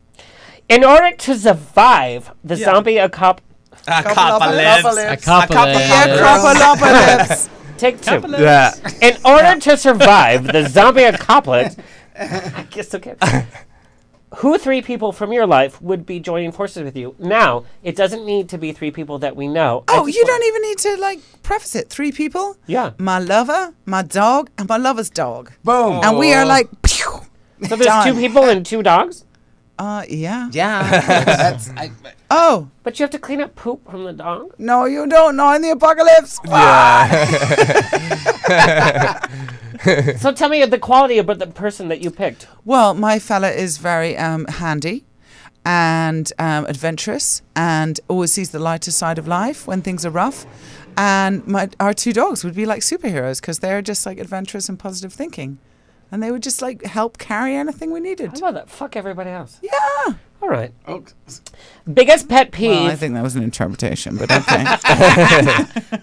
In order to survive the zombie apocalypse. Take two. Yeah. In order to survive the zombie apocalypse, I guess okay. Who 3 people from your life would be joining forces with you? Now, it doesn't need to be 3 people that we know. Oh, you don't even need to preface it. 3 people. Yeah. My lover, my dog, and my lover's dog. Boom. And we are pew. So there's 2 people and 2 dogs? Yeah. Yeah. Oh. But you have to clean up poop from the dog? No, you don't. Not in the apocalypse. Yeah. So tell me the quality about the person that you picked. Well, my fella is very handy and adventurous and always sees the lighter side of life when things are rough. And our 2 dogs would be like superheroes because they're just adventurous and positive thinking. And they would just help carry anything we needed. I love that. Fuck everybody else. Yeah. All right. Biggest pet peeve. Well, I think that was an interpretation, but okay.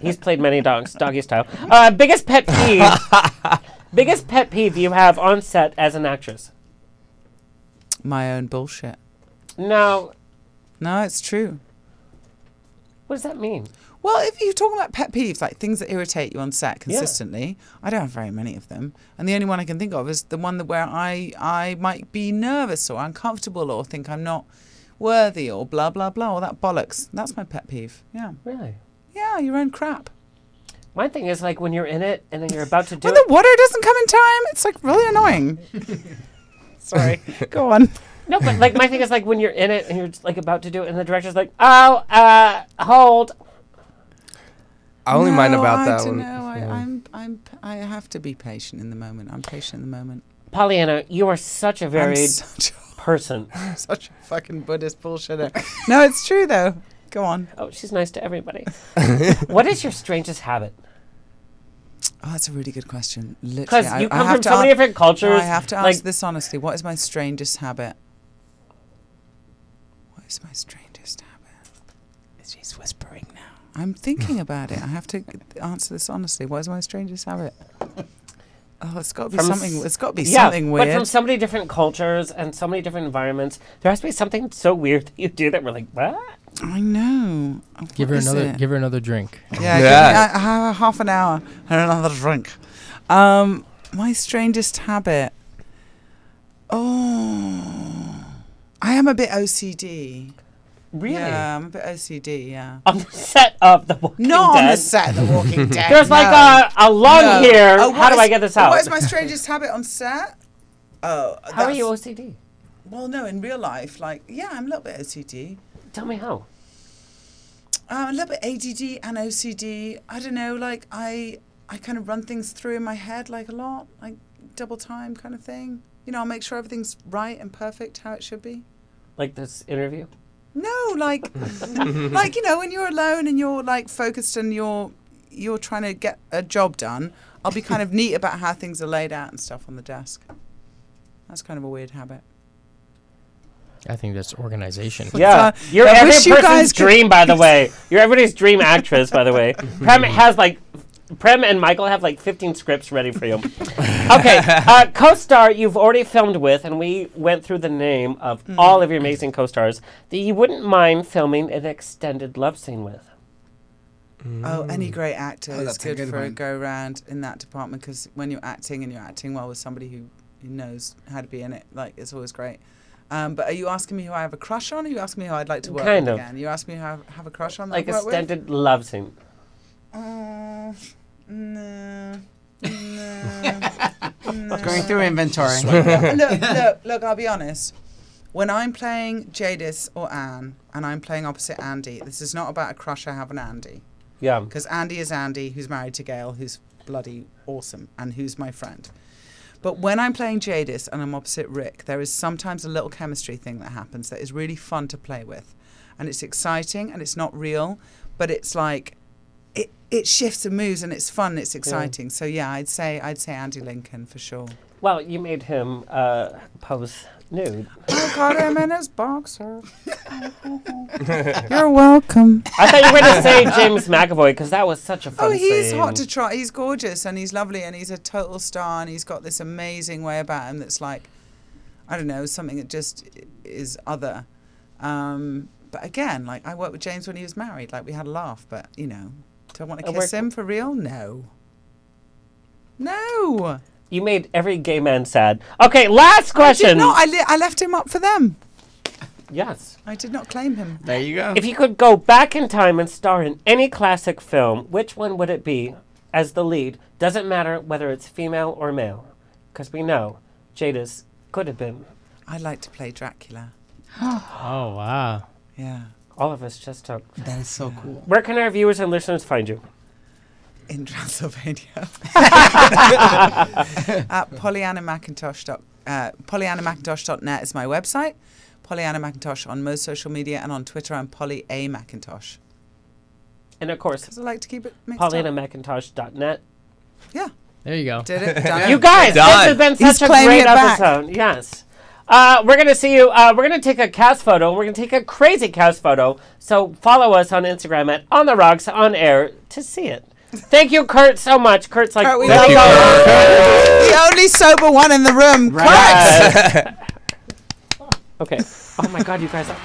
He's played many dogs, doggy style. Biggest pet peeve. Biggest pet peeve you have on set as an actress. My own bullshit. No. No, it's true. What does that mean? Well, if you're talking about pet peeves, things that irritate you on set consistently, I don't have very many of them. And the only one I can think of is the one where I might be nervous or uncomfortable or think I'm not worthy or blah, blah, blah, all that bollocks. That's my pet peeve. Yeah. Really? Yeah, your own crap. My thing is when you're in it and then you're about to do when the water doesn't come in time, it's really annoying. Sorry. Go on. No, but my thing is when you're in it and you're just about to do it and the director's hold. I only mind about that one. I have to be patient in the moment. I'm patient in the moment. Pollyanna, you are such a varied person. Such a fucking Buddhist bullshitter. No, it's true though. Go on. Oh, she's nice to everybody. What is your strangest habit? Oh, that's a really good question. Because you come from so many different cultures. No, I have to answer this honestly. What is my strangest habit? What is my strangest habit? She's whispering now. I'm thinking about it. I have to answer this honestly. What is my strangest habit? Oh, it's got to be something. It's got to be something weird. But from so many different cultures and so many different environments, there has to be something so weird that you do that we're like, what? I know. Give her another drink. Yeah. Give me half an hour and another drink. My strangest habit. Oh, I am a bit OCD. Really? Yeah, I'm a bit OCD, yeah. On the set of The Walking Dead? Not on the set of The Walking Dead. There's a lung here. How do I get this out? What is my strangest habit on set? Oh, how are you OCD? Well, no, in real life, I'm a little bit OCD. Tell me how. A little bit ADD and OCD. I don't know, I kind of run things through in my head a lot, double time kind of thing. I'll make sure everything's right and perfect how it should be. Like this interview? No, when you're alone and you're focused and you're trying to get a job done, I'll be kind of neat about how things are laid out and stuff on the desk. That's kind of a weird habit. I think that's organization. Yeah, you're every person's dream, by the way. You're everybody's dream actress, by the way. Prem and Michael have 15 scripts ready for you. Okay, co-star you've already filmed with, and we went through the name of all of your amazing co-stars that you wouldn't mind filming an extended love scene with. Oh, any great actor is good for a go-round in that department because when you're acting and you're acting well with somebody who knows how to be in it, it's always great. But are you asking me who I have a crush on, or are you asking me who I'd like to work with again? You asking me who I have a crush on? Extended love scene. No. Going through inventory. Look, I'll be honest. When I'm playing Jadis or Anne, and I'm playing opposite Andy, this is not about a crush I have on Andy. Yeah. Because Andy is Andy, who's married to Gail, who's bloody awesome, and who's my friend. But when I'm playing Jadis and I'm opposite Rick, there is sometimes a little chemistry thing that happens that is really fun to play with. and it's exciting and it's not real, but it's like it shifts and moves and it's fun, it's exciting. So yeah, I'd say Andy Lincoln for sure. Well, you made him pose nude. I got him in his boxer. You're welcome. I thought you were going to say James McAvoy because that was such a fun he's scene. hot to try. He's gorgeous and he's lovely and he's a total star and he's got this amazing way about him that's like, I don't know, something that just is other. But again, like I worked with James when he was married. Like we had a laugh, but you know, do I want to kiss him for real? No. No. You made every gay man sad. Okay, last question. No, I left him up for them. Yes. I did not claim him. There you go. If you could go back in time and star in any classic film, which one would it be as the lead? Doesn't matter whether it's female or male. Because we know Jada's could have been. I'd like to play Dracula. Oh, wow. Yeah. All of us just took. That is so cool. Where can our viewers and listeners find you? In Transylvania. At PollyannaMcIntosh.net is my website. Pollyanna McIntosh on most social media, and on Twitter I'm Polly A. McIntosh. And of course, because I like to keep it mixed up. PollyannaMcIntosh.net. Yeah. There you go. Did it? Done it. You guys, this has been such a great episode. Yes. We're going to see you. We're going to take a cast photo. We're going to take a crazy cast photo. So follow us on Instagram at On The Rocks On Air to see it. Thank you, Kurt, so much. Kurt's like, Kurt, we love you. The only sober one in the room. Kurt. Okay. Oh my God, you guys. This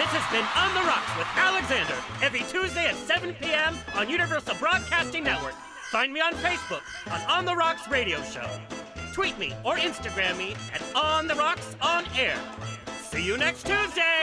has been On The Rocks with Alexander, every Tuesday at 7 p.m. on Universal Broadcasting Network. Find me on Facebook on The Rocks Radio Show. Tweet me or Instagram me at On The Rocks On Air. See you next Tuesday!